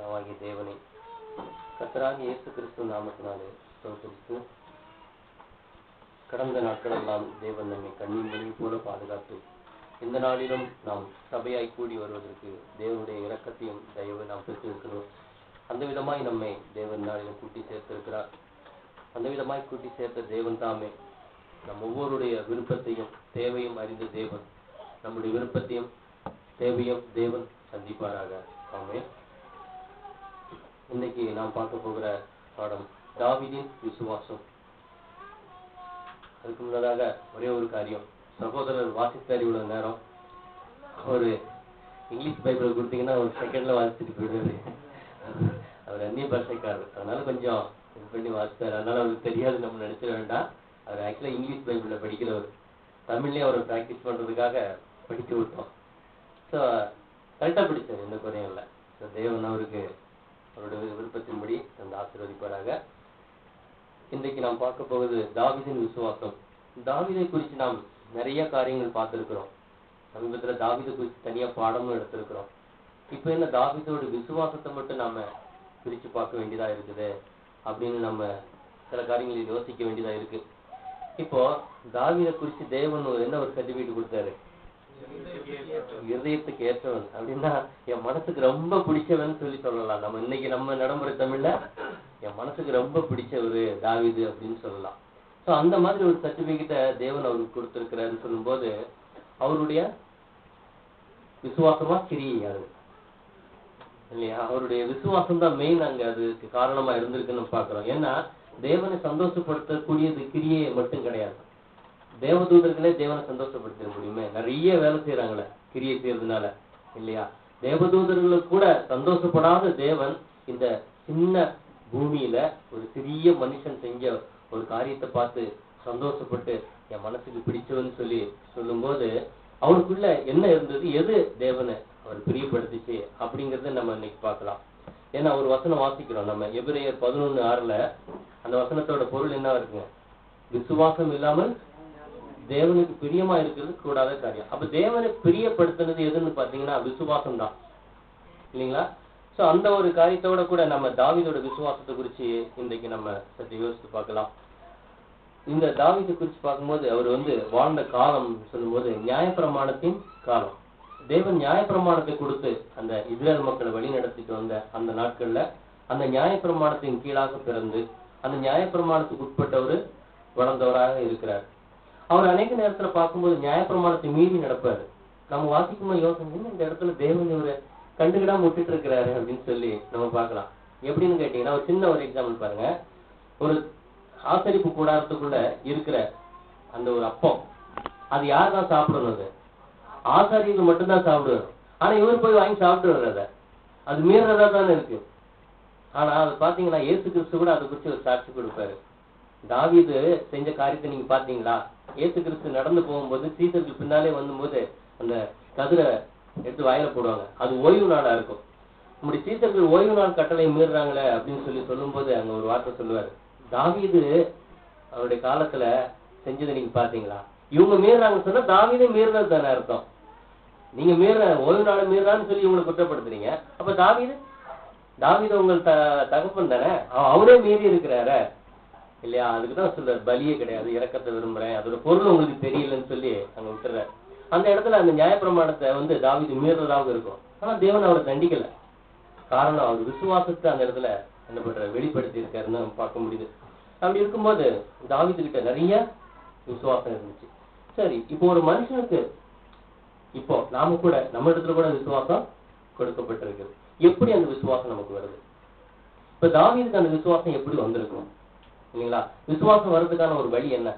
பிதாவாகிய தேவனை கர்த்தராகிய இயேசு கிறிஸ்து நாமத்தினாலே ஸ்தோத்திரித்து, கடந்த நாட்களெல்லாம் தேவன் நம்மை கண்ணின் மணி போல பாதுகாத்து இந்த நாளிலும் நாம் சபையாய் கூடி வருவதற்கு தேவனுடைய இரக்கத்தையும் தயவு நாம் பெற்றிருக்கிறோம். அந்த விதமாய் நம்மை தேவன் நாளிலும் கூட்டி சேர்த்திருக்கிறார். அந்த விதமாய் கூட்டி சேர்த்த தேவன் தாமே நம் ஒவ்வொருடைய விருப்பத்தையும் தேவையும் அறிந்த தேவன் நம்முடைய விருப்பத்தையும் தேவையும் தேவன் சந்திப்பாராக. ஆமென். இன்னைக்கு நாம் பார்க்க போகிற பாடம் தாவீதின் விசுவாசம். அதுக்கு முன்னதாக ஒரே ஒரு காரியம், சகோதரர் வாசித்தார். இவ்வளவு நேரம் ஒரு இங்கிலீஷ் பைபிள் கொடுத்தீங்கன்னா ஒரு செகண்ட்ல வாசிச்சுட்டு போயிடுவாரு. அவர் அந்நிய பாஷைக்காரர், அதனால கொஞ்சம் இது பண்ணி வாசித்தார். அதனால அவருக்கு தெரியாது நம்ம நினைச்சிட வேண்டாம். அவர் ஆக்சுவலா இங்கிலீஷ் பைபிள்ல படிக்கிறவர். தமிழ்லயே அவரை ப்ராக்டிஸ் பண்றதுக்காக படிச்சு விட்டோம். ஸோ கரெக்டாக படித்தார், எந்த குறையும் இல்லை. ஸோ தேவன் அவருக்கு அவருடைய விருப்பத்தின்படி அந்த ஆசீர்வதிப்பாராக. இன்றைக்கு நாம் பார்க்க போவது தாவீதின் விசுவாசம். தாவீதை குறித்து நாம் நிறைய காரியங்கள் பார்த்துருக்கிறோம். சமீபத்தில் தாவீதை குறித்து தனியாக பாடமும் எடுத்திருக்கிறோம். இப்போ என்ன தாவீதோட விசுவாசத்தை மட்டும் நாம பிரித்து பார்க்க வேண்டியதா இருக்குது அப்படின்னு நம்ம சில காரியங்களை யோசிக்க வேண்டியதா இருக்கு. இப்போ தாவீதை குறித்து தேவன் என்ன ஒரு சர்டிஃபிகேட் கொடுத்தாரு? இருதயத்துக்கு ஏற்றவன் அப்படின்னா என் மனசுக்கு ரொம்ப பிடிச்சவன் சொல்லி சொல்லலாம். நம்ம இன்னைக்கு நம்ம நடைமுறை தமிழ்ல என் மனசுக்கு ரொம்ப பிடிச்சவரு தாவீது அப்படின்னு சொல்லலாம். ஸோ அந்த மாதிரி ஒரு சர்டிபிகேட்டை தேவன் அவருக்கு கொடுத்திருக்கிறாருன்னு சொல்லும்போது அவருடைய விசுவாசமா கிரியாது இல்லையா? அவருடைய விசுவாசம் தான் மெயின் அங்க அதுக்கு காரணமா இருந்திருக்குன்னு பாக்குறோம். ஏன்னா தேவனை சந்தோஷப்படுத்தக்கூடியது கிரியை மட்டும் கிடையாது. தேவதூதர்களே தேவனை சந்தோஷப்படுத்த முடியுமே, நிறைய வேலை செய்யறாங்களே கிரியை செய்யறதுனால இல்லையா? தேவதூதர்களுக்கு கூட சந்தோஷப்படாத தேவன் இந்த சின்ன பூமியில ஒரு சிறிய மனுஷன் செஞ்ச ஒரு காரியத்தை பார்த்து சந்தோஷப்பட்டு என் மனசுக்கு பிடிச்சவன்னு சொல்லி சொல்லும்போது அவருக்குள்ள என்ன இருந்தது, எது தேவனை அவர் பிரியப்படுத்திச்சு அப்படிங்கறத நம்ம இன்னைக்கு பார்க்கலாம். ஏன்னா ஒரு வசனம் வாசிக்கிறோம் நம்ம எபிரேயர் 11:6. அந்த வசனத்தோட பொருள் என்ன இருக்குங்க? விசுவாசம் இல்லாமல் தேவனுக்கு பிரியமா இருக்கிறது கூடாத காரியம். அப்ப தேவனை பிரியப்படுத்தினது எதுன்னு பாத்தீங்கன்னா விசுவாசம் தான் இல்லைங்களா? சோ அந்த ஒரு காரியத்தோட கூட நம்ம தாவீதோட விசுவாசத்தை குறிச்சு இன்றைக்கு நம்ம சற்று யோசித்து பார்க்கலாம். இந்த தாவீதை குறிச்சு பார்க்கும்போது அவர் வாழ்ந்த காலம் சொல்லும்போது நியாயப்பிரமாணத்தின் காலம். தேவன் நியாயப்பிரமாணத்தை கொடுத்து அந்த இஸ்ரேல் மக்களை வழி நடத்திட்டு வந்த அந்த நாட்கள்ல அந்த நியாயப்பிரமாணத்தின் கீழாக பிறந்து அந்த நியாயப்பிரமாணத்துக்கு உட்பட்டவர் வளர்ந்தவராக இருக்கிறார். அவர் அநேக நேரத்துல பார்க்கும்போது நியாயப்பிரமாணத்தை மீறி நடப்பாரு. நம்ம வாசிக்கும்போது யோசனை, இந்த இடத்துல தேவன் இவரை கண்டுகிடாம விட்டுட்டு இருக்கிறாரு அப்படின்னு சொல்லி நம்ம பார்க்கலாம். எப்படின்னு கேட்டீங்கன்னா ஒரு சின்ன ஒரு எக்ஸாம்பிள் பாருங்க. ஒரு ஆசரிப்பு கூடாரத்துக்குள்ள இருக்கிற அந்த ஒரு அப்பம், அது யார் தான் சாப்பிடணும்? அது ஆசாரியர்கள் மட்டும்தான் சாப்பிடுவார். ஆனா இவர் போய் வாங்கி சாப்பிட்டு அதை அது மீறதா தானே இருக்கு. ஆனா அது பாத்தீங்கன்னா இயேசு கிறிஸ்து கூட அதை குறிச்சு ஒரு சாட்சி கொடுப்பாரு. தாவீது செஞ்ச காரியத்தை நீங்க பாத்தீங்களா? இயேசு கிறிஸ்து நடந்து போகும்போது சீசர்கள் பின்னாலே வந்தும்போது அந்த கதிரை எடுத்து வாயில போடுவாங்க. அது ஓய்வு நாளா இருக்கும். நம்முடைய சீசர்கள் ஓய்வு நாள் கட்டளை மீறுறாங்களே அப்படின்னு சொல்லும்போது அங்க ஒரு வார்த்தை சொல்லுவாரு, தாவீது அவருடைய காலத்துல செஞ்சதை நீங்க பாத்தீங்களா? இவங்க மீறாங்கன்னு சொன்னா தாவீதே மீறினது தானே அர்த்தம். நீங்க ஓய்வு நாள் மீறான்னு சொல்லி இவங்களை குற்றப்படுத்துறீங்க. அப்ப தாவீது உங்கள் தகப்பன் தானே, அவரே மீறி இருக்கிறாரு இல்லையா? அதுக்குதான் சொல்றாரு, பலியே கிடையாது, இரக்கத்தை விரும்புறேன், அதோட பொருள் உங்களுக்கு தெரியலன்னு சொல்லி அங்க விட்டுறாரு. அந்த இடத்துல அந்த நியாயப்பிரமாணத்தை தாவீது மீறதாக இருக்கும். ஆனா தேவன் அவரை தண்டிக்கல. காரணம் அவர் விசுவாசத்தை அந்த இடத்துல என்ன பண்ற வெளிப்படுத்தி இருக்காருன்னு பார்க்க முடியுது. அப்படி இருக்கும்போது தாவீது கிட்ட நிறைய விசுவாசம் இருந்துச்சு. சரி, இப்போ ஒரு மனுஷனுக்கு இப்போ நாம கூட நம்ம இடத்துல கூட விசுவாசம் கொடுக்கப்பட்டிருக்கு. எப்படி அந்த விசுவாசம் நமக்கு வருது? இப்ப தாவீதுக்கு அந்த விசுவாசம் எப்படி வந்திருக்கும் இல்லைங்களா? விசுவாசம் வர்றதுக்கான ஒரு வழி என்ன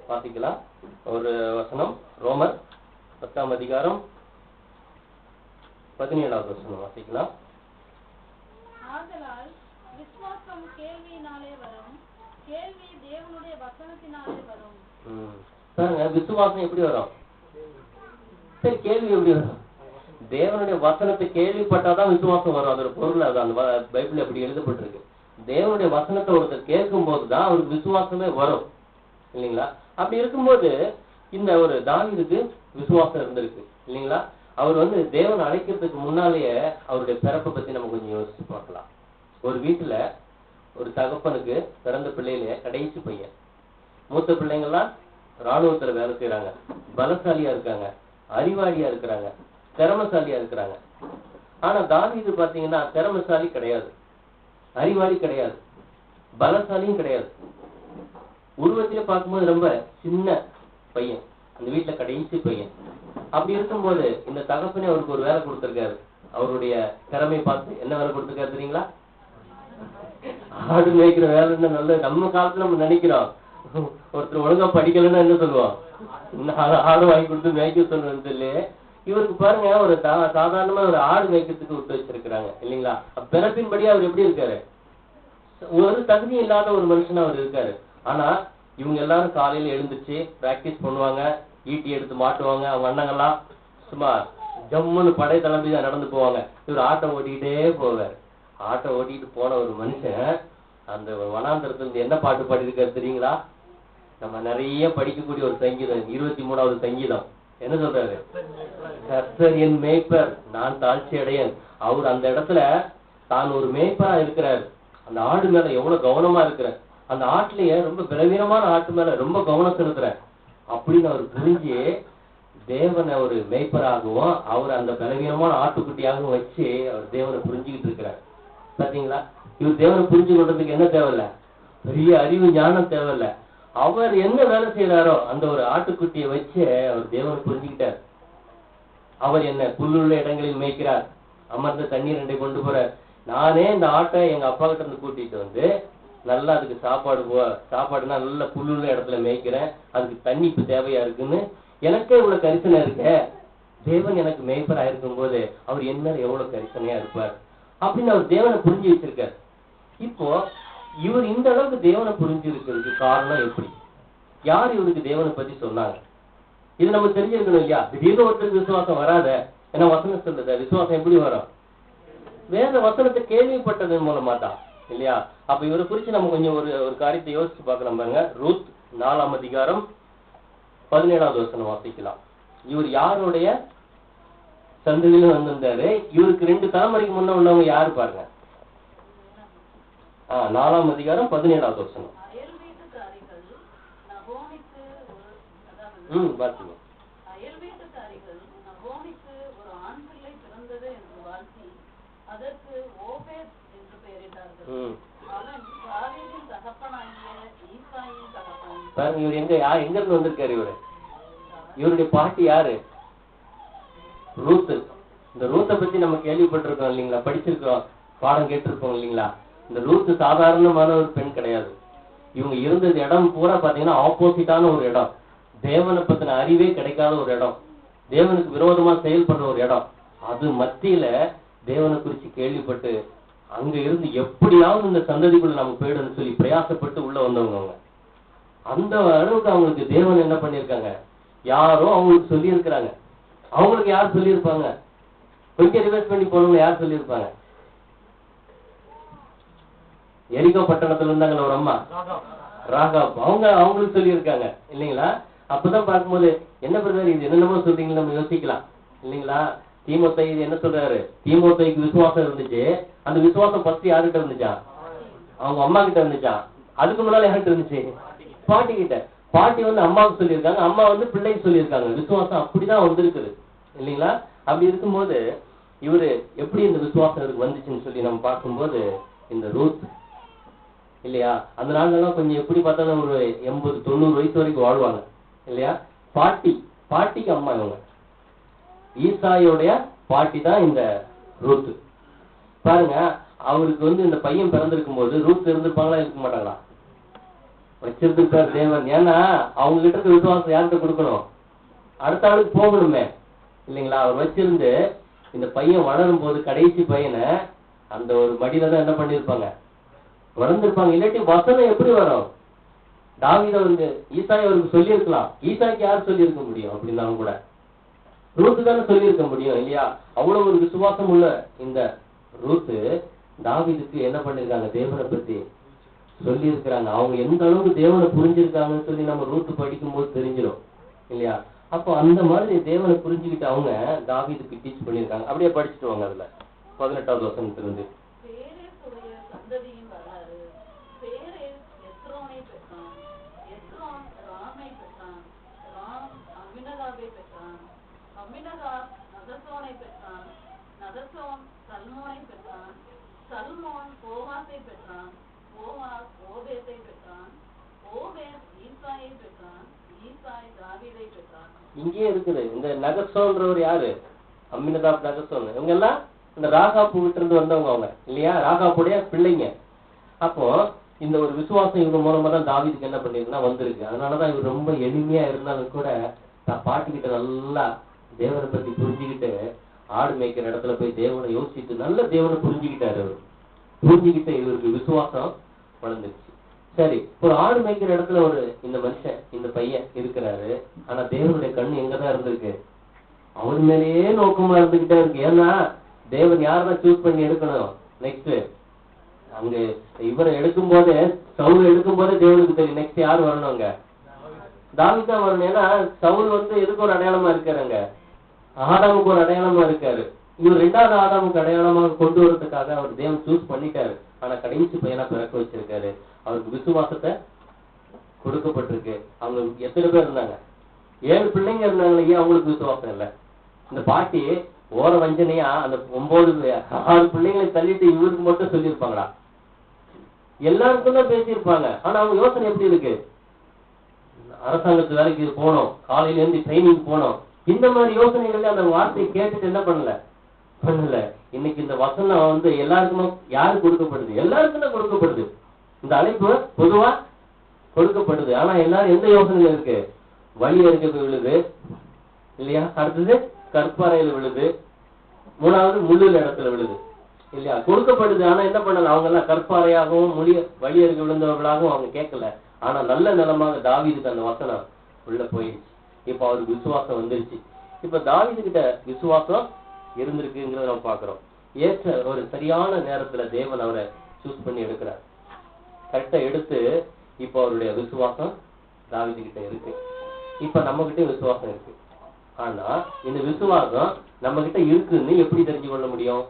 வாசிக்கலாம். ஒரு வசனம், ரோமர் 10:17 வசனம் வாசிக்கலாம். ஆதலால் விசுவாசம் கேள்வியினாலே வரும், கேள்வி தேவனுடைய வசனத்தினாலே வரும். பாருங்க, விசுவாசம் எப்படி வரும்? சரி, கேள்வி எப்படி வரும்? தேவனுடைய வசனத்தை கேள்விப்பட்டாதான் விசுவாசம் வரும். அதோட பொருள் அது அந்த பைபிள் அப்படி எழுதப்பட்டிருக்கு. தேவனுடைய வசனத்தை ஒருத்தர் கேட்கும் போதுதான் அவருக்கு விசுவாசமே வரும் இல்லைங்களா? அப்படி இருக்கும்போது இந்த ஒரு தாவீதுக்கு விசுவாசம் இருந்திருக்கு இல்லைங்களா? அவர் வந்து தேவன் அழைக்கிறதுக்கு முன்னாலேயே அவருடைய பிறப்பை பத்தி நம்ம கொஞ்சம் யோசிச்சு பார்க்கலாம். ஒரு வீட்டுல ஒரு தகப்பனுக்கு பிறந்த பிள்ளையிலேயே கடைசி பையன். மூத்த பிள்ளைங்கள்லாம் ராணுவத்துல வேலை செய்யறாங்க, பலசாலியா இருக்காங்க, அறிவாளியா இருக்கிறாங்க, திறமசாலியா இருக்கிறாங்க. ஆனா தாவீது பாத்தீங்கன்னா திறமசாலி கிடையாது, அறிவாளி கிடையாது, பலசாலியும் கிடையாது. உருவத்திலே பார்க்கும்போது ரொம்ப சின்ன பையன், அந்த வீட்டுல கடைசி பையன். அப்படி இருக்கும்போது இந்த தகப்பனே அவருக்கு ஒரு வேலை கொடுத்திருக்காரு. அவருடைய திறமை பார்த்து என்ன வேலை கொடுத்திருக்காரு தெரியுங்களா? ஆடு மேய்க்கிற வேலைன்னு நல்ல நம்ம காலத்துல நம்ம நினைக்கிறோம். ஒருத்தர் ஒழுங்கா படிக்கலன்னா என்ன சொல்லுவோம்? ஆடு வாங்கி கொடுத்து மேய்க்க சொல்லுவேன்னு சொல்லி இவருக்கு பாருங்க ஒரு சாதாரணமா ஒரு ஆடு மேய்க்கிறதுக்கு விட்டு வச்சிருக்கிறாங்க இல்லைங்களா? பிறப்பின்படி அவர் எப்படி இருக்காரு? ஒரு தகுதி இல்லாத ஒரு மனுஷனா அவர் இருக்காரு. ஆனா இவங்க எல்லாரும் காலையில எழுந்துச்சு பிராக்டிஸ் பண்ணுவாங்க, ஈட்டி எடுத்து மாட்டுவாங்க. அவங்க அண்ணங்கெல்லாம் சும்மா ஜம்முன்னு படை தளம்பி தான் நடந்து போவாங்க. இவர் ஆட்டை ஓட்டிக்கிட்டே போவார். ஆட்டை ஓட்டிட்டு போன ஒரு மனுஷன் அந்த வனாந்தரத்துல இருந்து என்ன பாட்டு பாடியிருக்காரு தெரியுங்களா? நம்ம நிறைய படிக்கக்கூடிய ஒரு சங்கீதம், 23வது சங்கீதம். என்ன சொல்றாரு? கர்த்தர் என் மேய்ப்பர், நான் தாழ்ச்சி அடையேன். அவர் அந்த இடத்துல தான் ஒரு மேய்ப்பரா இருக்கிறார். அந்த ஆடு மேல எவ்வளவு கவனமா இருக்கிறார். அந்த ஆட்டுலயே ரொம்ப பலவீனமான ஆட்டு மேல ரொம்ப கவனம் செலுத்துறார். அப்படின்னு அவர் புரிஞ்சு தேவனை ஒரு மேய்ப்பராகவும் அவர் அந்த பலவீனமான ஆட்டுக்குட்டியாகவும் வச்சு அவர் தேவனை புரிஞ்சுக்கிட்டு இருக்கிறார். பாத்தீங்களா? இவர் தேவனை புரிஞ்சு கொண்டதுக்கு என்ன தேவையில்ல, பெரிய அறிவு ஞானம் தேவையில்ல. அவர் என்ன வேலை செய்யறாரோ அந்த ஒரு ஆட்டுக்குட்டியை வச்சு அவர் தேவனை புரிஞ்சுக்கிட்டார். அவர் என்ன புல்லுள்ள இடங்களில் மேய்க்கிறார், அமர்ந்த தண்ணீர் ரெண்டை கொண்டு போறார். நானே இந்த ஆட்டை எங்க அப்பா கிட்ட இருந்து கூட்டிட்டு வந்து நல்லா அதுக்கு சாப்பாடுனா நல்ல புல்லுள்ள இடத்துல மேய்க்கிறேன், அதுக்கு தண்ணி இப்ப தேவையா இருக்குன்னு எனக்கே இவ்வளவு கரிசனை இருக்க. தேவன் எனக்கு மேய்ப்பரா இருக்கும் போது அவர் என்ன எவ்வளவு கரிசனையா இருப்பார் அப்படின்னு அவர் தேவனை புரிஞ்சு வச்சிருக்காரு. இப்போ இவர் இந்த அளவுக்கு தேவனை புரிஞ்சு இருக்கிறதுக்கு காரணம் எப்படி? யார் இவருக்கு தேவனை பத்தி சொன்னாங்க? இது நம்ம தெரிஞ்சிருக்கணும் இல்லையா? திடீர்னு ஒருத்தருக்கு விசுவாசம் வராத. ஏன்னா வசனம் சொல்லுது, விசுவாசம் எப்படி வரும்? வேத வசனத்தை கேள்விப்பட்டதன் மூலமா தான் இல்லையா? அப்ப இவரை குறிச்சு நம்ம கொஞ்சம் ஒரு காரியத்தை யோசிச்சு பார்க்கலாம் பாருங்க. ரூத் 4ஆம் அதிகாரம் 17வது வசனம் வாசிக்கலாம். இவர் யாருடைய சந்ததியில வந்திருந்தாரு? இவருக்கு 2 தலைமுறைக்கு முன்ன உள்ளவங்க யாரு பாருங்க. 4ஆம் அதிகாரம் 17வது வசனம். பாத்தீங்க. பாருங்க இவர் எங்க இருந்து வந்திருக்காரு? இவருடைய பாட்டி யாரு? ரூத். இந்த ரூத்தை பத்தி நம்ம கேள்விப்பட்டிருக்கோம் இல்லைங்களா? படிச்சிருக்கோம், பாடம் கேட்டிருக்கோம் இல்லைங்களா? இந்த ரூத் சாதாரணமான ஒரு பெண் கிடையாது. இவங்க இருந்தது இடம் பூரா பாத்தீங்கன்னா ஆப்போசிட்டான ஒரு இடம், தேவனை பத்தின அறிவே கிடைக்காத ஒரு இடம், தேவனுக்கு விரோதமா செயல்படுற ஒரு இடம். அது மத்தியில தேவனை குறிச்சு கேள்விப்பட்டு அங்க இருந்து எப்படியாவது இந்த சந்ததிக்குள்ள நம்ம போயிடுன்னு சொல்லி பிரயாசப்பட்டு உள்ள வந்தவங்க அவங்க. அந்த அளவுக்கு அவங்களுக்கு தேவன் என்ன பண்ணிருக்காங்க, யாரோ அவங்களுக்கு சொல்லி இருக்கிறாங்க. அவங்களுக்கு யார் சொல்லியிருப்பாங்க? கொஞ்சம் ரிவர்ஸ் பண்ணி போனவங்க யார் சொல்லியிருப்பாங்க? எரிகோ பட்டணத்துல இருந்தாங்களா ஒரு அம்மா, ராகாப், அவங்களுக்கு சொல்லியிருக்காங்க இல்லைங்களா? அப்பதான் பார்க்கும்போது என்ன பிரதர் இது என்னென்னமோ சொல்றீங்க நம்ம யோசிக்கலாம் இல்லைங்களா? தீமோத்தேயு இது என்ன சொல்றாரு? தீமோத்தேயுக்கு விசுவாசம் இருந்துச்சு. அந்த விசுவாசம் ஃபர்ஸ்ட் யார்கிட்ட இருந்துச்சா? அவங்க அம்மா கிட்ட இருந்துச்சா? அதுக்கு முன்னால யார்கிட்ட இருந்துச்சு? பாட்டி கிட்ட. பாட்டி வந்து அம்மாவுக்கு சொல்லியிருக்காங்க, அம்மா வந்து பிள்ளைக்கு சொல்லியிருக்காங்க. விசுவாசம் அப்படிதான் வந்திருக்குது இல்லைங்களா? அப்படி இருக்கும்போது இவரு எப்படி இந்த விசுவாசம் இவருக்கு வந்துச்சுன்னு சொல்லி நம்ம பார்க்கும்போது இந்த ரூத் இல்லையா, அந்த நாள்லாம் கொஞ்சம் எப்படி பார்த்தாலும் ஒரு 80-90 வயசு வரைக்கும் வாழ்வாங்க இல்லையா? பாட்டிக்கு அம்மா இவங்க. ஈசாயோடைய பாட்டி தான் இந்த ரூத். பாருங்க, அவருக்கு வந்து இந்த பையன் பிறந்திருக்கும் போது ரூத் இருந்திருப்பாங்களா இருக்க மாட்டாங்களா? வச்சிருந்துருக்காரு தேவன். ஏன்னா அவங்க கிட்ட இருக்க விசுவாசம் யார்கிட்ட கொடுக்கணும்? அடுத்த ஆளுக்கு போகணுமே இல்லைங்களா? அவர் வச்சிருந்து இந்த பையன் வளரும் போது கடைசி பையனை அந்த ஒரு மடியில தான் என்ன பண்ணிருப்பாங்க, வளர்ந்துருப்பாங்க. இல்லாட்டி வசனம் எப்படி வரும்? தாவீது அவருக்கு ஈசாய் அவருக்கு சொல்லியிருக்கலாம். ஈசாய்க்கு யார் சொல்லியிருக்க முடியும்? அப்படின்னாலும் கூட ரூத்து தானே சொல்லியிருக்க முடியும் இல்லையா? அவ்வளவு ஒரு விசுவாசம் உள்ள இந்த ரூத்து தாவீதுக்கு என்ன பண்ணிருக்காங்க, தேவனை பத்தி சொல்லி இருக்கிறாங்க. அவங்க எந்த அளவுக்கு தேவனை புரிஞ்சிருக்காங்கன்னு சொல்லி நம்ம ரூத்து படிக்கும் போது தெரிஞ்சிடும் இல்லையா? அப்போ அந்த மாதிரி தேவனை புரிஞ்சுக்கிட்டு அவங்க தாவீதுக்கு டீச் பண்ணியிருக்காங்க. அப்படியே படிச்சுட்டு வாங்க. அதுல 18வது வசனத்திலிருந்து. பேரேசுடைய சந்ததியின் வரலாறு. பேரேஸ் எஸ்ரோனை பெற்றான். எஸ்ரோன் ராமை பெற்றான். ராம் அம்மினதாபை பெற்றான். அம்மினதாப் நதசோனை பெற்றான். நதசோன் சல்மோனை பெற்றான். சல்மோன் போவாசை பெற்றான். போவாஸ் ஓபேத்தை பெற்றான். ஓபேத் ஈசாயை பெற்றான். ஈசாய் தாவீதை பெற்றான். இங்கே இருக்குது இந்த நகசோன்றவர் யாரு? அம்மினதாப் நகசோன். இவங்க எல்லாம் இந்த ராகாப்பு வீட்டு இருந்து வந்தவங்க அவங்க இல்லையா? ராகாப்புடைய பிள்ளைங்க. அப்போ இந்த ஒரு விசுவாசம் இவங்க மூலமா தான் தாவீதுக்கு என்ன பண்ணிருக்குன்னா வந்திருக்கு. அதனாலதான் இவர் ரொம்ப எளிமையா இருந்தாலும் கூட பாட்டிக்கிட்ட நல்லா தேவனை பத்தி புரிஞ்சுக்கிட்டு ஆடு மேய்க்கிற இடத்துல போய் தேவனை யோசிச்சுட்டு நல்ல தேவனை புரிஞ்சுக்கிட்டாரு. அவர் புரிஞ்சுக்கிட்டு இவருக்கு விசுவாசம் வளர்ந்துருச்சு. சரி, ஒரு ஆடு மேய்க்கிற இடத்துல ஒரு இந்த மனுஷன் இந்த பையன் இருக்கிறாரு. ஆனா தேவனுடைய கண்ணு எங்கதான் இருந்திருக்கு? அவர் மேலேயே நோக்கமா இருந்துகிட்டே இருக்கு. ஏன்னா தேவன் யாரதான் சூஸ் பண்ணி எடுக்கணும். நெக்ஸ்ட் அங்க இவரை எடுக்கும் போதே, சவுல் எடுக்கும் போதே தேவனுக்கு தெரியும் நெக்ஸ்ட் யார் வரணும், அங்க தாவீது தான் வரணும். ஏன்னா சவுல் எதுக்கு ஒரு அடையாளமா இருக்காருங்க? ஆதாமுக்கு ஒரு அடையாளமா இருக்காரு. இவர் 2வது ஆதாமுக்கு அடையாளமாக கொண்டு வரதுக்காக அவர் தேவன் சூஸ் பண்ணிட்டாரு. ஆனா கடைசி பையனா பிறக்க வச்சிருக்காரு. அவருக்கு விசுவாசத்தை கொடுக்கப்பட்டிருக்கு. அவங்க எத்தனை பேர் இருந்தாங்க? 7 பிள்ளைங்க இருந்தாங்க. ஏன் அவங்களுக்கு விசுவாசம் இல்லை? இந்த பாட்டி ஓர வஞ்சனையா அந்த 6 பிள்ளைங்களை தள்ளிட்டு இவருக்கு மட்டும் சொல்லியிருப்பாங்களா? எல்லாருக்கும் தான் பேசியிருப்பாங்க. ஆனா அவங்க யோசனை எப்படி இருக்கு? அரசாங்கத்து வேலைக்கு போனோம், காலையில இருந்து ட்ரைனிங் போனோம், இந்த மாதிரி யோசனைகள் அந்த வார்த்தையை கேட்டுட்டு என்ன பண்ணல. இன்னைக்கு இந்த வசனம் எல்லாருக்குமே யாரு கொடுக்கப்படுது? எல்லாருக்கும் தான் கொடுக்கப்படுது. இந்த அழைப்பு பொதுவா கொடுக்கப்படுது. ஆனா எல்லாரும் எந்த யோசனையில இருக்கு? வழி அறுக்க விழுது இல்லையா? அடுத்தது கற்பாறையில விழுது. 3வது முள்ளுல இடத்துல விழுது இல்லையா? கொடுக்கப்படுது. ஆனா என்ன பண்ணல? அவங்க எல்லாம் கற்பாறையாகவும் வழி அறுக்க விழுந்தவர்களாகவும் அவங்க கேட்கல. ஆனா நல்ல நிலமாக தாவீதுக்கு அந்த வசனம் உள்ள போயிடுச்சு. இப்ப அவருக்கு விசுவாசம் வந்துருச்சு. இப்ப தாவீது கிட்ட விசுவாசம் இருந்திருக்குங்கிறத நம்ம பாக்குறோம். ஏற்ற ஒரு சரியான நேரத்துல தேவன் அவரை சூஸ் பண்ணி எடுக்கிறார். கரெக்டா எடுத்து இப்ப அவருடைய விசுவாசம் தாவீது கிட்ட இருக்கு. இப்ப நம்ம கிட்ட விசுவாசம் இருக்கு. ஆனா இந்த விசுவாசம் நம்ம கிட்ட இருக்குன்னு எப்படி தெரிஞ்சு கொள்ள முடியும்?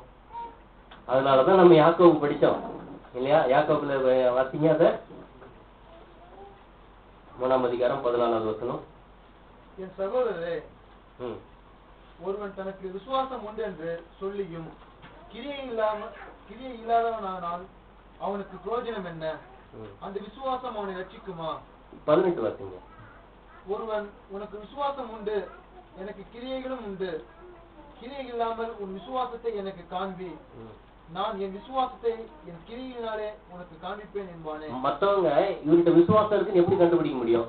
அதனாலதான் நம்ம யாக்கோபு படிச்சோம் இல்லையா? யாக்கோபுல வாசிங்க அத 3ஆம் அதிகாரம் 14வது வசனம். என் சகோதரரே, ஒருவன் தனக்கு விசுவாசம் உண்டு என்று சொல்லியும் கிரியை இல்லாதவனானால் அவனுக்கு பிரயோஜனம் என்ன? அந்த விசுவாசம் அவனை ரட்சிக்குமா? 18 வாசிங்க. ஒருவன் உனக்கு விசுவாசம் உண்டு, எனக்கு கிரியைகளும் உண்டு, கிரியை இல்லாமல் உன் விசுவாசத்தை எனக்கு காண்பி, நான் என் விசுவாசத்தை என் கிரியினாலே உனக்கு காண்பிப்பேன் என்பானே. மற்றவங்க இவர்கிட்ட விசுவாசம் இருக்குன்னு எப்படி கண்டுபிடிக்க முடியும்?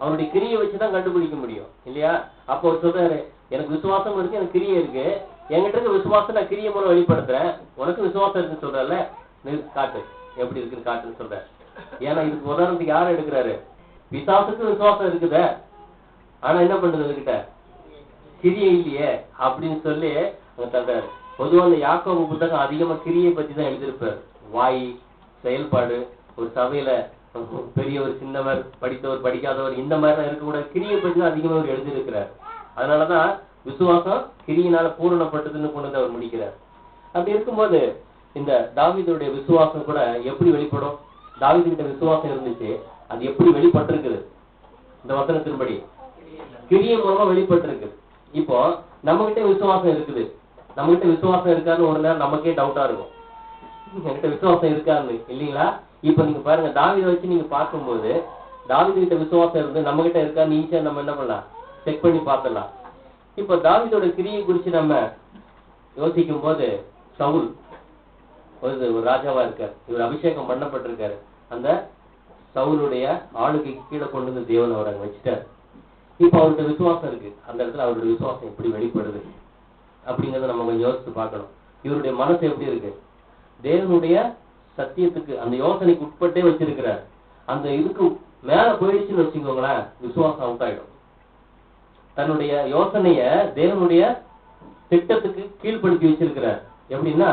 அவருடைய கிரியை வச்சுதான் கண்டுபிடிக்க முடியும் இல்லையா? அப்போ அவர் சொல்றாரு, எனக்கு விசுவாசம் இருக்கு, எனக்கு கிரியை இருக்கு, என்கிட்ட இருக்க விசுவாசம் நான் கிரியை மூலம் வெளிப்படுத்துறேன், உனக்கு விசுவாசம் இருக்குன்னு சொல்றல, காட்டு எப்படி இருக்குன்னு காட்டுன்னு சொல்ற. ஏன்னா இதுக்கு உதாரணத்துக்கு யாரும் எடுக்கிறாரு? பிசாசுக்கு விசுவாசம் இருக்குத, ஆனா என்ன பண்றது அதுகிட்ட கிரியை இல்லையே அப்படின்னு சொல்லி தந்தாரு. பொதுவாக அந்த யாக்கோபு புத்தகம் அதிகமா கிரியை பத்தி தான் எழுதியிருப்பார். வாய், செயல்பாடு, ஒரு சபையில பெரியவர், சின்னவர், படித்தவர், படிக்காதவர், இந்த மாதிரிலாம் இருக்கக்கூடாது. கிரியை பத்தி தான் அதிகமா அவர் எழுதியிருக்கிறார். அதனாலதான் விசுவாசம் கிரியினால பூரணப்பட்டதுன்னு கொண்டு வந்து அவர் முடிக்கிறார். அப்படி இருக்கும்போது இந்த தாவீதுடைய விசுவாசம் கூட எப்படி வெளிப்படும்? தாவீது கிட்ட விசுவாசம் இருந்துச்சு, அது எப்படி வெளிப்பட்டிருக்குது? இந்த வசனத்தின்படி கிரியை மூலமா வெளிப்பட்டிருக்கு. இப்போ நம்ம கிட்ட விசுவாசம் இருக்குது, நம்ம கிட்ட விசுவாசம் இருக்கான்னு ஒரு நேரம் நமக்கே டவுட்டா இருக்கும், என்கிட்ட விசுவாசம் இருக்கான்னு இல்லீங்களா? இப்ப நீங்க பாருங்க, தாவீதை வச்சு நீங்க பார்க்கும்போது தாவீது கிட்ட விசுவாசம் இருந்து நம்ம கிட்ட இருக்கான்னு ஈஸியா நம்ம என்ன பண்ணலாம், செக் பண்ணி பார்த்துடலாம். இப்ப தாவீதோட கிரியை குறிச்சு நம்ம யோசிக்கும் போது, சவுல் ஒரு ராஜாவா இருக்கார், இவர் அபிஷேகம் பண்ணப்பட்டிருக்காரு. அந்த சவுலுடைய ஆளுக்கு கீழே கொண்டு வந்து தேவன் அவரை வச்சுட்டார். இப்ப அவருக்கு விசுவாசம் இருக்கு, அந்த இடத்துல அவருடைய விசுவாசம் எப்படி வெளிப்படுது அப்படிங்கறத நம்ம கொஞ்சம் யோசித்து பார்க்கணும். இவருடைய மனசு எப்படி இருக்கு? தேவனுடைய சத்தியத்துக்கு, அந்த யோசனைக்கு உட்பட்டே வச்சிருக்கிறார். அந்த இதுக்கு மேல போயிடுச்சுன்னு வச்சுக்கோங்களேன், விசுவாசம் அவுட் ஆயிடும். தன்னுடைய யோசனைய தேவனுடைய திட்டத்துக்கு கீழ்படுத்தி வச்சிருக்கிறார். எப்படின்னா,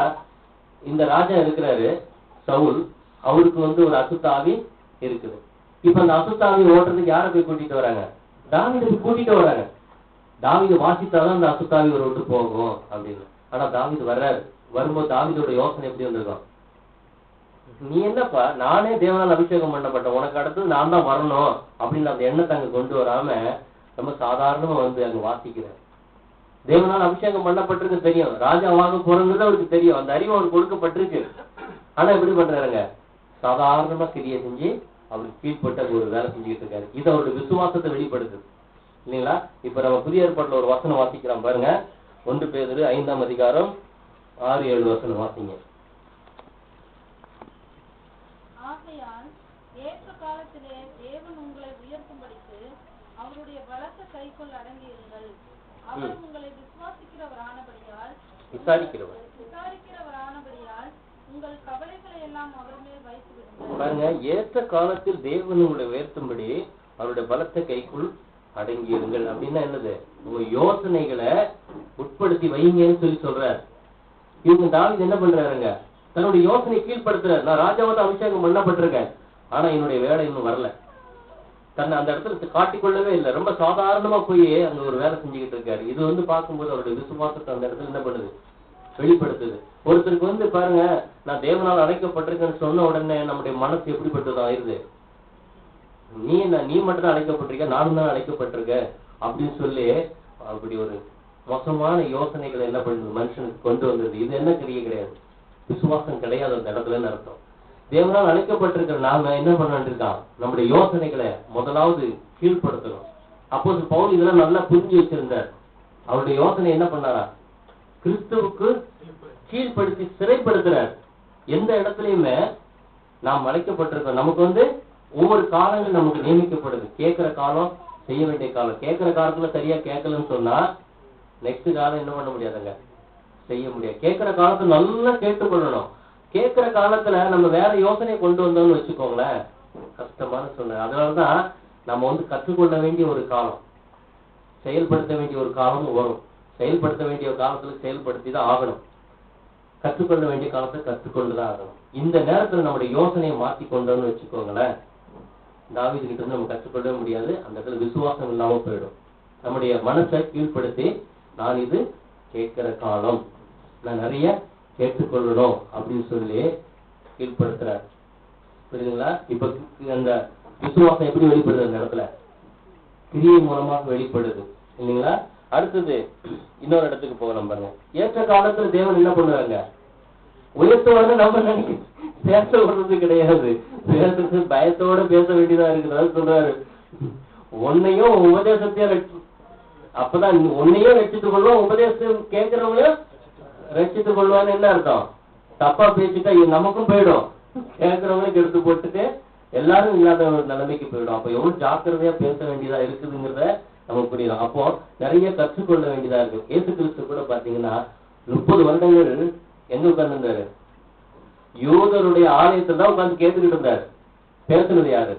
இந்த ராஜா இருக்கிறாரு சவுல், அவருக்கு ஒரு அசுத்தாவி இருக்குது. இப்ப அந்த அசுத்தாவி ஓட்டுறதுக்கு யாரை போய் கூட்டிட்டு வராங்க? தாவீதை கூட்டிட்டு வராங்க. தாவீது வாசித்தாதான் அந்த அசுத்தாவி ஒரு விட்டு போகும் அப்படின்னு. ஆனா தாவீது வர்றாரு. வரும்போது தாவீதோட யோசனை எப்படி வந்திருக்கும்? நீ என்னப்பா, நானே தேவனால் அபிஷேகம் பண்ணப்பட்டேன், உனக்கு அடுத்தது நான் தான் வரணும் அப்படின்னு அந்த எண்ணத்தை அங்க கொண்டு வராம ரொம்ப சாதாரணமா வந்து அங்க வாசிக்கிறேன். தேவனால் அபிஷேகம் பண்ணப்பட்டிருக்கு தெரியும், ராஜாவாக போறங்கிறது அவருக்கு தெரியும், அந்த அறிவு அவருக்கு கொடுக்கப்பட்டிருக்கு. ஆனா எப்படி பண்றாருங்க? சாதாரணமா கிரியை செஞ்சு அவருக்கு கீழ்பட்டு ஒரு வேலை செஞ்சுக்கிட்டு இருக்காரு. இது அவருடைய விசுவாசத்தை வெளிப்படுத்துது இல்லைங்களா? இப்ப நம்ம புதிய ஏற்பாட்டுல ஒரு வசனம் வாசிக்கிறோம் பாருங்க. 1 பேதுரு 5ஆம் அதிகாரம் 6-7 வசனம் வாசிங்க. ஆகையால் ஏற்ற காலத்திலே தேவன் உங்களை உயர்த்தும்படிக்கு அவருடைய பலத்த கைக்குள் அடங்கியிருங்கள். அவர் உங்களை விசாரிக்கிறவரானபடியால் உங்கள் கவலைகளை எல்லாம் அவர் மேல் வைத்து விடுங்கள். பாருங்க, ஏற்ற காலத்தில் தேவன் உங்களை உயர்த்தும்படி அவருடைய பலத்த கைக்குள் அடங்கியிருங்கள் அப்படின்னா என்னது? உங்க யோசனைகளை உட்படுத்தி வைங்கன்னு சொல்லி சொல்றாரு. இவங்க தாவீது என்ன பண்றாருங்க? தன்னுடைய யோசனை கீழ்படுத்துறாரு. நான் ராஜாவாத அபிஷேகம் பண்ணப்பட்டிருக்கேன், ஆனா என்னுடைய வேலை இன்னும் வரல. தன்னை அந்த இடத்துல காட்டிக்கொள்ளவே இல்லை. ரொம்ப சாதாரணமா போய் அங்க ஒரு வேலை செஞ்சுக்கிட்டு இருக்காரு. இது வந்து பார்க்கும்போது அவருடைய விசுவாசத்தை அந்த இடத்துல என்ன பண்ணுது? வெளிப்படுத்துது. ஒருத்தருக்கு வந்து பாருங்க, நான் தேவனால் அழைக்கப்பட்டிருக்கேன்னு சொன்ன உடனே நம்முடைய மனசு எப்படிப்பட்டதா ஆயிருது? நீ மட்டும் தான் அழைக்கப்பட்டிருக்க, நானும் தான் அழைக்கப்பட்டிருக்க அப்படின்னு சொல்லி அப்படி ஒரு மோசமான யோசனைகளை என்ன பண்ணுது? மனுஷனுக்கு கொண்டு வந்தது. இது என்ன கிரியை கிடையாது, விசுவாசம் கிடையாது அந்த இடத்துல அர்த்தம். தேவனால் அழைக்கப்பட்டிருக்கிற நாம என்ன பண்ணிட்டு இருக்கான்? நம்முடைய யோசனைகளை முதலாவது கீழ்படுத்தணும். அப்போது பவுல் இதெல்லாம் நல்லா புரிஞ்சு வச்சிருந்தார். அவருடைய யோசனை என்ன பண்ணாரா? கிறிஸ்துவுக்கு கீழ்படுத்தி சிறைப்படுத்துறார். எந்த இடத்துலயுமே நாம் அழைக்கப்பட்டிருக்கோம். நமக்கு வந்து ஒவ்வொரு காலங்கள் நமக்கு நியமிக்கப்படுது. கேட்கிற காலம், செய்ய வேண்டிய காலம். கேட்கிற காலத்துல சரியா கேட்கலன்னு சொன்னா நெக்ஸ்ட் காலம் என்ன பண்ண முடியாதுங்க, செய்ய முடியாது. கேட்கிற காலத்துல நல்லா கேட்டுக்கொள்ளணும். கேட்கிற காலத்துல நம்ம வேற யோசனையை கொண்டு வந்தோம்னு வச்சுக்கோங்களேன், கஷ்டமான சொன்ன. அதனாலதான் நம்ம வந்து கற்றுக்கொள்ள வேண்டிய ஒரு காலம், செயல்படுத்த வேண்டிய ஒரு காலமும் வரும். செயல்படுத்த வேண்டிய காலத்துல செயல்படுத்தி தான் ஆகணும். கற்றுக்கொள்ள வேண்டிய காலத்தை கற்றுக்கொண்டுதான் ஆகணும். இந்த நேரத்துல நம்முடைய யோசனையை மாற்றி கொண்டோம்னு வச்சுக்கோங்களேன், தாவீது கிட்ட இருந்து நம்ம கற்றுக்கொள்ளவே முடியாது. அந்த இடத்துல விசுவாசம் இல்லாம போயிடும். நம்முடைய மனசை கீழ்படுத்தி, நான் இது கேட்கிற காலம், நான் நிறைய கேட்டுக்கொள்ளணும் அப்படின்னு சொல்லி கீழ்படுத்துறார். புரியுதுங்களா? இப்ப அந்த விசுவாசம் எப்படி வெளிப்படுது? அந்த இடத்துல கிரியை மூலமாக வெளிப்படுது இல்லைங்களா? அடுத்தது இன்னொரு இடத்துக்கு போகலாம் பாருங்க. ஏற்ற காலத்துல தேவன் என்ன பண்ணுவாங்க? உயர்த்துவாங்க. நம்ம நினைக்க பேச விடுறது கிடையாது. பேசுறது பயத்தோட பேச வேண்டியதா இருக்கிறதா சொல்றாரு. உன்னையும் உபதேசத்தையும் அப்பதான் உன்னையும் ரட்சித்துக் கொள்வோம், உபதேசம் கேட்கிறவங்களையும் ரட்சித்துக் கொள்வான்னு என்ன அர்த்தம்? தப்பா பேசிட்டா நமக்கும் போயிடும், கேட்கிறவங்களுக்கு எடுத்து போட்டுட்டு எல்லாரும் இல்லாத ஒரு நிலைமைக்கு போயிடும். அப்ப எவ்வளவு ஜாக்கிரதையா பேச வேண்டியதா இருக்குதுங்கிறத நமக்கு புரியும். அப்போ நிறைய கற்றுக்கொள்ள வேண்டியதா இருக்கு. இயேசு கிறிஸ்து கூட பாத்தீங்கன்னா 30 வருடங்கள் எங்க உட்கார்ந்து இருந்தாரு? யூதருடைய ஆலயத்துல தான் உட்கார்ந்து கேட்டுக்கிட்டு இருந்தாரு. பேசுனது யாரு?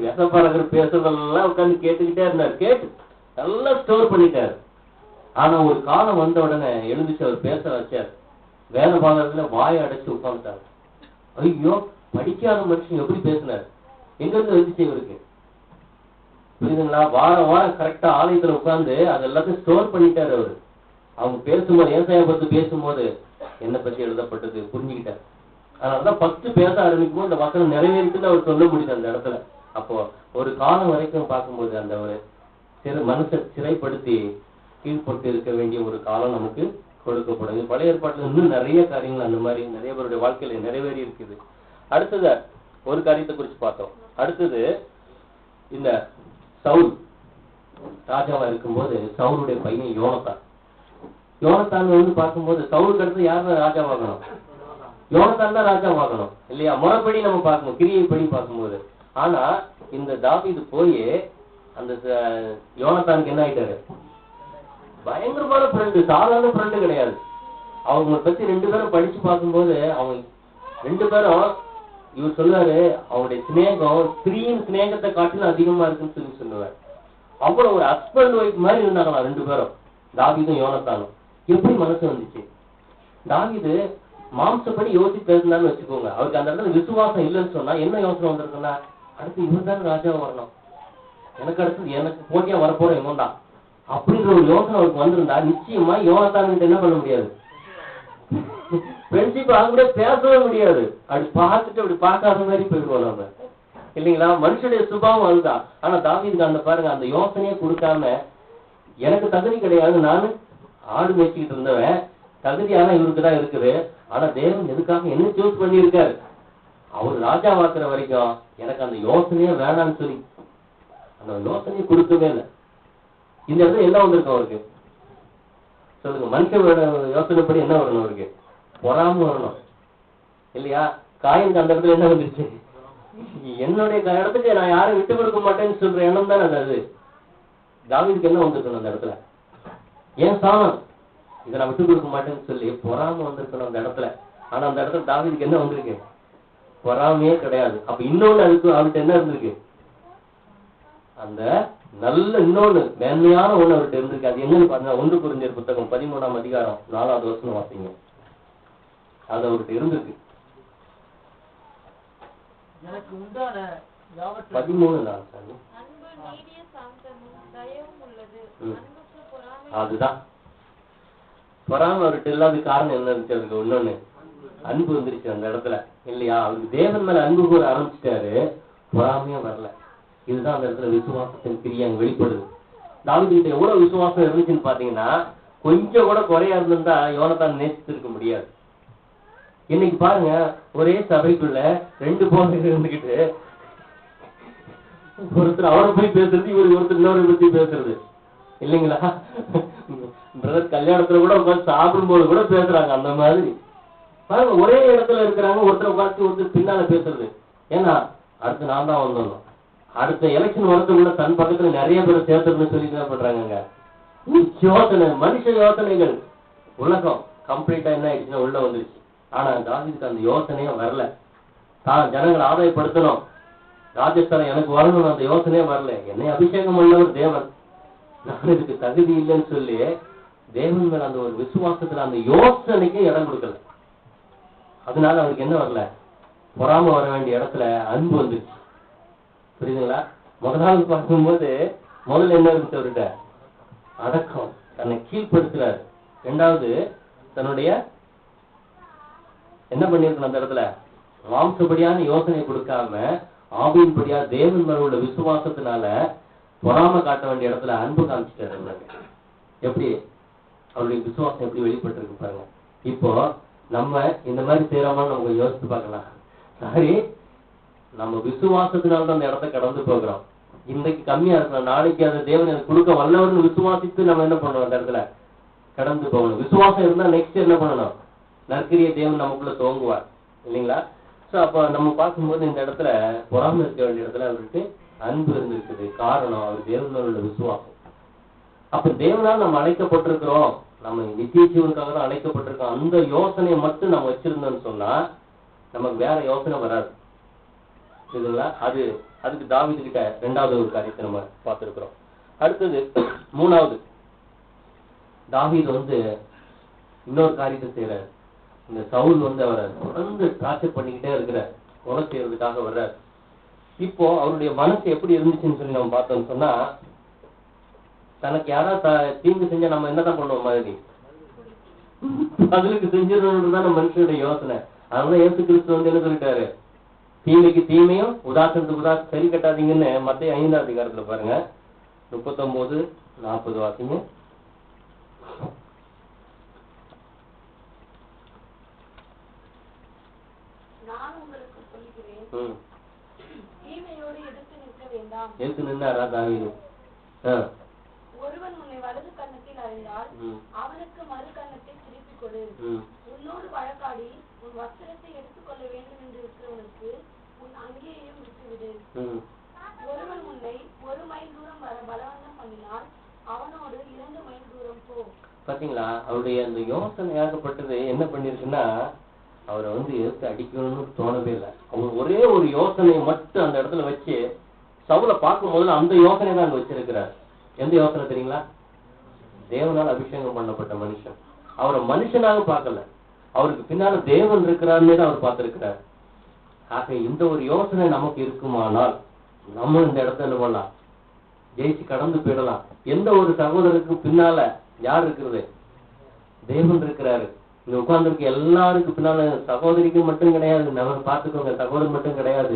வேதபாரகர் பேசுறதெல்லாம் உட்கார்ந்து கேட்டுக்கிட்டே இருந்தார். கேட்டு நல்லா ஸ்டோர் பண்ணிட்டாரு. ஆனா ஒரு காலம் வந்த உடனே எழுந்துச்சு அவர் பேச வச்சார். வேதபாரகத்துல வாயை அடைச்சு உட்கார்ந்துட்டாரு. ஐயோ, படிக்காத மனுஷன் எப்படி பேசினார்? எங்க இருந்து வந்துச்சு இவருக்கு? புரியுதுங்களா? வாரம் வாரம் கரெக்டா ஆலயத்துல உட்கார்ந்து அது எல்லாத்தையும் ஸ்டோர் பண்ணிட்டாரு அவரு. அவங்க பேசும்போது, ஏசாயா பத்தி பேசும்போது என்ன பத்தி எழுதப்பட்டது புரிஞ்சுக்கிட்டார். அதனாலதான் ஃபர்ஸ்ட் பேச ஆரம்பிக்கும் போது இந்த வசனம் நிறைவேறிட்டு அவர் சொல்ல முடியுது அந்த இடத்துல. அப்போ ஒரு காலம் வரைக்கும் பார்க்கும்போது அந்த ஒரு மனசை சிறைப்படுத்தி கீழ்பட்டு இருக்க வேண்டிய ஒரு காலம் நமக்கு கொடுக்கப்படும். இது பழைய ஏற்பாட்டுல இன்னும் நிறைய காரியங்கள் அந்த மாதிரி நிறைய பேருடைய வாழ்க்கையில நிறைவேறி இருக்குது. அடுத்தது ஒரு காரியத்தை குறித்து பார்த்தோம். அடுத்தது இந்த சவுல் ராஜாவா இருக்கும்போது சவுலுடைய பையன் யோனத்தான். யோனத்தான் வந்து பார்க்கும்போது சவுலுக்கு அடுத்து யாருன்னா ராஜாவாகணும்? யோனத்தான் தான் ராஜாவாகணும் இல்லையா? முறைப்படி நம்ம பார்க்கணும், கிரியைப்படி பார்க்கும்போது. ஆனா இந்த தாவீது போய் அந்த யோனத்தானுக்கு என்ன ஆயிட்டாரு? பயங்கரமான ஃப்ரெண்டு, சாதாரண ஃப்ரெண்டு கிடையாது. அவங்க பத்தி 2 பேரும் படிச்சு பார்க்கும்போது அவங்க 2 பேரும் இவர் சொல்லுவாரு அவங்களுடைய சிநேகம் ஸ்திரீயின் சிநேகத்தை காட்டிலும் அதிகமா இருக்குன்னு சொல்லி சொல்லுவார். அவ்வளவு ஒரு ஹஸ்பண்ட் ஒய்ஃப் மாதிரி இருந்தாங்களா 2 பேரும், தாவீதும் யோனத்தானும். எப்படி மனசு வந்துச்சு? தாவீது மாம்சப்படி யோசிச்சிருந்தான்னு வச்சுக்கோங்க, அவருக்கு அந்த இடத்துல விசுவாசம் இல்லைன்னு சொன்னா என்ன யோசனை வந்திருக்குன்னா, அடுத்து இவர் தான் ராஜா வரணும், எனக்கு அடுத்தது எனக்கு போட்டியா வரப்போற இவன் தான் அப்படின்ற ஒரு யோசனை அவருக்கு வந்திருந்தா நிச்சயமா யோனத்தான் கிட்ட என்ன பண்ண முடியாது, ஃப்ரெண்ட்ஷிப் அவங்க பேசவே முடியாது. அப்படி பார்த்துட்டு அப்படி பார்க்காத மாதிரி போயிடுவோம் நம்ம, இல்லைங்களா? மனுஷனுடைய சுபாவம் அதுதான். ஆனா தாவீதுக்கு அந்த பாருங்க அந்த யோசனையே கொடுக்காம, எனக்கு தகுதி கிடையாது, நானு ஆடு மேய்ச்சிக்கிட்டு இருந்தவன், தகுதியான இவருக்கு தான் இருக்குது. ஆனா தேவன் எதுக்காக என்ன சூஸ் பண்ணி இருக்காரு, அவர் ராஜா வாக்குற வரைக்கும் எனக்கு அந்த யோசனையே வேணான்னு சொல்லி அந்த யோசனையை கொடுக்கவே இல்லை. இந்த இடத்துல என்ன வந்திருக்கும் அவருக்கு சொல்லுங்க? மனுஷனோட யோசனைப்படி என்ன வரணும் அவருக்கு? பொறாம வரணும் இல்லையா? காயினுக்கு அந்த இடத்துல என்ன வந்துருச்சு, என்னுடைய இடத்துக்கு நான் யாரும் விட்டு கொடுக்க மாட்டேன்னு சொல்ற எண்ணம் தானே அது. தாவீதுக்கு என்ன வந்திருக்கணும் அந்த இடத்துல? ஏன் சாணம் இதை நான் விட்டு கொடுக்க மாட்டேன்னு சொல்லி பொறாம வந்திருக்கணும் அந்த இடத்துல. ஆனா அந்த இடத்துல தாவீதுக்கு என்ன வந்திருக்கு? பொறாமையே கிடையாது. அப்ப இன்னொன்னு அதுக்கு அவர்கிட்ட என்ன இருந்திருக்கு? அந்த நல்ல இன்னொன்னு மேன்மையான ஒண்ணு அவர்கிட்ட இருந்திருக்கு. அது என்னன்னு பாத்தீங்கன்னா 1 கொரிந்தியர் புத்தகம் 13ஆம் அதிகாரம் 4வது வசனம் வாசிங்க. அது அவர்கிட்ட இருந்திருக்கு. எனக்கு உண்டான 13 தான் சாமி. அன்பு நீடிய சாந்தமும் தயவும் உள்ளது. அன்புக்கு பொறாமை அதுதான் பொறாம அவர்கிட்ட இல்லாத காரணம் என்ன இருந்துச்சு? இன்னொன்னு அன்பு வந்துருச்சு அந்த இடத்துல இல்லையா? அவருக்கு தேவன் மேல அன்பு கூற ஆரம்பிச்சுட்டாரு, பொறாமையே வரல. இதுதான் அந்த இடத்துல விசுவாசத்தின் கிரியை அங்க வெளிப்படுது. தாவீது கிட்ட எவ்வளவு விசுவாசம் இருந்துச்சுன்னு பாத்தீங்கன்னா, கொஞ்சம் கூட குறையா இருந்திருந்தா யோனத்தான் நேசித்திருக்க முடியாது. இன்னைக்கு பாருங்க, ஒரே சபைக்குள்ள 2 போதகர் இருந்துகிட்டு ஒருத்தர் அவரை போய் பேசுறது, இவரு ஒருத்தர் இன்னொரு பத்தி பேசுறது இல்லைங்களா? பிரதர் கல்யாணத்துல கூட உட்காந்து சாப்பிடும் போது கூட பேசுறாங்க. அந்த மாதிரி பாருங்க, ஒரே இடத்துல இருக்கிறாங்க, ஒருத்தர் உட்காந்து ஒருத்தர் பின்னால பேசுறது. ஏன்னா அடுத்து நான் தான் வந்தோம், அடுத்த எலெக்ஷன் வரது கூட தன் பக்கத்துல நிறைய பேர் சேர்த்துன்னு சொல்லி என்ன பண்றாங்க? யோசனை, மனுஷ யோசனைகள். உலகம் கம்ப்ளீட்டா என்ன ஆயிடுச்சுன்னா உள்ள வந்துருச்சு. ஆனா தாவீதுக்கு அந்த யோசனையே வரல. தான் ஜனங்களை ஆதாயப்படுத்தணும், ராஜஸ்தானம் எனக்கு வரணும், அந்த யோசனையே வரல. என்னை அபிஷேகம் பண்ணவர் தேவன், நான் இதுக்கு தகுதி இல்லைன்னு சொல்லி தேவன் மேல அந்த ஒரு விசுவாசத்துல அந்த யோசனைக்கு இடம் கொடுக்கல. அதனால அவருக்கு என்ன வரல? பொறாம வர வேண்டிய இடத்துல அன்பு வந்துருச்சு. புரியுதுங்களா? முதலாவது பார்க்கும்போது முதல்ல என்ன இருந்துச்சு அவர்கிட்ட? அடக்கம், தன்னை கீழ்படுத்துறாரு. 2வது தன்னுடைய என்ன பண்ணிருக்கணும் அந்த இடத்துல? மாம்சப்படியான யோசனை கொடுக்காம ஆவியின்படியா தேவன் மேல உள்ள விசுவாசத்தினால பொறாம காட்ட வேண்டிய இடத்துல அன்பு காமிச்சிட்டாரு. எப்படி அவருடைய விசுவாசம் எப்படி வெளிப்பட்டிருக்கு பாருங்க. இப்போ நம்ம இந்த மாதிரி செய்யறோமா நம்ம யோசித்து பார்க்கலாம். சாரி, நம்ம விசுவாசத்தினால்தான் அந்த இடத்த கடந்து போகிறோம். இன்னைக்கு கம்மியா இருக்கலாம், நாளைக்கு அந்த தேவன் எனக்கு கொடுக்க வல்லவர்னு விசுவாசித்து நம்ம என்ன பண்ணணும்? அந்த இடத்துல கடந்து போகணும். விசுவாசம் இருந்தா நெக்ஸ்ட் என்ன பண்ணணும்? நற்கிரிய தேவன் நமக்குள்ள துவங்குவார் இல்லைங்களா? சோ அப்ப நம்ம பார்க்கும்போது இந்த இடத்துல பொறாம இருக்க வேண்டிய இடத்துல அவருக்கு அன்பு இருந்திருக்குது. காரணம் அவர் தேவனோட உள்ள விசுவாசம். அப்ப தேவனால் நம்ம அழைக்கப்பட்டிருக்கிறோம், நம்ம நித்திய ஜீவனுக்காக தான் அழைக்கப்பட்டிருக்கோம். அந்த யோசனையை மட்டும் நம்ம வச்சிருந்தோம்னு சொன்னா நமக்கு வேற யோசனை வராது. இதுங்களா? அதுக்கு தாவீது கிட்ட 2வது ஒரு காரியத்தை நம்ம பார்த்திருக்கிறோம். அடுத்தது 3வது, தாவீது இன்னொரு காரியத்தை செய்யறாரு. இந்த சவுல் அவரை தொடர்ந்து டார்ச்சர் பண்ணிக்கிட்டே இருக்கிறார், கொலை செய்யறதுக்காக வர்றார். இப்போ அவருடைய மனசு எப்படி இருந்துச்சுன்னு சொல்லி நம்ம பார்த்தோம்னு சொன்னா, தனக்கு யாராவது தீங்கு செஞ்சா நம்ம என்னதான் பண்ணுவோம் மாதிரி பதிலுக்கு செஞ்சிடணும்ன்றதுதான் நம்ம மனுஷனுடைய யோசனை. அதனால இயேசு கிறிஸ்து என்ன சொல்லிட்டாரு? தீமைக்கு தீமையும் உதாசனத்துக்கு உதாசம் சரி கட்டாதீங்கன்னு மத்தேயு 5ஆம் அதிகாரத்துல பாருங்க 39-40 வாசிங்க. நான் உங்களுக்கு சொல்கிறேன், தீமையோடு எதிர்த்து நிற்க வேண்டாம். எதுக்கு நின்னாரா தாவீது? ஒருவன் உன்னை வலது கன்னத்தில் அறிந்தால் அவனுக்கு மறு கன்னத்தை திருப்பிக் கொடு. உன்னோடு வழக்காடி உன் வஸ்திரத்தை எடுத்துக்கொள்ள வேண்டும் என்று இருக்கிறவனுக்கு உன் அங்கேயும் விட்டுவிடு. ஒருவன் உன்னை 1 மைல் தூரம் வர பலவந்தம் பண்ணினால் அவனோடு 2 மைல் தூரம் போ. பாத்தீங்களா? அவருடைய அந்த யோசனை ஆகப்பட்டது என்ன பண்ணிருக்குன்னா, அவரை எடுத்து அடிக்கணும்னு தோணவே இல்லை. அவர் ஒரே ஒரு யோசனையை மட்டும் அந்த இடத்துல வச்சு சவுலை பார்க்கும் போதுல அந்த யோசனை தான் அங்க வச்சிருக்கிறார். எந்த யோசனை தெரியுங்களா? தேவனால் அபிஷேகம் பண்ணப்பட்ட மனுஷன். அவரை மனுஷனாக பார்க்கல, அவருக்கு பின்னால தேவன் இருக்கிறாருன்னு தான் அவர் பார்த்திருக்கிறார். ஆக இந்த ஒரு யோசனை நமக்கு இருக்குமானால் நம்ம இந்த இடத்துல என்ன பண்ணலாம்? ஜெயிச்சு கடந்து போயிடலாம். எந்த ஒரு சகோதரருக்கு பின்னால யார் இருக்கிறது? தேவன் இருக்கிறாரு. இங்க உட்கார்ந்துருக்கு எல்லாருக்கும் பின்னால சகோதரிக்கு மட்டும் கிடையாது, நம்ம பார்த்துக்கோங்க, சகோதரர் மட்டும் கிடையாது,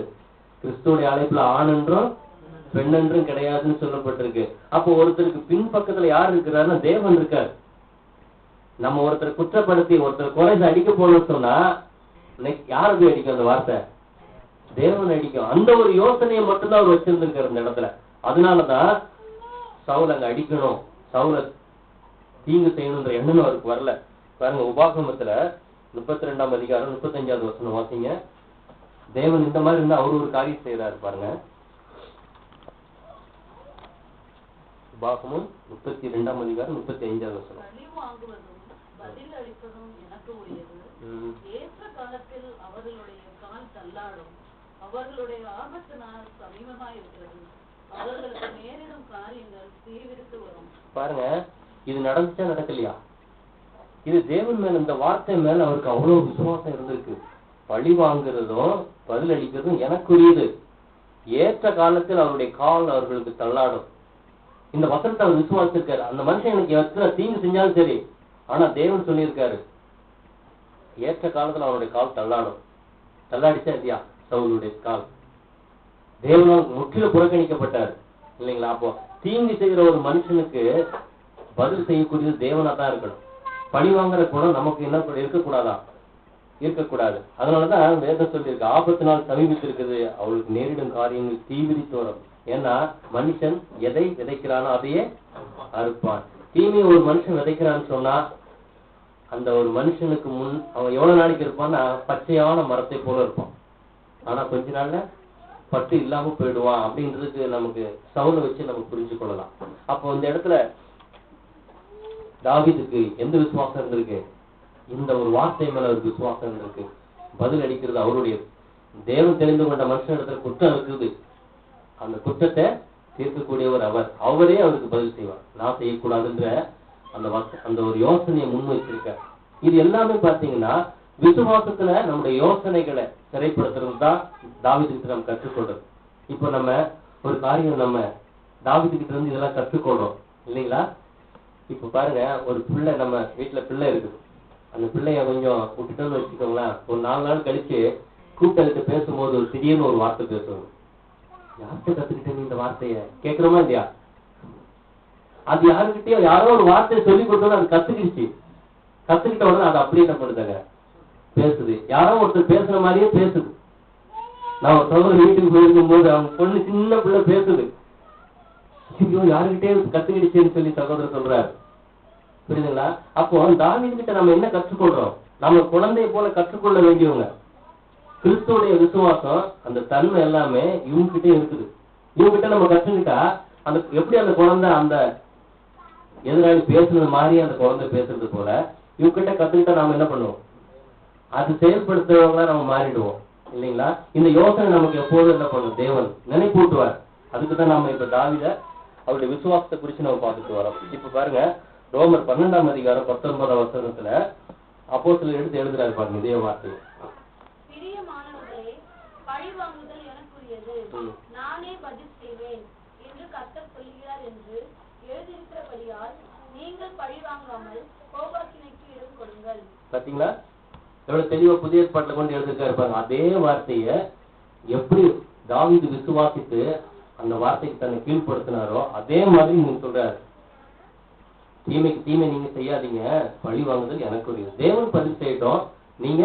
கிறிஸ்துவோடைய அழைப்புல ஆண் என்றும் பெண் என்றும் கிடையாதுன்னு சொல்லப்பட்டிருக்கு. அப்போ ஒருத்தருக்கு பின்பக்கத்துல யார் இருக்கிறாருன்னா தேவன் இருக்காரு. நம்ம ஒருத்தர் குற்றப்படுத்தி ஒருத்தர் குறைஞ்சு அடிக்க போனோம்னு சொன்னா யாருக்கு அடிக்கும் அந்த வார்த்தை? தேவன் அடிக்கும். அந்த ஒரு யோசனையை மட்டும்தான் அவர் வச்சிருந்திருக்காரு இந்த இடத்துல. அதனாலதான் சவுல் அங்க அடிக்கணும், சவுல தீங்கு செய்யணும்ன்ற எண்ணம் அவருக்கு வரல. பாருங்க, உபாகமத்துல 32ஆம் அதிகாரம் 35வது வசனம் வாசிங்க. தேவன் இந்த மாதிரி இருந்தா அவரு ஒரு காரியம் செய்யறாரு பாருங்க. உபாகமம் 32ஆம் அதிகாரம் 35வது வசனம். பழி வாங்குவதும் பதில் அளிப்பதும் எனக்கு உரியது. ஏற்ற காலத்தில் அவர்களுடைய கால் தள்ளாடும். அவர்களுடைய ஆபத்து நாள் சமீபமாய் இருக்கிறது. அவர்களுக்கு நேரிடும் காரியங்கள் தீவிரித்து வரும். பாருங்க, இது நடந்துச்சா நடக்கலையா? இது தேவன் மேல, இந்த வார்த்தை மேல அவருக்கு அவ்வளவு விசுவாசம் இருந்திருக்கு. பழி வாங்குறதும் பதில் அளிக்கிறதும் எனக்குரியது. ஏற்ற காலத்தில் அவருடைய கால் அவர்களுக்கு தள்ளாடும். இந்த வசனத்தை அவர் விசுவாசிருக்காரு. அந்த மனுஷன் எனக்கு எத்தனை தீங்கு செஞ்சாலும் சரி, ஆனா தேவன் சொல்லியிருக்காரு ஏற்ற காலத்துல அவருடைய கால் தள்ளாடும். தள்ளாடிச்சா இல்லையா சவுலுடைய கால்? தேவனால் முற்றிலும் புறக்கணிக்கப்பட்டார் இல்லைங்களா? அப்போ தீங்கு செய்கிற ஒரு மனுஷனுக்கு பதில் செய்யக்கூடியது தேவனா தான் இருக்கணும். பழி வாங்குற குணம் நமக்கு என்ன இருக்கக்கூடாதா? இருக்கக்கூடாது. அதனாலதான் வேதம் சொல்லியிருக்கு, ஆபத்து நாள் சமீபித்திருக்குது, அவளுக்கு நேரிடும் காரியங்கள் தீவிரித்து வரும். ஏன்னா மனுஷன் எதை விதைக்கிறானோ அதையே அறுப்பான். தீமையை ஒரு மனுஷன் விதைக்கிறான்னு சொன்னா அந்த ஒரு மனுஷனுக்கு முன் அவன் எவ்வளவு நாளைக்கு இருப்பான்னா பச்சையான மரத்தை போல இருப்பான். ஆனா கொஞ்ச நாள்ல பட்டு இல்லாம போயிடுவான். அப்படின்றதுக்கு நமக்கு சவுலை வச்சு நம்ம புரிஞ்சு கொள்ளலாம். அப்போ இந்த இடத்துல தாவீதுக்கு எந்த விசுவாசம் இருந்திருக்கு? இந்த ஒரு வார்த்தை மேல அவருக்கு விசுவாசம் இருந்திருக்கு. பதில் அளிக்கிறது அவருடைய. தேவன் தெரிந்து கொண்ட மனுஷன் இடத்துல குற்றம் இருக்குது, அந்த குற்றத்தை தீர்க்கக்கூடியவர் அவர். அவரே அவருக்கு பதில் செய்வார். நான் செய்யக்கூடாதுன்ற அந்த ஒரு யோசனையை முன் வச்சிருக்க. இது எல்லாமே பாத்தீங்கன்னா விசுவாசத்துல நம்முடைய யோசனைகளை சிறைப்படுத்துறது தான் தாவீதுகிட்ட நம்ம கற்றுக்கொள்றோம். இப்போ நம்ம ஒரு காரியம் நம்ம தாவீதுகிட்ட இருந்து இதெல்லாம் கற்றுக்கொள்றோம் இல்லைங்களா? இப்ப பாருங்க, ஒரு பிள்ளை, நம்ம வீட்டுல பிள்ளை இருக்குது, அந்த பிள்ளைய கொஞ்சம் விட்டுட்டோம்னு வச்சுக்கோங்களேன், ஒரு 4 நாள் கழிச்சு கூப்பிட்டு பேசும்போது ஒரு திடீர்னு ஒரு வார்த்தை பேசுவோம். யார்கிட்ட கத்துக்கிட்டேன் இந்த வார்த்தைய? கேட்கிறோமா இல்லையா? அது யாருக்கிட்டயோ யாரோ ஒரு வார்த்தையை சொல்லி கொடுத்தோம், அது கத்துக்கிட்ட உடனே அது அப்படியே என்ன பண்ணுதாங்க, பேசுது. யாரோ ஒருத்தர் பேசுற மாதிரியே பேசுது. நான் ஒரு சகோதரர் வீட்டுக்கு போயிருக்கும் போது அவங்க பொண்ணு சின்ன பிள்ளை பேசுது. ஐயோ, யாருக்கிட்டே கத்துக்கிடுச்சேன்னு சொல்லி சகோதரர் சொல்றாரு. புரியுதுங்களா? அப்போ தாவீதுகிட்ட நம்ம என்ன கற்றுக்கொள்றோம்? நம்ம குழந்தைய போல கற்றுக்கொள்ள வேண்டியவங்க. கிறிஸ்துவோடைய விசுவாசம், அந்த தன்மை எல்லாமே இவங்க கிட்டே இருக்குது. இவங்க கிட்ட நம்ம கற்றுக்கிட்டா அந்த எப்படி அந்த குழந்தை அந்த எதிராளி பேசுறது மாதிரி அந்த குழந்தை பேசுறது போல இவங்க கிட்ட கத்துக்கிட்டா நாம என்ன பண்ணுவோம்? அது செயல்படுத்துறவங்களா நம்ம மாறிடுவோம் இல்லைங்களா? இந்த யோசனை நமக்கு எப்போதும் என்ன பண்ணும்? தேவன் நினைப்பூட்டுவார். அதுக்குதான் நாம இப்ப தாவீத அவருடைய விசுவாசத்தை குறிச்சு நம்ம பார்த்துட்டு வரோம். இப்ப பாருங்க, ரோமர் 12ஆம் அதிகாரம் 19ஆம் வசனத்துல அப்போஸ்தலர் எடுத்து எழுதுறாரு பாருங்க இதே வார்த்தை. பிரியமானவர்களே, பழி வாங்குதல் எனக்குரியது, நானே பதில் செய்வேன் என்று கர்த்தர் சொல்கிறார் என்று எழுதியிருக்கிறபடியால் நீங்கள் பழி வாங்காமல் கோபாக்கினைக்கு இடம் கொடுங்கள். பாத்தீங்களா எவ்வளவு தெளிவா புதிய ஏற்பாட்டுல கொண்டு எழுதிருக்காரு பாருங்க. அதே வார்த்தைய எப்படி தாவீது விசுவாசித்து அந்த வார்த்தைக்கு தன்னை கீழ்படுத்தினாரோ அதே மாதிரி நீங்க சொல்றாரு. தீமைக்கு தீமை நீங்க செய்யாதீங்க, பழி வாங்குதல் எனக்குரியது. தேவன் பதில் செய்யட்டும், நீங்க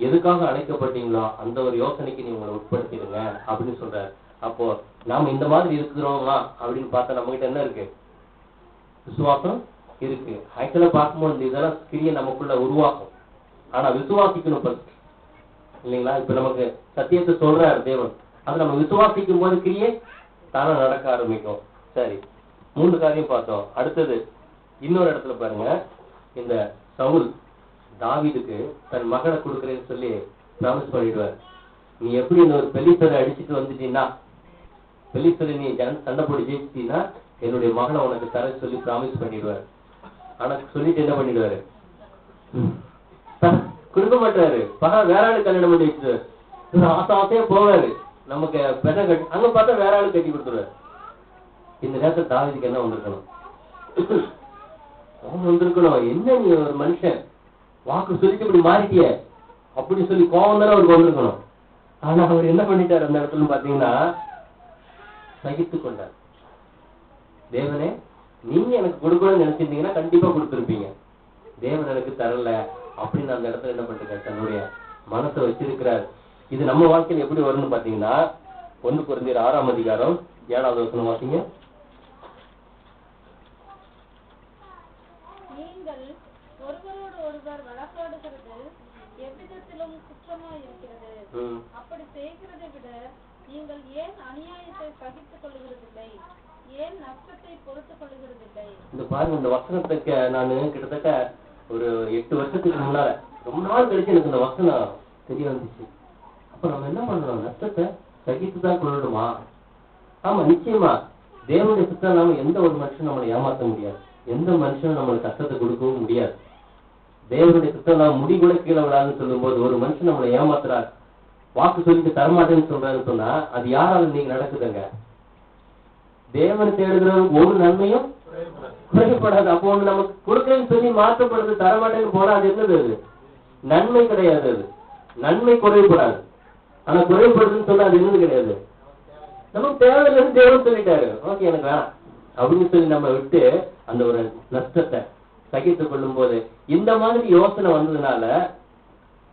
எதுக்காக அழைக்கப்பட்டீங்களோ அந்த ஒரு யோசனைக்கு நீங்க உங்களை உட்படுத்திடுங்க அப்படின்னு சொல்றாரு. அப்போ நாம இந்த மாதிரி இருக்கிறோமா அப்படின்னு பார்த்தா நம்ம கிட்ட என்ன இருக்கு? விசுவாசம் இருக்கு. ஆக்சுவலா பார்க்கும்போது இதெல்லாம் கிரியை நமக்குள்ள உருவாக்கும். ஆனா விசுவாசிக்கணும் ஃபர்ஸ்ட் இல்லைங்களா? இப்ப நமக்கு சத்தியத்தை சொல்றாரு தேவன், அது நம்ம விசுவாசிக்கும் போது கிரியை தானே நடக்க ஆரம்பிக்கும். சரி, 3 காரியம் பார்த்தோம். அடுத்தது இன்னொரு இடத்துல பாருங்க, இந்த சவுல் தாவீதுக்கு தன் மகளை கொடுக்குறேன்னு சொல்லி ப்ராமிஸ் பண்ணிடுவார். நீ எப்படி இந்த ஒரு பெலிஸ்தரை அடிச்சுட்டு வந்துட்டீங்கன்னா, பெலிஸ்தரை நீ சண்டை போட்டு ஜெயிச்சிட்டீங்கன்னா என்னுடைய மகளை உனக்கு தர சொல்லி ப்ராமிஸ் பண்ணிடுவார். ஆனா சொல்லிட்டு என்ன பண்ணிடுவாரு? கொடுக்க மாட்டாரு. வேற ஆளு கல்யாணம் பண்ணி வச்சுருவாரு. ஆசை ஆசையா போவாரு, நமக்கு பெண்ணை கட்டி அங்க பார்த்தா வேற ஆளு கட்டி கொடுத்துருவாரு. இந்த நேரத்தில் தாவீதுக்கு என்ன வந்திருக்கணும்? கோபம் வந்திருக்கணும். என்ன நீ ஒரு மனுஷன் வாக்கு சொல்லிட்டு இப்படி மாறிட்டிய அப்படி சொல்லி கோபம் தானே அவருக்கு வந்திருக்கணும். ஆனா அவர் என்ன பண்ணிட்டார் அந்த இடத்துல பாத்தீங்கன்னா, சகித்து கொண்டார். தேவனே, நீங்க எனக்கு கொடுக்கணும்னு நினைச்சிருந்தீங்கன்னா கண்டிப்பா கொடுத்துருப்பீங்க, தேவன் எனக்கு தரல அப்படின்னு அந்த இடத்துல என்ன பண்ணிருக்காரு, தன்னுடைய மனசை வச்சிருக்கிறார். இது நம்ம வாழ்க்கையில் எப்படி வரும்னு பாத்தீங்கன்னா, 1 கொரிந்தியர் 6ஆம் அதிகாரம் 7வது வசனம் வாசிங்க. நீங்கள் ஒருவரோடு ஒருவர் வழக்காடுகிறது எவ்விதத்திலும் குற்றமாய் இருக்கிறது. அப்படி செய்கிறதை விட நீங்கள் ஏன் அநியாயத்தை சகித்துக் கொள்ளுகிறதில்லை, ஏன் நஷ்டத்தை பொறுத்துக் கொள்ளுகிறதில்லை? இந்த பாருங்க, இந்த வசனத்துக்கு நான் கிட்டத்தட்ட ஒரு 8 வருஷத்துக்கு முன்னால ரொம்ப நாள் கழிச்சு எனக்கு இந்த வசனம் தெரிய வந்துச்சு. அப்ப நம்ம என்ன பண்றோம், நஷ்டத்தை சகித்துதான் கொள்ளணுமா? ஆமா, நிச்சயமா தேவனுடைய சித்தம் இல்லாம எந்த ஒரு மனுஷனும் நம்மளை ஏமாற்ற முடியாது, எந்த மனுஷனும் நம்மளுக்கு கஷ்டத்தை கொடுக்கவும் முடியாது. தேவனுடைய சித்தம் இல்லாம முடி கூட கீழே விடாதுன்னு சொல்லும் போது ஒரு மனுஷன் நம்மளை ஏமாத்துறாரு, வாக்கு சொல்லிட்டு தரமாட்டேன்னு சொல்றாருன்னு சொன்னா அது யாராலும் நீங்க நடக்குதுங்க? தேவனை தேடுகிறவங்க ஒரு நன்மையும் குறைபடாது. அப்போ ஒண்ணு நமக்கு கொடுக்கறேன்னு சொல்லி மாற்றப்படுறது, தரமாட்டேன்னு போனா அது என்னது? அது நன்மை கிடையாது, அது நன்மை குறைபடாது. ஆனா குறைபடுதுன்னு சொன்னா அது என்னது கிடையாது, நமக்கு தேவையில்லைன்னு தேவன் சொல்லிட்டாரு, ஓகே எனக்கு வேணாம் அப்படின்னு சொல்லி நம்ம விட்டு அந்த ஒரு நஷ்டத்தை சகித்துக் கொள்ளும் போது இந்த மாதிரி யோசனை வந்ததுனால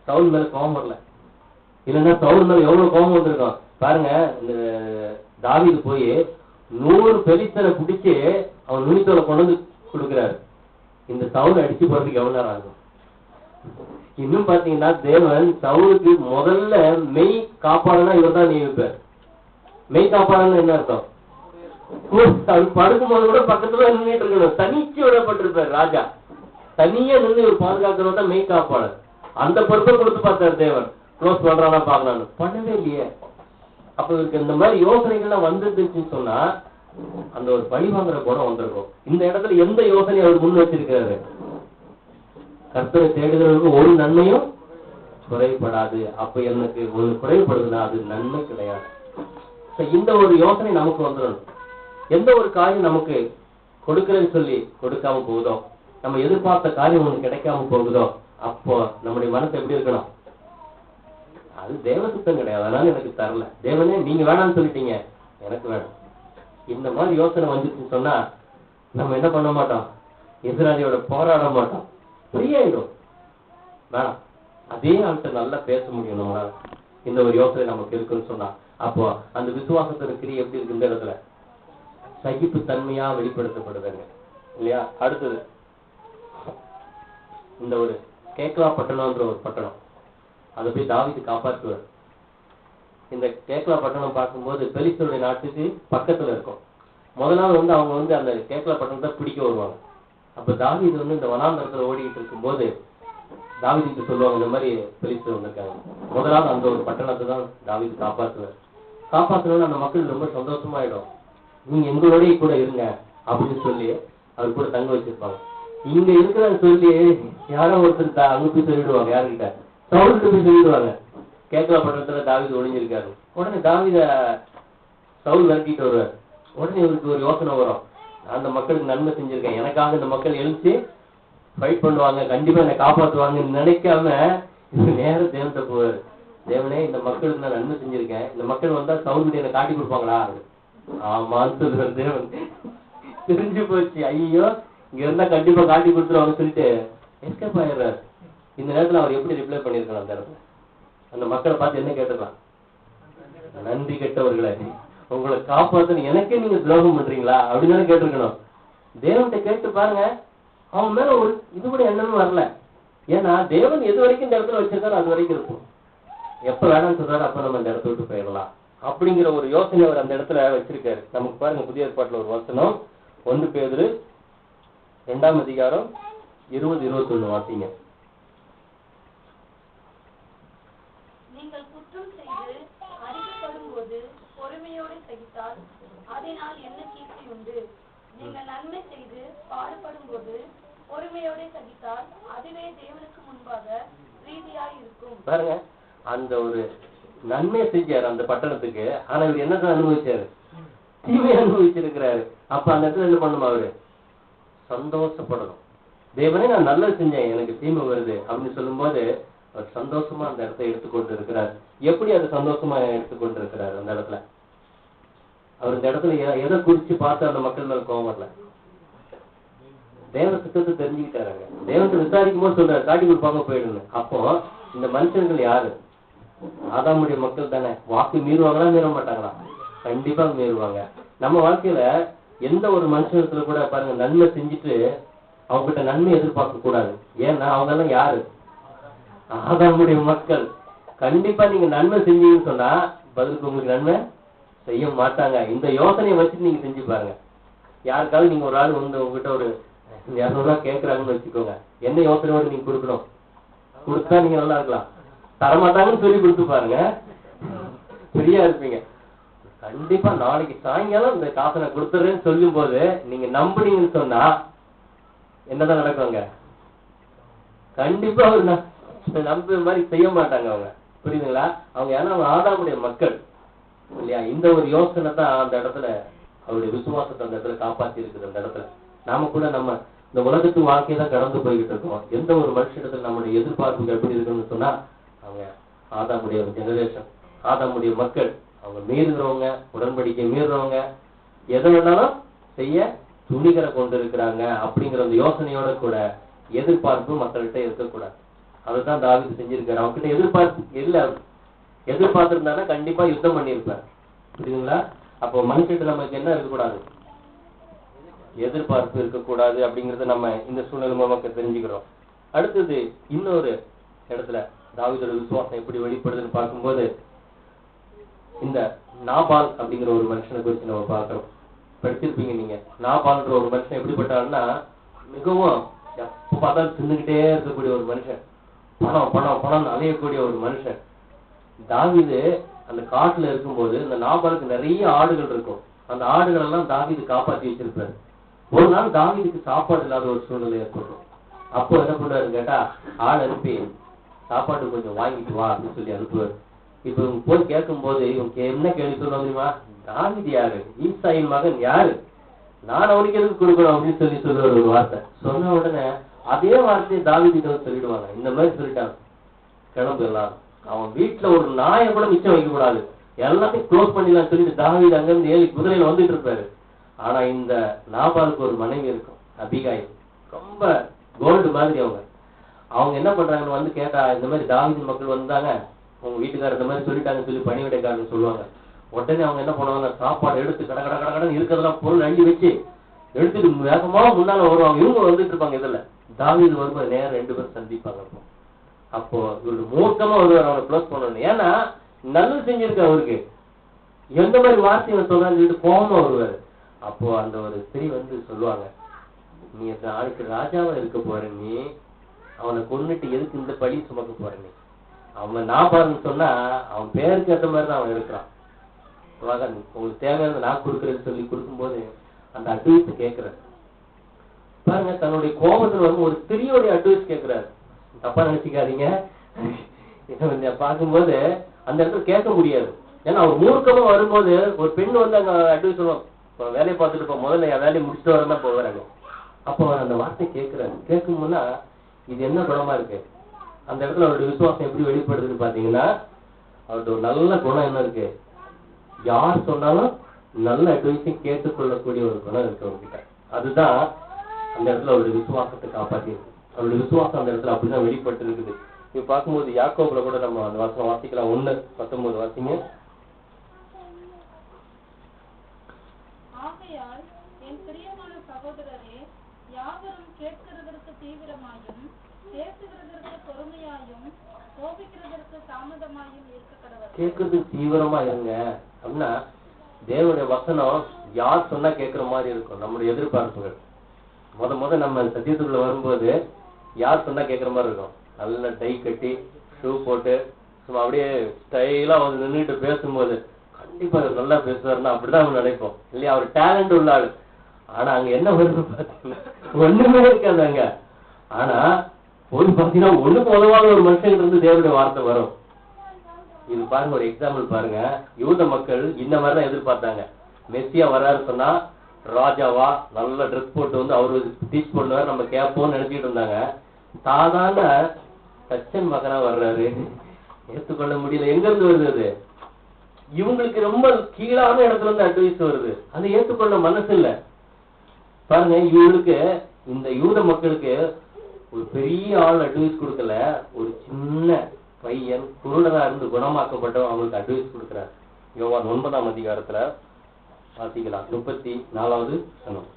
சவுல் மேல கோபம் வரல. இல்லைன்னா சவுல் மேல எவ்வளவு கோபம் வந்திருக்கும் பாருங்க. இந்த தாவீது போய் 100 பெலிஸ்தரை பிடிச்சு அவன் நுனித்தோலை கொண்டு வந்து கொடுக்குறாரு. இந்த சவுல் அடிச்சு போறதுக்கு எவ்வளவு நேரம் ஆகும்? இன்னும் பாத்தீங்கன்னா தேவன் சவுலுக்கு முதல்ல மெய் காப்பாடுனா இவர் தான் நியமிப்பார். மெய் காப்பாடுன்னு என்ன அர்த்தம்? படுக்கும் போது கூட பக்கத்துல நின்றுட்டு இருக்கணும், தனிச்சு விடப்பட்டிருப்பார் ராஜா. தனியா நின்று இவர் பாதுகாக்கிறவங்க தான் மெய் காப்பாளர். அந்த பொறுப்பை கொடுத்து பார்த்தாரு தேவன், க்ளோஸ் பண்றானா பாக்கலான்னு, பண்ணவே இல்லையே. அப்ப இவருக்கு இந்த மாதிரி யோசனைகள்லாம் வந்துருந்துச்சுன்னு சொன்னா அந்த ஒரு பழி வாங்குற குணம் வந்திருக்கும். இந்த இடத்துல எந்த யோசனை அவர் முன் வச்சிருக்கிறாரு? கர்த்தரை தேடுகிறவருக்கு ஒரு நன்மையும் குறைபடாது. அப்ப எனக்கு ஒரு குறைபடுதுன்னா அது நன்மை கிடையாது. இந்த ஒரு யோசனை நமக்கு வந்துடணும். எந்த ஒரு காரியம் நமக்கு கொடுக்கறேன்னு சொல்லி கொடுக்காம போகுதோ, நம்ம எதிர்பார்த்த காரியம் ஒண்ணு கிடைக்காம போகுதோ, அப்போ நம்முடைய மனசு எப்படி இருக்கணும்? அது தேவ சுத்தம் கிடையாது, அதனால எனக்கு தரல, தேவனே நீங்க வேணாம்னு சொல்லிட்டீங்க, எனக்கு வேணும். இந்த மாதிரி யோசனை வந்துச்சுன்னு சொன்னா நம்ம என்ன பண்ண மாட்டோம், எதிராளியோட போராட மாட்டோம், ஃப்ரீயாயிடும். வேணாம், அதே ஆள்கிட்ட நல்லா பேச முடியும் நம்மளால. இந்த ஒரு யோசனை நமக்கு இருக்குன்னு சொன்னா அப்போ அந்த விசுவாசத்தோட கிரியை எப்படி இருக்கு? இந்த இடத்துல சகிப்பு தன்மையா வெளிப்படுத்தப்படுதுங்க இல்லையா? அடுத்தது இந்த ஒரு கேக்லா பட்டணம்ன்ற ஒரு பட்டணம், அதை போய் தாவீது காப்பாற்றுவார். இந்த கேக்லா பட்டணம் பார்க்கும்போது பெலிஸ்தருடைய நாட்டுக்கு பக்கத்துல இருக்கும். முதலாவது அவங்க அந்த கேக்லா பட்டணத்தை பிடிக்க வருவாங்க. அப்ப தாவீது இந்த வனாந்தரத்துல ஓடிக்கிட்டு இருக்கும்போது தாவீதுக்கு சொல்லுவாங்க, இந்த மாதிரி பெலிஸ்தர் வந்திருக்காங்க. முதலாவது அந்த ஒரு பட்டணத்தை தான் தாவீது காப்பாற்றுவார். காப்பாற்றணும்னு அந்த மக்கள் ரொம்ப சந்தோஷமாயிடும், நீங்க எங்களோடய கூட இருங்க அப்படின்னு சொல்லி அவர் கூட தங்க வச்சிருப்பாங்க. இங்க இருக்கிறன்னு சொல்லி யாரோ ஒருத்தர் அங்க போய் சொல்லிடுவாங்க, யாருக்கிட்ட? சவுல்கிட்ட போய் சொல்லிடுவாங்க, கேக்லா பட்டணத்துல தாவீது ஒளிஞ்சிருக்காரு. உடனே தாவீத சவுல் விரட்டிட்டு வருவார். உடனே இவருக்கு ஒரு யோசனை வரும், அந்த மக்களுக்கு நன்மை செஞ்சிருக்கேன், எனக்காக இந்த மக்கள் எழுந்து ஃபைட் பண்ணுவாங்க, கண்டிப்பா என்னை காப்பாற்றுவாங்கன்னு நினைக்காம இவர் நேரம் தேவன்கிட்ட போவார். தேவனே இந்த மக்களுக்கு நான் நன்மை செஞ்சிருக்கேன், இந்த மக்கள் வந்தா சவுல் என்னை காட்டி கொடுப்பாங்களா? ஆமான்னு சொல்லுவார் தேவன். தெரிஞ்சு போச்சு, ஐயோ இங்க இருந்தா கண்டிப்பா காட்டி கொடுத்துருவாங்க சொல்லிட்டு எஸ்கேப் ஆயிடுறாரு. இந்த நேரத்துல அவர் எப்படி ரிப்ளை பண்ணிருக்கலாம்? அந்த இடத்துல அந்த மக்களை பார்த்து என்ன கேட்டுக்கலாம்? நன்றி கெட்டவர்களே, உங்களை காப்பாத்து எனக்கே நீங்க துரோகம் பண்றீங்களா அப்படின்னு கேட்டிருக்கணும். தேவன்கிட்ட கேட்டு பாருங்க, அவன் மேல ஒரு இது கூட எண்ணமும் வரல. ஏன்னா தேவன் எது வரைக்கும் இந்த இடத்துல வச்சிருக்காரோ அது வரைக்கும் இருக்கும். எப்ப வேணாம்னு சொல்றாரு அப்ப நம்ம இந்த இடத்த விட்டு போயிடலாம் அப்படிங்கிற ஒரு யோசனை அவர் அந்த இடத்துல வச்சிருக்காரு. நமக்கு பாருங்க, புதிய ஏற்பாட்டுல ஒரு வசனம் 1 பேதுரு 2ஆம் அதிகாரம் 20-21 வாசிங்க. நீங்கள் குற்றம் செய்து அடிக்கப்படும் போது பொறுமையோடு சகித்தால் அதனால் என்ன கீர்த்தி உண்டு? நீங்கள் நன்மை செய்து பாடுபடும் போது பொறுமையோடு சகித்தால் அதுவே தேவனுக்கு முன்பாக பிரீதியாய் இருக்கும். பாருங்க, அந்த ஒரு நன்மை செஞ்சாரு அந்த பட்டணத்துக்கு, ஆனா இவர் என்னதான் அனுபவிச்சாரு? தீமை அனுபவிச்சிருக்கிறாரு. அப்ப அந்த இடத்துல என்ன பண்ணுமா அவரு? சந்தோஷப்படணும். தேவனே நான் நல்லது செஞ்சேன், எனக்கு தீமை வருது அப்படின்னு சொல்லும் போது அவர் சந்தோஷமா அந்த இடத்தை எடுத்துக்கொண்டு இருக்கிறார். எப்படி அதை சந்தோஷமா எடுத்துக்கொண்டு இருக்கிறார்? அந்த இடத்துல அவர் இந்த இடத்துல எதை குறிச்சு பார்த்து அந்த மக்கள் மேல கோவம் வரல. தேவ சித்தத்தை தெரிஞ்சுக்கிட்டாருங்க. தேவத்தை விசாரிக்கும் போது சொல்றாரு, காட்டி கொடுப்பாங்க போயிடுங்க. அப்போ இந்த மனுஷர்கள் யாரு? ஆதாமுடைய மக்கள் தானே. வாக்கு மீறுவாங்களா மீற மாட்டாங்களா? கண்டிப்பா மீறுவாங்க. நம்ம வாழ்க்கையில எந்த ஒரு மனுஷத்துல கூட பாருங்க, நன்மை செஞ்சுட்டு அவங்க கிட்ட நன்மை எதிர்பார்க்க கூடாது. ஏன்னா அவங்க எல்லாம் யாரு? ஆதாமுடைய மக்கள். கண்டிப்பா நீங்க நன்மை செஞ்சீங்கன்னு சொன்னா பதிலுக்கு உங்களுக்கு நன்மை செய்ய மாட்டாங்க. இந்த யோசனையை வச்சுட்டு நீங்க செஞ்சு பாருங்க. யாருக்காவது நீங்க ஒரு ஆள் வந்து உங்ககிட்ட ஒரு 200 ரூபாய் கேட்கறாங்கன்னு வச்சுக்கோங்க, என்ன யோசனையோடு நீங்க கொடுக்கணும்? கொடுத்தா நீங்க நல்லா இருக்கலாம். தரமாட்டாங்கன்னு சொல்லி கொடுத்து பாருங்க, ஃப்ரீயா இருப்பீங்க. கண்டிப்பா நாளைக்கு சாயங்காலம் இந்த காசை நான் கொடுத்துறேன்னு சொல்லும் போது நீங்க நம்புனீங்கன்னு சொன்னா என்னதான் நடக்குங்க? கண்டிப்பா அவர் நம்புற மாதிரி செய்ய மாட்டாங்க அவங்க. புரியுதுங்களா? அவங்க ஏன்னா அவங்க ஆதாமுடைய மக்கள் இல்லையா? இந்த ஒரு யோசனை தான் அந்த இடத்துல அவருடைய விசுவாசத்தை அந்த இடத்துல காப்பாத்தி இருக்குது. அந்த இடத்துல நாம கூட நம்ம இந்த உலகத்து வாழ்க்கையை தான் கடந்து போய்கிட்டு இருக்கோம். எந்த ஒரு மனுஷத்துல நம்மளுடைய எதிர்பார்ப்புகள் எப்படி இருக்குன்னு சொன்னா அவங்க ஆதாமுடைய ஜெனரேஷன், ஆதாமுடைய மக்கள். அவங்க மீறுகிறவங்க, உடன்படிக்கை மீறுறவங்க, எதை வேணாலும் செய்ய துணிகரை கொண்டு இருக்கிறாங்க அப்படிங்கிற அந்த யோசனையோட கூட எதிர்பார்ப்பு மக்கள்கிட்ட இருக்கக்கூடாது. அதுதான் தாவீது செஞ்சிருக்காரு. அவங்ககிட்ட எதிர்பார்ப்பு இல்ல. எதிர்பார்த்திருந்தானா கண்டிப்பா யுத்தம் பண்ணியிருப்பார். புரியுதுங்களா? அப்போ மனுஷிட்ட நமக்கு என்ன இருக்கக்கூடாது? எதிர்பார்ப்பு இருக்கக்கூடாது அப்படிங்கறத நம்ம இந்த சூழ்நிலை மூலமாக தெரிஞ்சுக்கிறோம். அடுத்தது இன்னொரு இடத்துல தாவீதோட விசுவாசம் எப்படி வெளிப்படுதுன்னு பார்க்கும்போது இந்த நாபால் அப்படிங்கிற ஒரு மனுஷனை குறித்து நம்ம பார்க்கிறோம். படிச்சிருப்பீங்க நீங்க. நாபால்ன்ற ஒரு மனுஷன் எப்படிப்பட்டாருன்னா மிகவும் எப்ப பார்த்தாலும் தின்னுகிட்டே இருக்கக்கூடிய ஒரு மனுஷன், பணம் பணம் பணம் அலையக்கூடிய ஒரு மனுஷன். தாவீது அந்த காட்டுல இருக்கும்போது இந்த நாபாலுக்கு நிறைய ஆடுகள் இருக்கும். அந்த ஆடுகள் எல்லாம் தாவீது காப்பாற்றி வச்சிருப்பாரு. ஒரு நாள் தாவீதுக்கு சாப்பாடு இல்லாத ஒரு சூழ்நிலை ஏற்படும். அப்போ என்ன பண்ணுவாரு கேட்டா, ஆள் அனுப்பி சாப்பாடு கொஞ்சம் வாங்கிட்டு வா அப்படின்னு சொல்லி அனுப்புவாரு. இப்ப இவங்க போய் கேட்கும் போது இவங்க என்ன கேள்வி சொல்ல முடியுமா? தாவீது யாரு? ஈசாயின் மகன் யாரு? நான் அவனுக்கு எதுக்கு கொடுக்கணும் அப்படின்னு சொல்லுவார் ஒரு வார்த்தை. சொன்ன உடனே அதே வார்த்தையை தாவீது சொல்லிடுவாங்க. இந்த மாதிரி சொல்லிட்டாங்க, கிளம்பு எல்லாரும், அவன் வீட்டுல ஒரு நாயை கூட மிச்சம் வைக்க கூடாது, எல்லாத்தையும் க்ளோஸ் பண்ணிடலாம் சொல்லிட்டு தாவீது அங்கிருந்து 7 குதிரையில வந்துட்டு இருப்பாரு. ஆனா இந்த நாபாலுக்கு ஒரு மனைவி இருக்கும், அபிகாயில். ரொம்ப கோல்டு மாதிரி அவங்க என்ன பண்றாங்கன்னு வந்து கேட்டா, இந்த மாதிரி தாவீது மக்கள் வந்தாங்க, உங்க வீட்டுக்காரர் இந்த மாதிரி சொல்லிட்டாங்கன்னு சொல்லி பணிவிடைக்காரன்னு சொல்லுவாங்க. உடனே அவங்க என்ன பண்ணுவாங்க, சாப்பாடு எடுத்து கட கட கட கடன் இருக்கிறதெல்லாம் பொருள் அள்ளி வச்சு எடுத்துட்டு வேகமா முன்னால வருவாங்க. இவங்க வந்துட்டு இருப்பாங்க. இதுல தாவீது வரும்போது நேரம் 2 பேரும் சந்திப்பாங்க. அப்போ இவரு மூர்க்கமா வருவார் அவனை க்ளோஸ் பண்ணணும். ஏன்னா நல்லது செஞ்சிருக்க அவருக்கு, எந்த மாதிரி வார்த்தையை சொல்றான்னு சொல்லிட்டு கோபமா வருவாரு. அப்போ அந்த ஒரு ஸ்திரீ வந்து சொல்லுவாங்க, நீ நாளைக்கு ராஜாவா இருக்க போற, நீ அவனை கொன்னுட்டு எதுக்கு இந்த பழி சுமக்க போற? நீ அவன் நாபாருன்னு சொன்னா அவன் பேருக்கு ஏற்ற மாதிரி தான் அவன் இருக்கிறான். உங்களுக்கு தேவையான நான் கொடுக்குறேன்னு சொல்லி கொடுக்கும்போது அந்த அட்வைஸ் கேட்கிறாரு பாருங்க. தன்னுடைய கோபத்துல வந்து ஒரு ஸ்திரீயோடைய அட்வைஸ் கேட்கிறாரு. தப்பா நினைச்சுக்காதீங்க, பார்க்கும்போது அந்த இடத்துல கேட்க முடியாது. ஏன்னா அவர் மூர்க்கமா வரும்போது ஒரு பெண் வந்து அங்க அட்வைஸ் சொல்லுவாங்க, வேலையை பார்த்துட்டு போ, முதல்ல என் வேலையை முடிச்சுட்டு வரதான் போகிறாங்க. அப்போ அவர் அந்த வார்த்தை கேட்கிறாரு. கேட்கும்போதுனா இது என்ன குணமா இருக்கு? அந்த இடத்துல அவருடைய விசுவாசம் எப்படி வெளிப்படுதுன்னு பாத்தீங்கன்னா, அவருடைய ஒரு நல்ல குணம் என்ன இருக்கு? யார் சொன்னாலும் நல்ல அட்வைஸையும் கேட்டுக்கொள்ளக்கூடிய ஒரு குணம் இருக்கு அவர்கிட்ட. அதுதான் அந்த இடத்துல அவருடைய விசுவாசத்தை காப்பாற்றி இருக்கு. அவருடைய விசுவாசம் அந்த இடத்துல அப்படிதான் வெளிப்பட்டு இருக்குது. இப்ப பார்க்கும்போது யாக்கோபுல கூட நம்ம அந்த வசனம் வாசிக்கலாம். 1:19 வாசிங்க. ஆகையால் என் பிரியமான சகோதரரே, யாவரும் கேட்கிறதற்கு தீவிரமாயும் பேசுகிறதற்கு பொறுமையாயும் கோபிக்கிறதற்கு தாமதமாயும் இருக்க கடவுள். கேட்கறதுக்கு தீவிரமா இருங்க அப்படின்னா தேவனுடைய வசனம் யார் சொன்னா கேட்கிற மாதிரி இருக்கும். நம்முடைய எதிர்பார்ப்புகள் முத நம்ம சத்தியத்துக்குள்ள வரும்போது யார் சொன்னா கேட்கிற மாதிரி இருக்கும். நல்ல டை கட்டி ஷூ போட்டு சும்மா அப்படியே ஸ்டைலா வந்து நின்றுட்டு பேசும்போது கண்டிப்பா நல்லா பேசுவாருன்னா அப்படிதான் நம்ம நினைப்போம் இல்லையா? அவர் டேலண்ட் உள்ள ஆளு. ஆனா அங்க என்ன வருது பாத்தீங்கன்னா ஒண்ணுமே இருக்காது அங்க. ஆனா போய் பாத்தீங்கன்னா ஒண்ணுக்கு உதவாத ஒரு மனுஷன் இருந்து தேவனுடைய வார்த்தை வரும். இது பாருங்க, ஒரு எக்ஸாம்பிள் பாருங்க. யூத மக்கள் இந்த மாதிரிதான் எதிர்பார்த்தாங்க. மெஸ்ஸியா வர்றாரு சொன்னா ராஜாவா நல்ல ட்ரெஸ் போட்டு வந்து அவரு டீச் பண்ணுவார், நம்ம கேட்போம்னு நினைச்சிட்டு இருந்தாங்க. சாதாரண தச்சன் மகனா வர்றாரு, ஏற்றுக்கொள்ள முடியல. எங்க இருந்து வருது அது? இவங்களுக்கு ரொம்ப கீழான இடத்துல இருந்து அட்வைஸ் வருது, அதை ஏற்றுக்கொள்ள மனசு இல்ல. பாருங்க, இவங்களுக்கு இந்த யூத மக்களுக்கு ஒரு பெரிய ஆள் அட்வைஸ் கொடுக்கல, ஒரு சின்ன பையன் குருடனா இருந்து குணமாக்கப்பட்டவன் அவங்களுக்கு அட்வைஸ் கொடுக்கிறார். யோவான் 9ஆம் அதிகாரத்துல வாசிக்கலாம், 34வது வசனம்.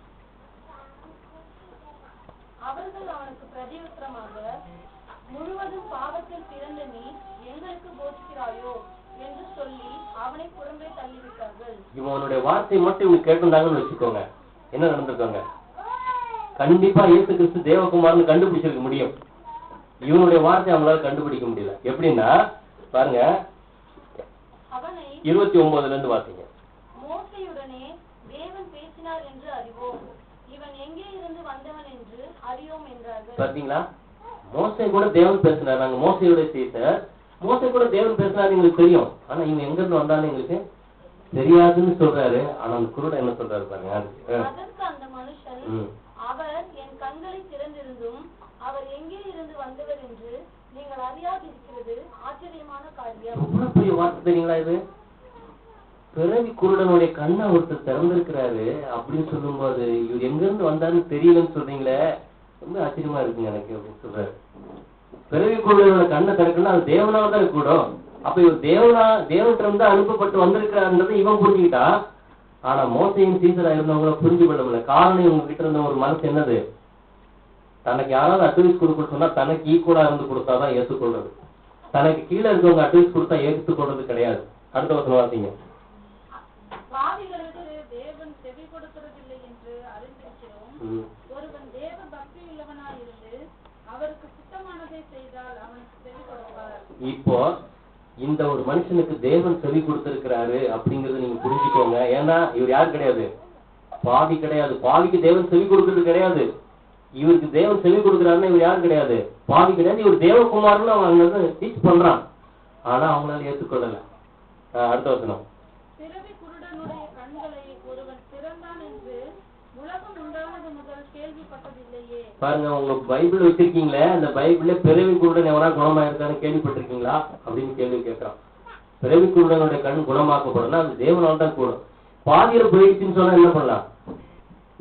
அவர்கள் அவனுக்கு பிரதியுத்தரமாக, முழுவதும் பாவத்தில் பிறந்த நீ எங்களுக்கு போதிக்கிறாயோ என்று சொல்லி அவனை புறம்பே தள்ளிவிட்டார்கள். இவனுடைய வார்த்தையை மட்டும் இவங்க கேட்டிருந்தாங்கன்னு வச்சுக்கோங்க, என்ன நடந்திருக்காங்க? கண்டிப்பா இயேசு கிறிஸ்து தேவகுமார்னு கண்டுபிடிச்சிருக்க முடியும். இவனுடைய வார்த்தை அவங்களால கண்டுபிடிக்க முடியல. எப்படின்னா பாருங்க, 29ல இருந்து வாசிங்க. மோசேயுடனே தேவன் பேசினார் என்று அறிவோம், இவன் எங்கே இருந்து வந்தவன் என்று அறியோம் என்றார்கள். பாத்தீங்களா, மோசே கூட தேவன் பேசினார். நாங்க மோசையோட சீசர், மோசே கூட தேவன் பேசினாரு எங்களுக்கு தெரியும், ஆனா இவன் எங்க இருந்து வந்தான்னு எங்களுக்கு தெரியாதுன்னு சொல்றாரு. ஆனா அந்த குருடன் என்ன சொல்றாரு பாருங்க. அதற்கு அந்த மனுஷன், அவர் என் கண்களை திறந்திருந்தும் அவர் எங்கே இருந்து வந்தவர் என்று நீங்கள் அறியாதிருக்கிறது ஆச்சரியமான காரியம். எவ்வளவு பெரிய வார்த்தை தெரியுங்களா இது? பிறவி குருடனுடைய கண்ணை ஒருத்தர் திறந்திருக்கிறாரு அப்படின்னு சொல்லும் போது இவர் எங்க இருந்து வந்தாருன்னு தெரியலன்னு சொல்றீங்களே, ரொம்ப ஆச்சரியமா இருக்குங்க எனக்கு அப்படின்னு சொல்றாரு. பிறவி குருடனோட கண்ணை திறக்கணும், அது தேவனால தான் கூடும். அப்ப இவர் தேவன்கிட்ட இருந்து அனுப்பப்பட்டு வந்திருக்கிறாருன்றதை இவன் புரிஞ்சுக்கிட்டா. ஆனா மோசையும் சீசரா இருந்தவங்கள புரிஞ்சு கொள்ள முடியல. காரணம் இவங்க கிட்ட இருந்த ஒரு மனசு என்னது? தனக்கு யாராவது அட்வைஸ் கொடுக்க சொன்னா தனக்கு ஈக்குவலா இருந்து கொடுத்தாதான் ஏற்றுக்கொள்றது. தனக்கு கீழே இருக்கவங்க அட்வைஸ் கொடுத்தா ஏற்றுக்கொள்றது கிடையாது. அடுத்த வருஷம் வாசிங்க. பாவிகளுக்கு தேவன் செவி கொடுக்கிறதில்லை என்று அறிந்திருக்கிறோம். ஒருவன் தேவ பக்தி உள்ளவனாயிருந்து அவருக்கு சுத்தமானதை செய்தால் அவனுக்கு செவி கொடுப்பார். இப்போ இந்த ஒரு மனுஷனுக்கு தேவன் செவி கொடுத்திருக்கிறாரு அப்படிங்கறத நீங்க புரிஞ்சுக்கோங்க. ஏன்னா இவர் யாரு கிடையாது? பாவி கிடையாது. பாவிக்கு தேவன் செவி கொடுக்கறது கிடையாது. இவருக்கு தேவன் செவி கொடுக்கிறாருன்னா இவர் யாரு கிடையாது? பாவி கிடையாது. இவர் தேவகுமார்னு அவங்க டீச் பண்றான். ஆனா அவங்களால ஏற்றுக்கொள்ளல. அடுத்த வசனம். பிறவி குருடனுடைய கண்களை ஒருவன் திறந்தான் என்று உலகம் உண்டானது முதல் கேள்விப்பட்டதில்லையே. பாருங்க, உங்க பைபிள் வச்சிருக்கீங்களே, அந்த பைபிள்ல பிறவி குருடன் எவனா குணமா இருக்கான்னு கேள்விப்பட்டிருக்கீங்களா அப்படின்னு கேள்வி கேட்கிறான். பிறவி குருடனுடைய கண் குணமாக்கப்படணும், அது தேவனால் தான் கூடும். பாதியில போயிடுச்சுன்னு சொன்னா என்ன பண்ணலாம்?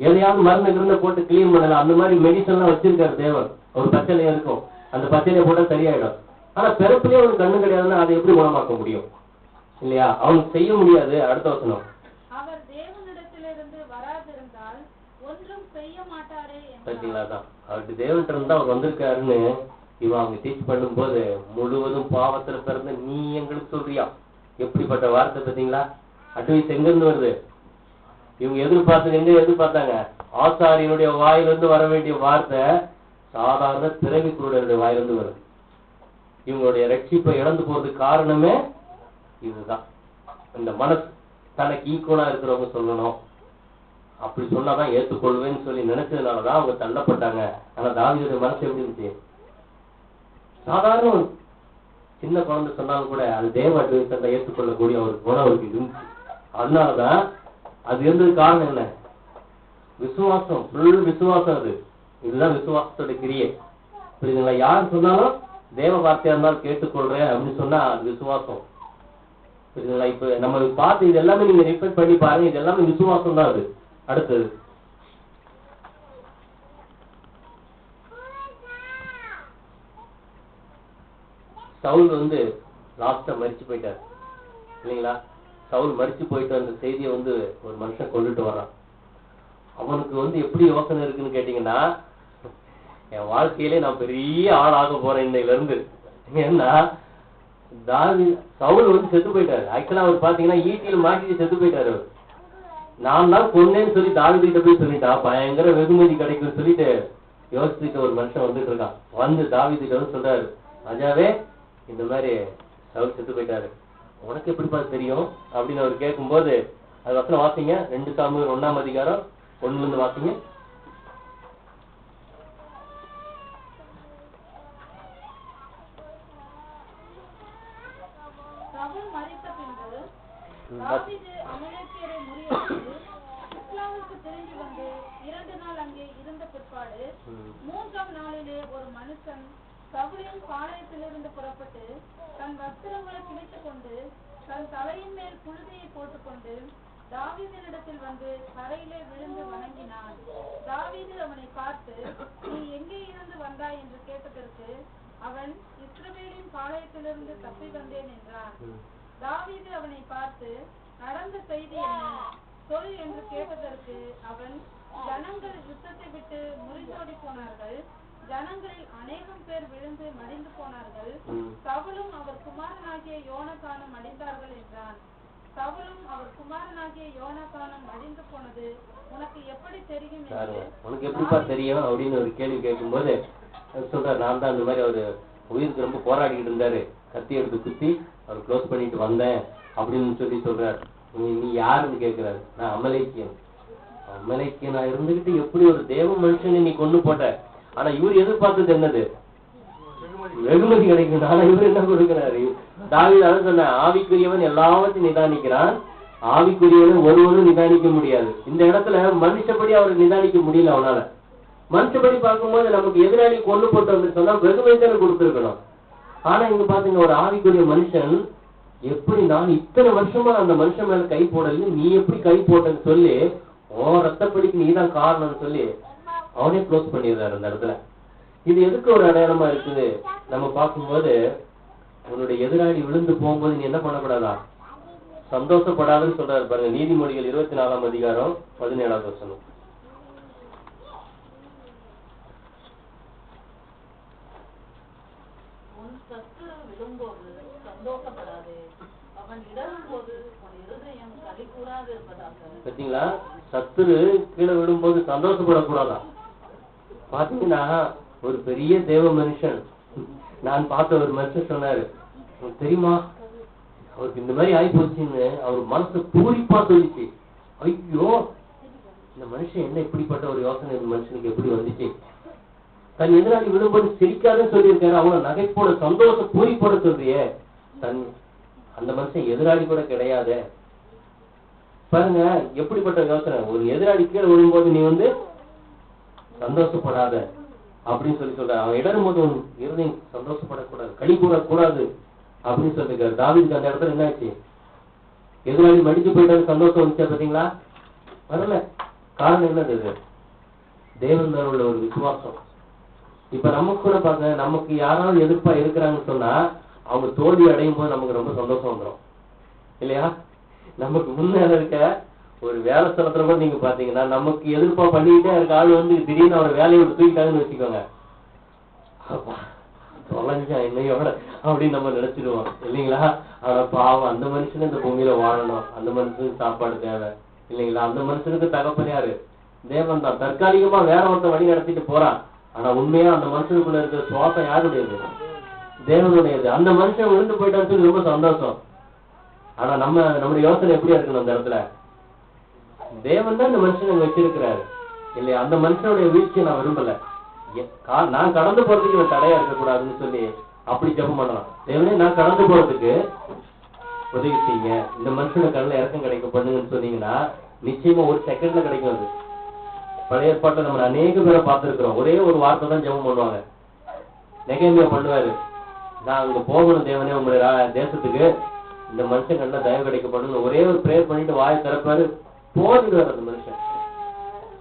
எதையாவது மருந்து கிருந்த போட்டு கிளீன் பண்ணலாம். அந்த மாதிரி மெடிசன் எல்லாம் வச்சிருக்காரு தேவன். ஒரு பச்சையில இருக்கும், அந்த பச்சையில போட்டா சரியாயிடும். ஆனா பிறப்புலயே ஒரு கண்ணு கிடையாதுன்னா அதை எப்படி குணமாக்க முடியும்? இல்லையா? அவனுக்கு செய்ய முடியாது. அடுத்த வசனம். அவர் தேவனிடத்திலிருந்து வராதிருந்தால் ஒன்றும் செய்ய மாட்டாரே என்றார். பார்த்தீங்களா? தான் அவருக்கு தேவன்கிட்ட இருந்தா அவர் வந்திருக்காருன்னு இவன் அவங்க டீச் பண்ணும்போது முழுவதும் பாவத்துல பிறந்த நீ எங்களுக்கு சொல்றியா? எப்படிப்பட்ட வார்த்தை பார்த்தீங்களா? அட்வைஸ் எங்க இருந்து வருது? இவங்க எதிர்பார்த்தாங்க ஆசாரியனுடைய வாயிலிருந்து வர வேண்டிய வார்த்தை சாதாரண பிறவி குருடனுடைய வாயிலிருந்து வருது. இவங்களுடைய ரட்சிப்பை இழந்து போறதுக்கு காரணமே இதுதான். இந்த மனசு தனக்கு ஈக்குவலா இருக்கிறவங்க சொல்லணும், அப்படி சொன்னாதான் ஏற்றுக்கொள்வேன்னு சொல்லி நினைச்சதுனாலதான் அவங்க தள்ளப்பட்டாங்க. ஆனா தாவீதுடைய மனசு எப்படி இருந்துச்சு? சாதாரண ஒரு சின்ன குழந்தை சொன்னாலும் கூட அது தேவ அட்வைஸ் அந்த ஏற்றுக்கொள்ளக்கூடிய ஒரு குணம் அவருக்கு இருந்துச்சு. அதனாலதான் அது இருந்தது. காரணம் என்ன? விசுவாசம், ஃபுல் விசுவாசம். அது இதுதான் விசுவாசத்தோட கிரியை. புரியுதுங்களா? யார் சொன்னாலும் தேவ வார்த்தையா இருந்தாலும் கேட்டுக்கொள்றேன் அப்படின்னு சொன்னா அது விசுவாசம். புரியுதுங்களா? இப்ப நம்ம பார்த்து இது எல்லாமே நீங்க ரிப்பீட் பண்ணி பாருங்க, இது எல்லாமே விசுவாசம் தான். அது அடுத்தது சவுல் லாஸ்டா மரிச்சு போயிட்டார் இல்லைங்களா? சவுல் மரிச்சு போயிட்டு அந்த செய்தியை ஒரு மனுஷன் கொண்டுட்டு வர்றான். அவனுக்கு எப்படி யோசனை இருக்குன்னு கேட்டீங்கன்னா, என் வாழ்க்கையிலே நான் பெரிய ஆள் ஆக போறேன் இன்னையில இருந்து. ஏன்னா சவுல் செத்து போயிட்டாரு. ஆக்சுவலா அவர் பாத்தீங்கன்னா ஈட்டியில மாட்டிட்டு செத்து போயிட்டாரு. நான் தான் கொன்னேன்னு சொல்லி தாவீதுகிட்ட போய் சொல்லிட்டா பயங்கர வெகுமதி கிடைக்கும்னு சொல்லிட்டு யோசிச்சுட்டு ஒரு மனுஷன் வந்துட்டு இருக்கான். தாவீதுகிட்ட சொல்றாரு, ராஜாவே இந்த மாதிரி சவுல் செத்து போயிட்டாரு, உனக்கு எப்படி பார்த்து தெரியும் அப்படின்னு அவர் கேட்கும்போது அது வசனம் வாசிங்க. 2 சாமுவேல் 1ஆம் அதிகாரம் 1ல இருந்து வாசிங்க. சவுல் மரித்த பின்பு தாவீது அமலேக்கியரை முறியடித்து சிக்லாகு ஊருக்கு திரும்பி வந்து 2 நாள் அங்கே இருந்த பிற்பாடு 3ஆம் நாளிலே ஒரு மனுஷன் சவுலின் பாளையத்திலிருந்து புறப்பட்டு தன் வஸ்திரங்களை கிழித்துக் கொண்டு தன் தலையின் மேல் புழுதியை போட்டுக்கொண்டு தாவீதினிடத்தில் வந்து தரையிலே விழுந்து வணங்கினான். தாவீது அவனை பார்த்து, நீ எங்கே இருந்து வந்தாய் என்று கேட்டதற்கு அவன், இஸ்ரவேலின் பாளையத்திலிருந்து தப்பி வந்தேன் என்றான். தாவீது அவனை பார்த்து, நடந்த செய்தி என்ன சொல் என்று கேட்டதற்கு அவன், ஜனங்கள் யுத்தத்தை விட்டு முறிந்தோடி போனார்கள், ஜனங்களில் அநேகம் பேர் விழுந்து மடிந்து போனார்கள், சவுலும் அவர் குமாரனாகிய யோனத்தானும் அடைந்தார்கள் என்றான். சவுலும் அவர் குமாரனாகிய யோனத்தானும் அழிந்து போனது உனக்கு எப்படி தெரியும் என்று, உனக்கு எப்படிப்பா தெரியும் அப்படின்னு ஒரு கேள்வி கேட்கும்போது சொல்றாரு, நான் தான் அந்த மாதிரி அவரு உயிருக்கு ரொம்ப போராடிக்கிட்டு இருந்தாரு, கத்தி எடுத்து குத்தி அவர் க்ளோஸ் பண்ணிட்டு வந்தேன் அப்படின்னு சொல்லி சொல்றாரு. நீ யாருன்னு கேட்கிறாரு. நான் அமலேக்கியனா இருந்துகிட்டு எப்படி ஒரு தேவ மனுஷனை நீ கொண்டு போட்ட. ஆனா இவர் எதிர்பார்த்தது என்னது? வெகுமதி கிடைக்கும். ஆனா இவர் என்ன கொடுக்கிறாரு? தாவீது அதான் சொன்ன, ஆவிக்குரியவன் எல்லாவற்றையும் நிதானிக்கிறான், ஆவிக்குரியவன் ஒருவரும் நிதானிக்க முடியாது. இந்த இடத்துல மனுஷப்படி அவர் நிதானிக்க முடியல அவனால. மனுஷப்படி பார்க்கும்போது நமக்கு எதிராளி கொண்டு போட்டு வந்து சொன்னா வெகுமதி தானே கொடுத்துருக்கணும். ஆனா இங்க பாத்தீங்க, ஒரு ஆவிக்குரிய மனுஷன் எப்படி, நான் இத்தனை வருஷமா அந்த மனுஷன் மேல கை போடல, நீ எப்படி கை போட்டன்னு சொல்லி, ஓ ரத்தப்படிக்கு நீதான் காரணம்னு சொல்லி அவனே க்ளோஸ் பண்ணிடுறாரு அந்த இடத்துல. இது எதுக்கு ஒரு அடையாளமா இருக்குது நம்ம பார்க்கும்போது, உன்னுடைய எதிராளி விழுந்து போகும்போது நீ என்ன பண்ணக்கூடாதா? சந்தோஷப்படாதுன்னு சொல்றாரு பாருங்க. நீதிமொழிகள் 24ஆம் அதிகாரம் 17ஆவது வசனம். உன் சத்துரு விழும்போது சந்தோஷப்படாதே, அவன் இடரும் போது உன் இருதயம் களி கூடாது இருப்பதாக. பாத்தீங்களா, சத்துரு கீழே விழும்போது சந்தோஷப்படக்கூடாதா? பாத்தீங்கன்னா ஒரு பெரிய தேவ மனுஷன், நான் பார்த்த ஒரு மனுஷன் சொன்னாரு, தெரியுமா அவருக்கு இந்த மாதிரி ஆகி போச்சுன்னு அவர் மனசு பூரிப்பா சொல்லிச்சு. ஐயோ இந்த மனுஷன் என்ன இப்படிப்பட்ட ஒரு யோசனை இந்த மனுஷனுக்கு எப்படி வந்துச்சு? தன் எதிராளி விழும்போது சிரிக்காதுன்னு சொல்லியிருக்காரு, அவங்கள நகைப்போட சந்தோஷ பூரிப்போட சொல்றியே. அந்த மனுஷன் எதிராளி கூட கிடையாது. பாருங்க எப்படிப்பட்ட யோசனை. ஒரு எதிராளி கீழே விழும்போது நீ சந்தோஷப்படாத அப்படின்னு சொல்லி சொல்ற. அவன் இடரும் போது இருதையும் சந்தோஷப்படக்கூடாது, களி கூடக்கூடாது அப்படின்னு சொல்லிருக்காரு. தாவீதுக்கு அந்த இடத்துல என்ன ஆச்சு? எதிராளி மடிச்சு போயிட்டாரு, சந்தோஷம் வந்துச்சா? பாத்தீங்களா, வரல. காரணம் என்னது? தேவன் மேல உள்ள ஒரு விசுவாசம். இப்ப நமக்கு கூட பாருங்க, நமக்கு யாராவது எதிர்ப்பா இருக்கிறாங்கன்னு சொன்னா அவங்க தோல்வி அடையும் போது நமக்கு ரொம்ப சந்தோஷம் வந்துடும் இல்லையா? நமக்கு முன்னால இருக்க ஒரு வேலை ஸ்தலத்துல கூட நீங்க பாத்தீங்கன்னா, நமக்கு எதிர்ப்பா பண்ணிக்கிட்டே இருக்க ஆள் திடீர்னு அவரை வேலையை விட்டு தூக்கிட்டாங்கன்னு வச்சுக்கோங்க, தொலைஞ்சா என்னையோட அப்படின்னு நம்ம நினைச்சிடுவோம் இல்லைங்களா? ஆனா பாவம், அந்த மனுஷனுக்கு இந்த பூமியில வாழணும், அந்த மனுஷனுக்கு சாப்பாடு தேவை இல்லைங்களா? அந்த மனுஷனுக்கு தகப்பன் யாரு? தேவன் தான். தற்காலிகமா வேற ஒருத்தன் வழி நடத்திட்டு போறான், ஆனா உண்மையா அந்த மனுஷனுக்குள்ள இருக்கிற சுவாசம் யாருடையது? தேவனுடையது. அந்த மனுஷன் விழுந்து போயிட்டான்னு சொல்லி ரொம்ப சந்தோஷம். ஆனா நம்முடைய யோசனை எப்படியா இருக்கணும்? அந்த இடத்துல தேவன் தான் இந்த மனுஷனை வச்சிருக்கிறாரு இல்லையா? அந்த மனுஷனுடைய வீழ்ச்சியை நான் விரும்பல, நான் கடந்து போறதுக்கு இவன் தடையா இருக்கக்கூடாதுன்னு சொல்லி அப்படி ஜெபம் பண்ணலாம். தேவனே நான் கடந்து போறதுக்கு உதவி செய்யுங்க, இந்த மனுஷனை கண்ணில் இறக்கம் கிடைக்க பண்ணுங்கன்னு சொன்னீங்கன்னா நிச்சயமா ஒரு செகண்ட்ல கிடைக்கும். அது பழைய ஏற்பாட்டை நம்ம அநேக பேரை பார்த்திருக்கிறோம். ஒரே ஒரு வார்த்தை தான் ஜெபம் பண்ணுவாங்க. நெகேமியா பண்ணுவாரு, நான் அங்க போகணும் தேவனே உங்களுடைய தேசத்துக்கு, இந்த மனுஷன் கண்ணில் தயவு கிடைக்க பண்ணுங்க, ஒரே ஒரு பிரேயர் பண்ணிட்டு வாயை திறப்பாரு, போதுடுவார் அந்த மனுஷன்.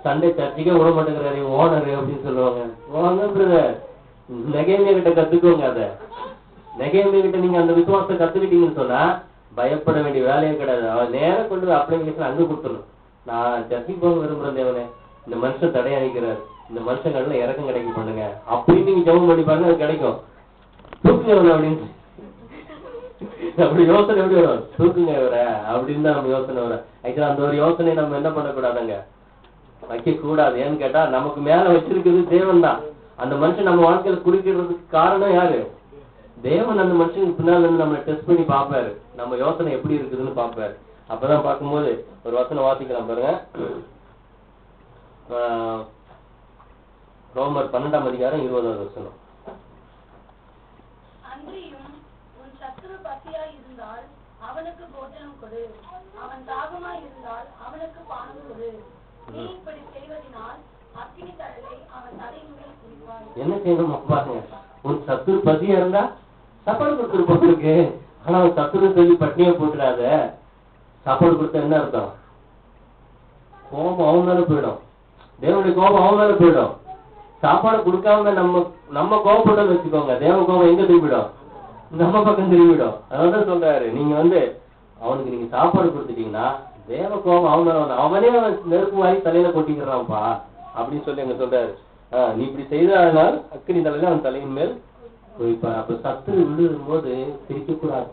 சண்டே சர்ச்சைக்கே விட மாட்டேங்கிறாரு ஓனர் அப்படின்னு சொல்லுவாங்க. வாங்க பிரதர், நெகேமியா கிட்ட கத்துக்கோங்க. அத நெகேமியா கிட்ட நீங்க அந்த விசுவாசத்தை கத்துக்கிட்டீங்கன்னு சொன்னா பயப்பட வேண்டிய வேலையே கிடையாது. அவன் நேரம் கொண்டு அப்ளிகேஷன் அங்க கொடுத்துடணும். நான் சர்ச்சைக்கு போக விரும்புறேன் தேவனே, இந்த மனுஷன் தடையா நிற்கிறாரு, இந்த மனுஷன் கடல இறக்கம் கிடைக்க பண்ணுங்க அப்படின்னு நீங்க ஜெபம் பண்ணி பாருங்க, அது கிடைக்கும். தூக்குங்க அப்படின்னு அப்படி யோசனை எப்படி வரும்? தூக்குங்க இவரை அப்படின்னு தான் நம்ம யோசனை வரும். ஆக்சுவலா அந்த ஒரு யோசனை நம்ம என்ன பண்ணக்கூடாதுங்க, வைக்க கூடாது. ஏன்னு கேட்டா நமக்கு மேல வச்சிருக்கிறது தேவன் தான். அந்த மனுஷன் நம்ம வாழ்க்கையில குறுக்கிடுறதுக்கு காரணம் யாரு? தேவன். அந்த மனுஷனுக்கு பின்னால இருந்து நம்மளை டெஸ்ட் பண்ணி பார்ப்பாரு, நம்ம யோசனை எப்படி இருக்குதுன்னு பார்ப்பாரு. அப்பதான் பார்க்கும்போது ஒரு வசனம் வாசிக்கலாம் பாருங்க. ரோமர் 12ஆம் அதிகாரம் 20வது வசனம். அன்றியும் உன் சத்துரு பசியாய் இருந்தால் அவனுக்கு போஜனம் கொடு, அவன் தாகமாய் இருந்தால் அவனுக்கு பானம் கொடு, நீ இப்படி செய்வதனால் அக்கினி தழலை அவன் தலையின் மேல் குடிப்பாய். என்ன செய்யணும் பாருங்க, ஒரு சத்துரு பசியா இருந்தா சாப்பாடு கொடுத்துட்டு போட்டுருக்கு. ஆனா அவன் சத்துரு சொல்லி பட்னியை போட்டுறாத. சாப்பாடு கொடுத்தா என்ன அர்த்தம்? கோபம் அவன் மேல போயிடும், தேவனுடைய கோபம் அவன் மேல போயிடும். சாப்பாடு கொடுக்காம நம்ம கோபப்பட்டோம்னு வச்சுக்கோங்க, தேவ கோபம் எங்க திரும்பிடும்? நம்ம பக்கம் திரும்பிடும். அதனாலதான் சொல்றாரு, நீங்க அவனுக்கு நீங்க சாப்பாடு கொடுத்துட்டீங்கன்னா தேவ கோபம் அவன் மேல அவனே நெருப்பு வாரி தலையில கொட்டிக்கிறான்ப்பா அப்படின்னு சொல்லி அங்க சொல்றாரு. நீ இப்படி செய்தனால் அக்கினி தலையில அவன் தலையின் மேல் குவிப்பார். அப்ப சத்துரு விழுகும் போது சிரிக்க கூடாது.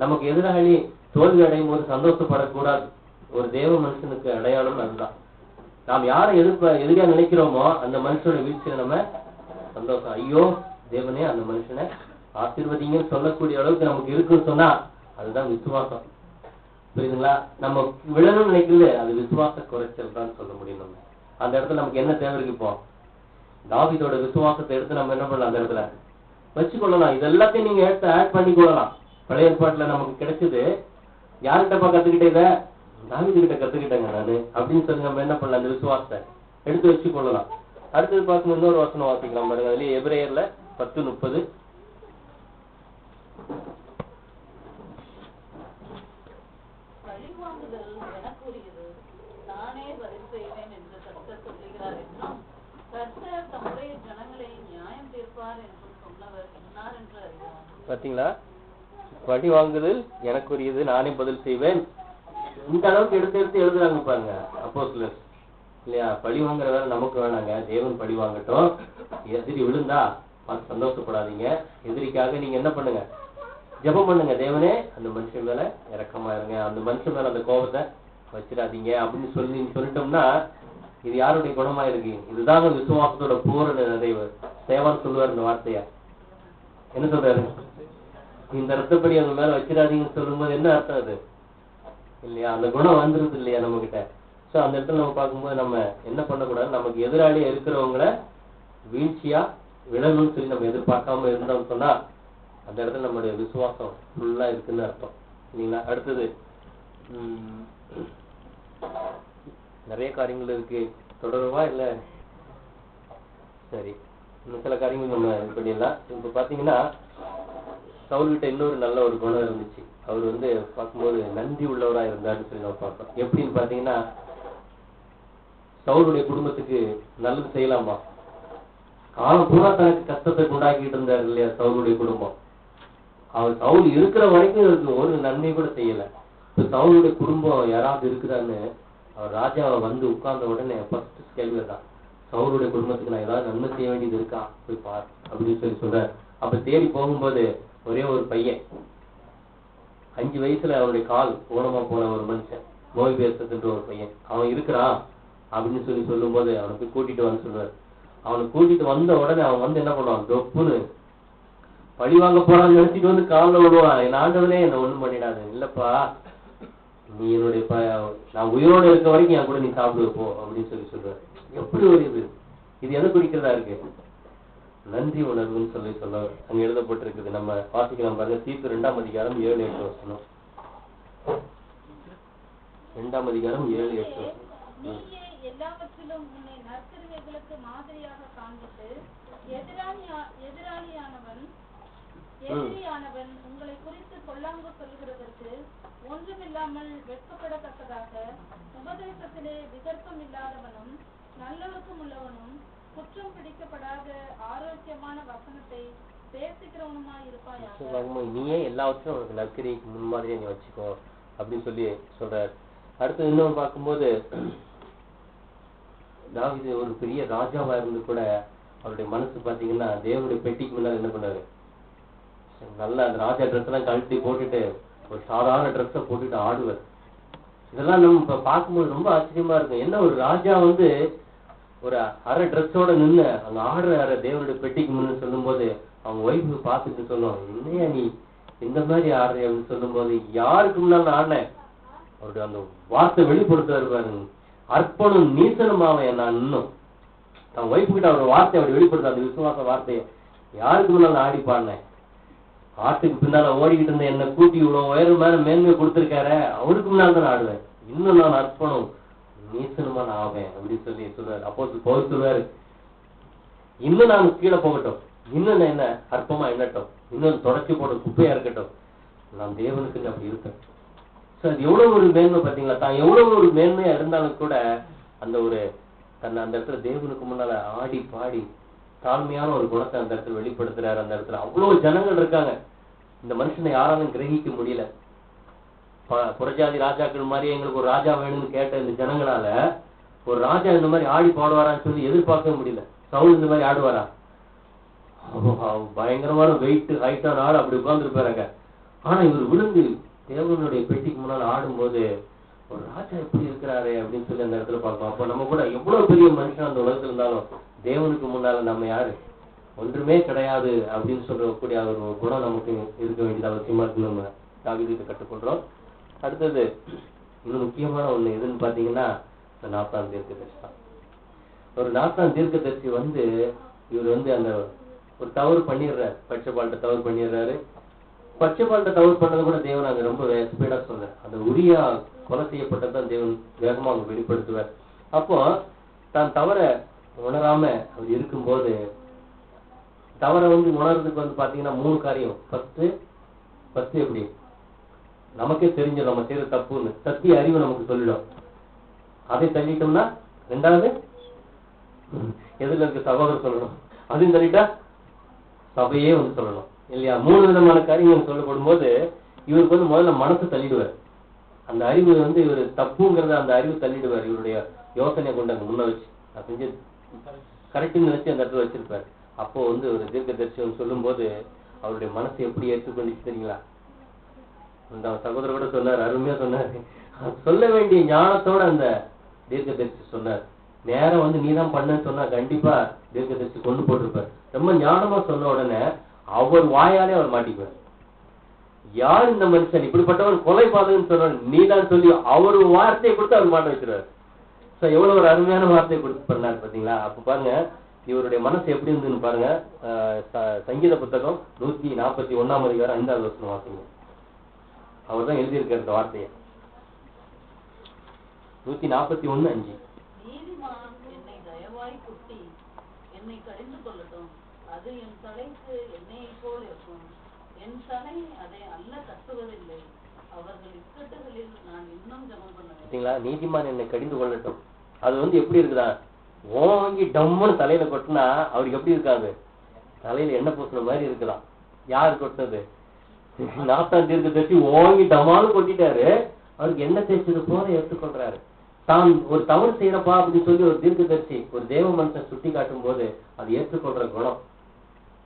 நமக்கு எதிராளி தோல்வி அடையும் போது சந்தோஷப்படக்கூடாது. ஒரு தேவ மனுஷனுக்கு அடையாளம் அதுதான். நாம் யாரை எதிரியா நினைக்கிறோமோ அந்த மனுஷனோட வீழ்ச்சியில நம்ம சந்தோஷம், ஐயோ தேவனே அந்த மனுஷனை ஆசீர்வதிங்கன்னு சொல்லக்கூடிய அளவுக்கு நமக்கு இருக்குன்னு சொன்னா அதுதான் விசுவாசம். புரியுதுங்களா? நம்ம விழணும்னு நினைக்கிறது அது விசுவாச குறைச்சல் தான் சொல்ல முடியும். நம்ம அந்த இடத்துல நமக்கு என்ன தேவை இருக்கு? இப்போ தாவீதோட விசுவாசத்தை எடுத்து நம்ம என்ன பண்ணலாம், அந்த இடத்துல வச்சுக்கொள்ளலாம். இது எல்லாத்தையும் நீங்க எடுத்து ஆட் பண்ணி கொள்ளலாம். பழைய ஏற்பாட்டுல நமக்கு கிடைச்சது யார்கிட்டப்பா கத்துக்கிட்டே? தாவீது கிட்ட கத்துக்கிட்டேங்க நானு அப்படின்னு சொல்லி நம்ம என்ன பண்ணலாம், அந்த விசுவாசத்தை எடுத்து வச்சு கொள்ளலாம். அடுத்தது பார்க்கும் இன்னொரு வசனம் வாசிக்கலாம் பாருங்க. அதுலயே எபிரேயர்ல 10:30. பழிவாங்குதல் எனக்குரியது, நானே பதில் செய்வேன் என்று கர்த்தர் சொல்லுகிறார் என்றும், கர்த்தர் தம்முடைய ஜனங்களை நியாயம் தீர்ப்பார் என்றும் சொன்னவர் இன்னார் என்று அறிவார். பாத்தீங்களா? பழி வாங்குதல் எனக்குரியது, நானே பதில் செய்வேன். இந்த அளவுக்கு எடுத்து எழுதுறாங்க பாருங்க அப்போஸ்தலர் இல்லையா? பழி வாங்குற வேலை நமக்கு வேணாங்க, தேவன் பழி வாங்கட்டும். எதிரி விழுந்தா பார்த்து சந்தோஷப்படாதீங்க. எதிரிக்காக நீங்க என்ன பண்ணுங்க, ஜெபம் பண்ணுங்க. தேவனே அந்த மனுஷன் மேல இரக்கமா இருங்க, அந்த மனுஷன் மேல அந்த கோபத்தை வச்சிடாதீங்க அப்படின்னு சொல்லிட்டோம்னா இது யாருடைய குணமா இருக்கு? இதுதாங்க விசுவாசத்தோட பூரண நிறைவு. சேவான் சொல்லுவார் இந்த வார்த்தைய. என்ன சொல்றாரு? இந்த ரத்தப்படி அந்த மேல வச்சிடாதீங்கன்னு சொல்லும்போது என்ன அர்த்தம் அது இல்லையா? அந்த குணம் வந்துருது இல்லையா நம்ம கிட்ட? சோ அந்த இடத்துல நம்ம பார்க்கும்போது நம்ம என்ன பண்ணக்கூடாது, நமக்கு எதிராளியா இருக்கிறவங்கள வீழ்ச்சியா விழணும்னு சொல்லி நம்ம எதிர்பார்க்காம இருந்தோம்னு சொன்னா அந்த இடத்துல நம்மளுடைய விசுவாசம் ஃபுல்லா இருக்குன்னு அர்த்தம் இல்லைங்களா? அடுத்தது நிறைய காரியங்கள் இருக்கு, தொடருவா இல்ல? சரி, இன்னும் சில காரியங்கள் நம்ம இது பண்ணிடலாம். இப்ப பாத்தீங்கன்னா சவுல்கிட்ட இன்னொரு நல்ல ஒரு குணம் இருந்துச்சு. அவர் பார்க்கும்போது நன்றி உள்ளவரா இருந்தாருன்னு சொல்லி நம்ம பார்த்தோம். எப்படின்னு பாத்தீங்கன்னா, சவுலுடைய குடும்பத்துக்கு நல்லது செய்யலாமா? காலம் பூரா தனக்கு கஷ்டத்தை கொண்டாக்கிட்டு இருந்தாரு இல்லையா சவுலுடைய குடும்பம். அவர் சவுல் இருக்கிற வரைக்கும் இருக்கு ஒரு நன்மை கூட செய்யல. இப்ப சவுலுடைய குடும்பம் யாராவது இருக்குதான்னு அவர் ராஜாவை உட்கார்ந்த உடனே ஃபர்ஸ்ட் கேள்வி தான், சவுலுடைய குடும்பத்துக்கு நான் ஏதாவது நன்மை செய்ய வேண்டியது இருக்கா போய் பார் அப்படின்னு சொல்லி சொல்றாரு. அப்ப தேடி போகும்போது ஒரே ஒரு பையன், 5 வயசுல அவனுடைய கால் ஊனமா போன ஒரு மனுஷன், மோய்பேசத்துன்ற ஒரு பையன், அவன் இருக்கிறான் அப்படின்னு சொல்லி சொல்லும் போது அவனுக்கு கூட்டிட்டு வந்து சொல்றாரு. அவனுக்கு கூட்டிட்டு வந்த உடனே அவன் என்ன பண்ணுவான், தொப்புன்னு பழி வாங்க போறான்னு நினைச்சிட்டு காலில் விடுவான். என் ஆண்டவனே என்ன ஒண்ணும் பண்ணிடாது, இல்லப்பா நீ என்னுடைய நான் உயிரோடு இருக்க வரைக்கும் என் கூட நீ சாப்பிடுவப்போ அப்படின்னு சொல்லி சொல்றாரு. எப்படி ஒரு இது எதை குறிக்கிறதா இருக்கு? நன்றி உணர்வுன்னு சொல்ல அங்க எழுதப்பட்டிருக்குது. நம்ம வாசிக்கலாம் பாருங்க. தீத்து 2ஆம் அதிகாரம் 7-8 வசனம். 2ஆம் அதிகாரம் 7-8. நீயே எல்லாவற்றிலும் உன்னை நற்கிரியைகளுக்கு மாதிரியாக காண்பித்து எதிரியானவன் உங்களை குறித்து சொல்லாங்க சொல்லுகிறதற்கு ஒன்றுமில்லாமல் வெட்கப்படத்தக்கதாக உபதேசத்திலே விகற்பம் இல்லாதவனும் நல்லொழுக்கம் உள்ளவனும் குற்றம் பிடிக்கப்படாத ஆரோக்கியமான வசனத்தை பேசுகிறவனுமாய் இருப்பாயாக. நீயே எல்லாவற்றும் உனக்கு நற்கிரியைக்கு முன்மாதிரியா நீ வச்சுக்கோ அப்படின்னு சொல்லி சொல்றாரு. அடுத்து இன்னும் பார்க்கும்போது, தாவீது ஒரு பெரிய ராஜாவா இருந்து கூட அவருடைய மனசு பாத்தீங்கன்னா தேவனுடைய பெட்டிக்கு முன்னாடி என்ன பண்ணாரு, நல்ல அந்த ராஜா ட்ரெஸ் எல்லாம் கழட்டி போட்டுட்டு ஒரு சாதாரண ட்ரெஸ்ஸை போட்டுட்டு ஆடுவார். இதெல்லாம் நம்ம இப்ப பார்க்கும்போது ரொம்ப ஆச்சரியமா இருக்கும். என்ன ஒரு ராஜா ஒரு அரை ட்ரெஸ்ஸோட நின்று அங்க ஆடுற தேவனுடைய பெட்டிக்கு முன்னு சொல்லும் போது அவங்க ஒய்ஃபு பார்த்துட்டு சொல்லுவோம், என்னையா நீ இந்த மாதிரி ஆடுற அப்படின்னு சொல்லும் போது, யாருக்கு முன்னால ஆடினேன் அவருடைய அந்த வார்த்தை வெளிப்படுத்துவாரு பாருங்க, அர்ப்பணம் நீசனமாவேன் நான் இன்னும் தன் ஒய்ஃபு கிட்ட அவர் வார்த்தை அப்படி வெளிப்படுத்த அந்த விசுவாச வார்த்தையை யாருக்கு முன்னால ஆடி பாடினேன், ஆட்டுக்கு பின்னால ஓடிக்கிட்டு இருந்த என்ன கூட்டி இவ்வளவு உயரம் மேல மேன்மை கொடுத்திருக்காரு அவருக்கு முன்னால் தான் ஆடுவேன், இன்னும் நான் அர்ப்பணம் நீசனமா நான் ஆவேன் அப்படின்னு சொல்லி சொல்றாரு. அப்போ பவுல் சொல்றாரு, இன்னும் நான் கீழே போகட்டும், இன்னும் என்ன அற்பமா எண்ணட்டும், இன்னும் தொடச்சி போட குப்பையா இருக்கட்டும், நான் தேவனுக்கு அப்படி இருப்பேன். அது எவ்வளவு ஒரு மேன்மை பார்த்தீங்களா? தான் எவ்வளவு ஒரு மேன்மையா இருந்தாலும் கூட அந்த ஒரு தன்னை அந்த இடத்துல தேவனுக்கு முன்னால ஆடி பாடி தாழ்மையான ஒரு குணத்தை அந்த இடத்துல வெளிப்படுத்துறாரு. அந்த இடத்துல அவ்வளவு ஜனங்கள் இருக்காங்க. இந்த மனுஷனை யாராலும் கிரகிக்க முடியல. புறஜாதி ராஜாக்கள் மாதிரி எங்களுக்கு ஒரு ராஜா வேணும்னு கேட்ட இந்த ஜனங்களால ஒரு ராஜா இந்த மாதிரி ஆடி பாடுவாரான்னு சொல்லி எதிர்பார்க்கவே முடியல. சவுல் இந்த மாதிரி ஆடுவாரா? பயங்கரமான வெயிட் ஹைட்டான ஆடு அப்படி உட்கார்ந்துருப்பாருங்க. ஆனா இவர் விழுந்து தேவனுடைய பெட்டிக்கு முன்னால் ஆடும்போது ஒரு ராஜா எப்படி இருக்கிறாரு அப்படின்னு சொல்லி அந்த இடத்துல பார்ப்போம். அப்போ நம்ம கூட எவ்வளவு பெரிய மனுஷன் அந்த உலகத்துல இருந்தாலும் தேவனுக்கு முன்னால நம்ம யாரு, ஒன்றுமே கிடையாது அப்படின்னு சொல்லக்கூடிய ஒரு குணம் நமக்கு இருக்க வேண்டியது அவசியமா இருக்கு. நம்ம தாவீதுக்கு கற்றுக்கொள்றோம். அடுத்தது இன்னும் முக்கியமான ஒண்ணு எதுன்னு பாத்தீங்கன்னா நாத்தான் தீர்க்கதரிசி தான். ஒரு நாத்தான் தீர்க்கதரிசி இவர் அந்த ஒரு தவறு பண்ணிடுறாரு, பட்சபால்ட்ட தவறு பண்ணிடுறாரு. பட்சபால்ட்ட தவறு பண்ணது கூட தேவன் அங்க ரொம்ப ஸ்பீடா சொல்றாரு. அந்த உரியா கொலை செய்யப்பட்டதான் தேவன் வேகமா அவங்க வெளிப்படுத்துவார். அப்போ தான் தவற உணராம அவர் இருக்கும்போது தவற உணர்றதுக்கு பாத்தீங்கன்னா 3 காரியம். ஃபர்ஸ்ட் எப்படி நமக்கே தெரிஞ்ச நம்ம செய்யற தப்புன்னு சத்திய அறிவு நமக்கு சொல்லிடும். அதை தள்ளிட்டோம்னா 2வது எதிரில் இருக்க சகோதரர் சொல்லணும், அதையும் தள்ளிட்டா சபையே சொல்லணும் இல்லையா? 3 விதமான காரியங்கள் சொல்லப்படும் போது இவருக்கு முதல்ல மனசு தள்ளிடுவார். அந்த அறிவு இவர் தப்புங்கிறத அந்த அறிவு தள்ளிடுவார். இவருடைய யோசனை கொண்டு அங்க முன்ன வச்சு நான் செஞ்சு கரெக்டுன்னு நினைச்சு அந்த இடத்துல வச்சிருப்பாரு. அப்போ ஒரு தீர்க்கதரிசி சொல்லும் போது அவருடைய மனசை எப்படி ஏற்றுக்கொண்டுச்சு தெரியுங்களா? அந்த சகோதரர் கூட சொன்னார், அருமையா சொன்னாரு. சொல்ல வேண்டிய ஞானத்தோட அந்த தீர்க்கதரிசி சொன்னார். நேரம் நீதான் பண்ணுன்னு சொன்னா கண்டிப்பா தீர்க்கதரிசி கொண்டு போட்டிருப்பார். ரொம்ப ஞானமா சொன்ன உடனே அவர் வாயாலே அவர் மாட்டிக்குவார். யார் இந்த மனுஷன் இப்படிப்பட்டவர் கொலை பாதுன்னு சொன்னார், நீதான் சொல்லி அவர் வார்த்தையை கொடுத்து அவர் மாட்ட வச்சிருவார். எவ்வளவு ஒரு அருமையான வார்த்தையை கொடுத்து பண்ணாரு பாத்தீங்களா? அப்ப பாருங்க இவருடைய மனசு எப்படி இருந்துன்னு பாருங்க. சங்கீத புத்தகம் 141 அதிகாரம் 5வது வசனம் வாசிங்க. அவர் தான் எழுதியிருக்காரு இந்த வார்த்தையை. 141:5. நீதிமான் என்னை தயவாய் குட்டி என்னை கடிந்து கொள்ளட்டும், அது என் தலைக்கு எண்ணெயை போல் இருக்கும், என் தலை அதை அல்ல கட்டுவதில்லை, அவர்கள் இக்கட்டுகளில் நான் இன்னும் ஜெபம் பண்ணுவேன். நீதிமான் என்னை கடிந்து கொள்ளட்டும், அது எப்படி இருக்குதா? ஓங்கி டம்முன்னு தலையில கொட்டினா அவருக்கு எப்படி இருக்காது? தலையில எண்ணெய் பூசின மாதிரி இருக்குதான். யாரு கொட்டினது? நாத்தான் தீர்க்கதரிசி ஓங்கி டமாலும் கொட்டிட்டாரு. அவருக்கு எண்ணெய் தேய்ச்சது போல எடுத்துக்கொள்றாரு. தான் ஒரு தவறு செய்யறப்பா அப்படின்னு சொல்லி ஒரு தீர்க்கதரிசி ஒரு தேவ மனுஷன் சுட்டி காட்டும் போது அது ஏற்றுக்கொள்ற குணம்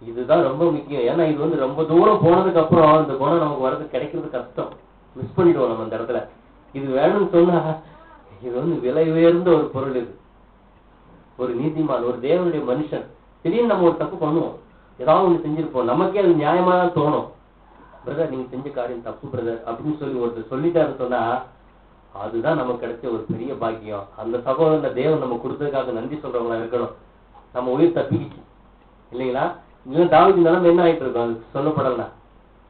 இதுதான் ரொம்ப முக்கியம். ஏன்னா இது ரொம்ப தூரம் போனதுக்கு அப்புறம் இந்த குணம் நமக்கு வரது கிடைக்கிறது கஷ்டம். மிஸ் பண்ணிடுவோம் நம்ம அந்த இடத்துல. இது வேணும்னு சொன்னா இது விலை உயர்ந்த ஒரு பொருள். இது ஒரு நீதிமான், ஒரு தேவனுடைய மனுஷன். திடீர்னு நம்ம ஒரு தப்பு பண்ணுவோம், ஏதாவது ஒண்ணு செஞ்சிருப்போம், நமக்கே அது நியாயமா தான் தோணும். பிரதர் நீங்க செஞ்ச காரியம் தப்பு பிரதர் அப்படின்னு சொல்லி ஒருத்தர் சொல்லிட்டாருன்னு சொன்னா அதுதான் நமக்கு கிடைச்ச ஒரு பெரிய பாக்கியம். அந்த சகோதரன் தேவன் நம்ம கொடுத்ததுக்காக நன்றி சொல்றவங்களா இருக்கணும். நம்ம உயிர் தப்பிக்கிச்சு இல்லைங்களா? இல்ல தாவீது நிலைமை என்ன ஆயிட்டு இருக்கோம் அது சொல்லப்படலாம்.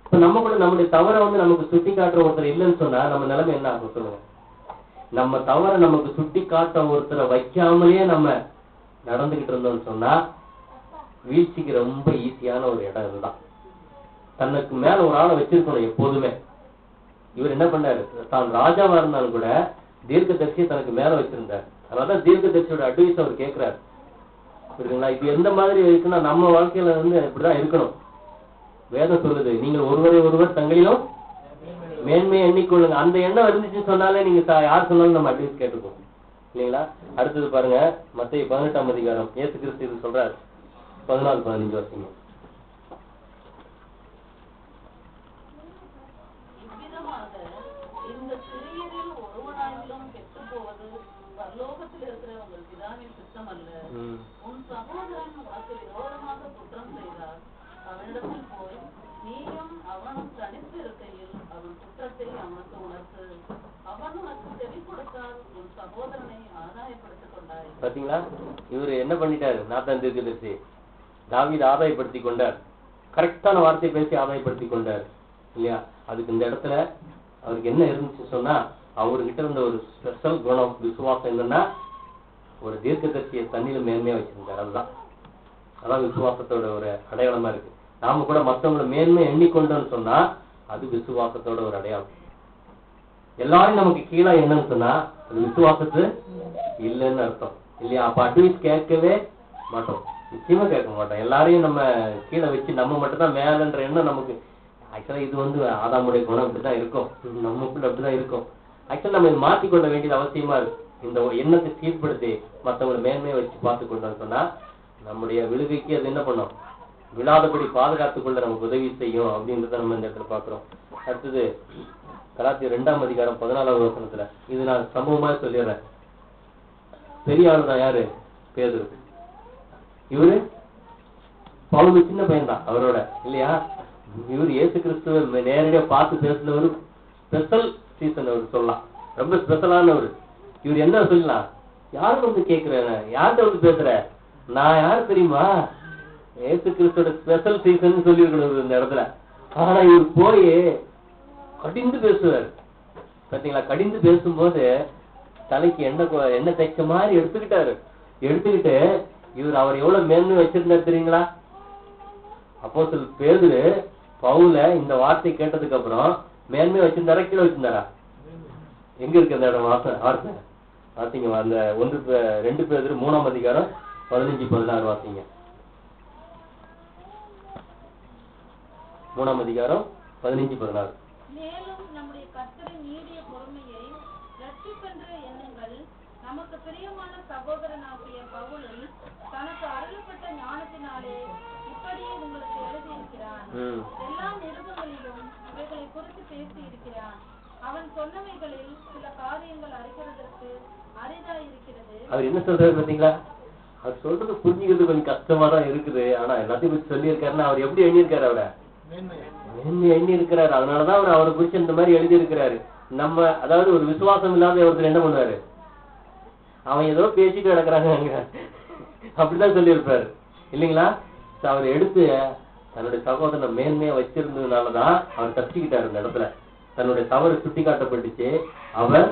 இப்ப நம்ம கூட நம்முடைய தவறை நமக்கு சுட்டி காட்டுற ஒருத்தர் இல்லைன்னு சொன்னா நம்ம நிலைமை என்ன ஆகும் சொல்லுங்க? நம்ம தவறை நமக்கு சுட்டி காட்ட ஒருத்தரை வைக்காமலேயே நம்ம நடந்துகிட்டு இருந்தோம்னு சொன்னா வீழ்ச்சிக்கு ரொம்ப ஈஸியான ஒரு இடம் இதுதான். தனக்கு மேல ஒரு ஆளை வச்சிருக்கணும் எப்போதுமே. இவர் என்ன பண்ணாரு? தான் ராஜாவா இருந்தாலும் கூட தீர்க்கதரிசியை தனக்கு மேல வச்சிருந்தார். அதனாலதான் தீர்க்கதரிசியோட அட்வைஸ் அவர் கேட்கிறாரு. இருக்குங்களா? இது எந்த மாதிரி இருக்குன்னா நம்ம வாழ்க்கையில இப்படிதான் இருக்கணும். வேதம் சொல்லுது, நீங்கள் ஒருவர் தங்களிலும் மேன்மையை எண்ணிக்கொள்ளுங்க. அந்த எண்ணம் இருந்துச்சுன்னு சொன்னாலே நீங்க யார் சொன்னாலும் நம்ம அட்வைஸ் கேட்டுக்கோம் இல்லைங்களா? அடுத்தது பாருங்க மத்தேயு 18 அதிகாரம். இயேசு கிறிஸ்து இது சொல்றாரு. 14-15 வருஷம். இவ்விதமாக இந்த சிறியரில் ஒருவனாயிலும் கெட்டு போவது பரலோகத்தில் இருக்கிற உங்கள் பிதாவின் சித்தம் அல்ல. உன் சகோதரன் உனக்கு விரோதமாக குற்றம் செய்தார், அவனிடத்தில் போய் நீயும் அவனும் தனித்து இருக்கையில் அவன் குற்றத்தை அவனுக்கு உணர்த்து. அவன் உனக்கு செவி கொடுத்தால் உன் சகோதரனை ஆதாயப்படுத்திக் கொண்டாய். பாத்தீங்களா? இவரு என்ன பண்ணிட்டாரு? நாத்தான் தீர்க்கதரிசி தாவீது ஆதாயப்படுத்தி கொண்டார். கரெக்டான வார்த்தையை பேசி ஆதாயப்படுத்தி கொண்டார் இல்லையா? அதுக்கு இந்த இடத்துல அவருக்கு என்ன இருந்துச்சு சொன்னா அவர்கிட்ட இருந்த ஒரு ஸ்பெஷல் குணம் விசுவாசம் என்னன்னா ஒரு தீர்க்கதரிசியை தண்ணியில மேன்மையா வச்சிருந்தார். அதான் விசுவாசத்தோட ஒரு அடையாளமா இருக்கு. நாம கூட மற்றவங்களை மேன்மை எண்ணிக்கொண்டோன்னு சொன்னா அது விசுவாசத்தோட ஒரு அடையாளம். எல்லாரும் நமக்கு கீழே என்னன்னு சொன்னா அது விசுவாசத்து இல்லைன்னு அர்த்தம் இல்லையா? அப்ப அட்வைஸ் கேட்கவே மாட்டோம், நிச்சயமா கேட்க மாட்டோம். எல்லாரையும் நம்ம கீழே வச்சு நம்ம மட்டும் தான் மேலன்ற எண்ணம் நமக்கு. ஆக்சுவலா இது ஆதாமுடைய குணம் இப்படிதான் இருக்கும், நமக்குள்ள அப்படிதான் இருக்கும். ஆக்சுவலா நம்ம மாற்றிக்கொள்ள வேண்டியது அவசியமா இருக்கு. இந்த எண்ணத்தை சீர்படுத்தி மற்றவங்களை மேன்மையை வச்சு பார்த்து கொண்டோம்னு சொன்னா நம்முடைய விழுகைக்கு அது என்ன பண்ணும், விழாதபடி பாதுகாத்துக் கொள்ள நமக்கு உதவி செய்யும் அப்படின்றத நம்ம இந்த இடத்துல பாக்குறோம். அடுத்தது கலாத்தியர் 2:14 இது நான் சம்பவமா சொல்லிடுறேன். பெரிய ஆளு தான் யாரு? பேதுரு. இவரு பவுல் சின்ன பையன் தான் அவரோட இல்லையா? இவர் இயேசு கிறிஸ்துவ நேரடியா பார்த்து பேசுனவரு, ஸ்பெஷல் சீசன் அவர் சொல்லலாம், ரொம்ப ஸ்பெஷலானவர். இவர் என்ன சொல்லலாம், யாருக்கு வந்து கேட்கிறேன், யார்கிட்ட வந்து பேசுற, நான் யாரு தெரியுமா, இயேசு கிறிஸ்துவோட ஸ்பெஷல் சீசன் சொல்லியிருக்கணும் இந்த இடத்துல. ஆனா இவர் போய் கடிந்து பேசுவார் பாத்தீங்களா? கடிந்து பேசும்போது தலைக்கு எண்ணெய் தைச்ச மாதிரி எடுத்துக்கிட்டு இவர் அவர் எவ்வளவு மேன்மை வச்சிருந்தார் தெரியுங்களா? அப்போஸ்தலர் பேதுரு பவுல இந்த வார்த்தை கேட்டதுக்கு அப்புறம் மேன்மை வச்சிருந்தாரா கீழே வச்சிருந்தாரா? எங்க இருக்கு அந்த இடம் வார்த்தை வாசிங்க, அந்த 2 பேதுரு 3:15-16 வாசிங்க. 3:15-16. மேலும் நம்முடைய கர்த்தரின் நீடிய பொறுமையை இரட்சிப்பென்ற எண்ணங்கள் நமக்கு பிரியமான சகோதரனாகிய பவுலும் தனக்கு அருளப்பட்ட ஞானத்தினாலே இப்படியே உங்களுக்கு எழுதியிருக்கிறான். எல்லா நிருபங்களிலும் இவைகளை குறித்து பேசி இருக்கிறான். அவன் சொன்னவைகளில் சில காரியங்கள் அறிகிறதற்கு அரிதாயிருக்கிறது. அவர் என்ன சொல்றாரு பாத்தீங்களா? அவர் சொல்றது புரிஞ்சுக்கிறது கொஞ்சம் கஷ்டமா தான் இருக்குது. ஆனா எல்லாத்தையும் பத்தி சொல்லி இருக்காருன்னா அவர் எப்படி எண்ணியிருக்காரு, அவரை எண்ணி இருக்கிறாரு. அதனாலதான் அவர் அவரை குறிச்சு இந்த மாதிரி எழுதி இருக்கிறாரு. நம்ம அதாவது ஒரு விசுவாசம் இல்லாத ஒருத்தர் என்ன பண்ணுவாரு, அவன் ஏதோ பேசிட்டு கிடக்குறாங்க அப்படிதான் சொல்லியிருப்பாரு இல்லைங்களா? அவர் எடுத்து தன்னுடைய சகோதரனை மேன்மையா வச்சிருந்ததுனாலதான் அவர் தப்பிக்கிட்டாரு. இந்த இடத்துல தன்னுடைய தவறு சுட்டி காட்டப்பட்டுச்சு. அவர்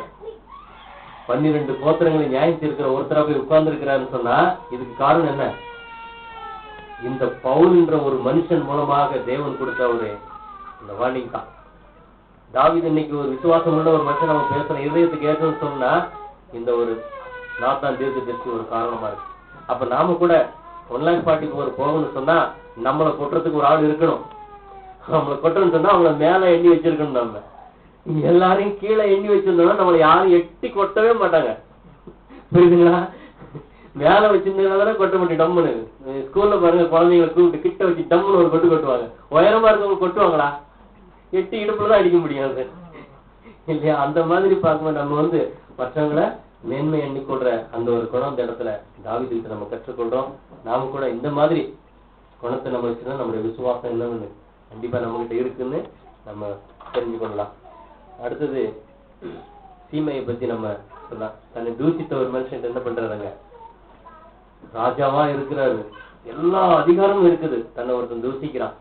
12 கோத்திரங்களை நியாயம் இருக்கிற ஒருத்தரா போய் உட்கார்ந்து இருக்கிறாருன்னு சொன்னா இதுக்கு காரணம் என்ன? இந்த பவுல்ன்ற ஒரு மனுஷன் மூலமாக தேவன் கொடுத்த ஒரு இந்த வார்னிங் தான். தாவீது இன்னைக்கு ஒரு விசுவாசம் உள்ள ஒரு மனுஷன் நம்ம பேசுற இதயத்துக்கு ஏற்றன்னு சொன்னா இந்த ஒரு நாத்தான் தீர்க்கதரிசி ஒரு காரணமா இருக்கு. அப்ப நாம கூட 1,40,000 போகணும்னு சொன்னா நம்மளை கொட்டுறதுக்கு ஒரு ஆள் இருக்கணும். நம்மளை கொட்டுறன்னு சொன்னா அவங்கள மேல எண்ணி வச்சிருக்கணும். நம்ம எல்லாரையும் கீழே எண்ணி வச்சிருந்தோம்னா நம்மளை யாரும் எட்டி கொட்டவே மாட்டாங்க, புரியுதுங்களா? மேல வச்சிருந்ததுனால கொட்ட மாட்டேன். டம்முன்னு ஸ்கூல்ல பாருங்க, குழந்தைங்களை கூப்பிட்டு கிட்ட வச்சு டம்முன்னு ஒரு கொட்டுவாங்க. உயரமா இருக்கவங்க கொட்டுவாங்களா? எட்டி இடுப்புலதான் அடிக்க முடியாது இல்லையா? அந்த மாதிரி பார்க்கும்போது நம்ம மற்றவங்களை மேன்மை எண்ணிக்கொள்ற அந்த ஒரு குணம் இந்த இடத்துல தாவீதுக்கு நம்ம கற்றுக்கொள்றோம். நாம கூட இந்த மாதிரி குணத்தை நம்ம வச்சுதான் நம்மளுடைய விசுவாசம் என்னன்னு கண்டிப்பா நம்ம கிட்ட இருக்குன்னு நம்ம தெரிஞ்சு கொள்ளலாம். அடுத்தது சீமையை பத்தி நம்ம சொல்லலாம். தன்னை தூசித்த ஒரு மனுஷன் என்ன பண்றாருங்க, ராஜாவா இருக்கிறாரு, எல்லா அதிகாரமும் இருக்குது, தன்னை ஒருத்தன் தூசிக்கிறான்.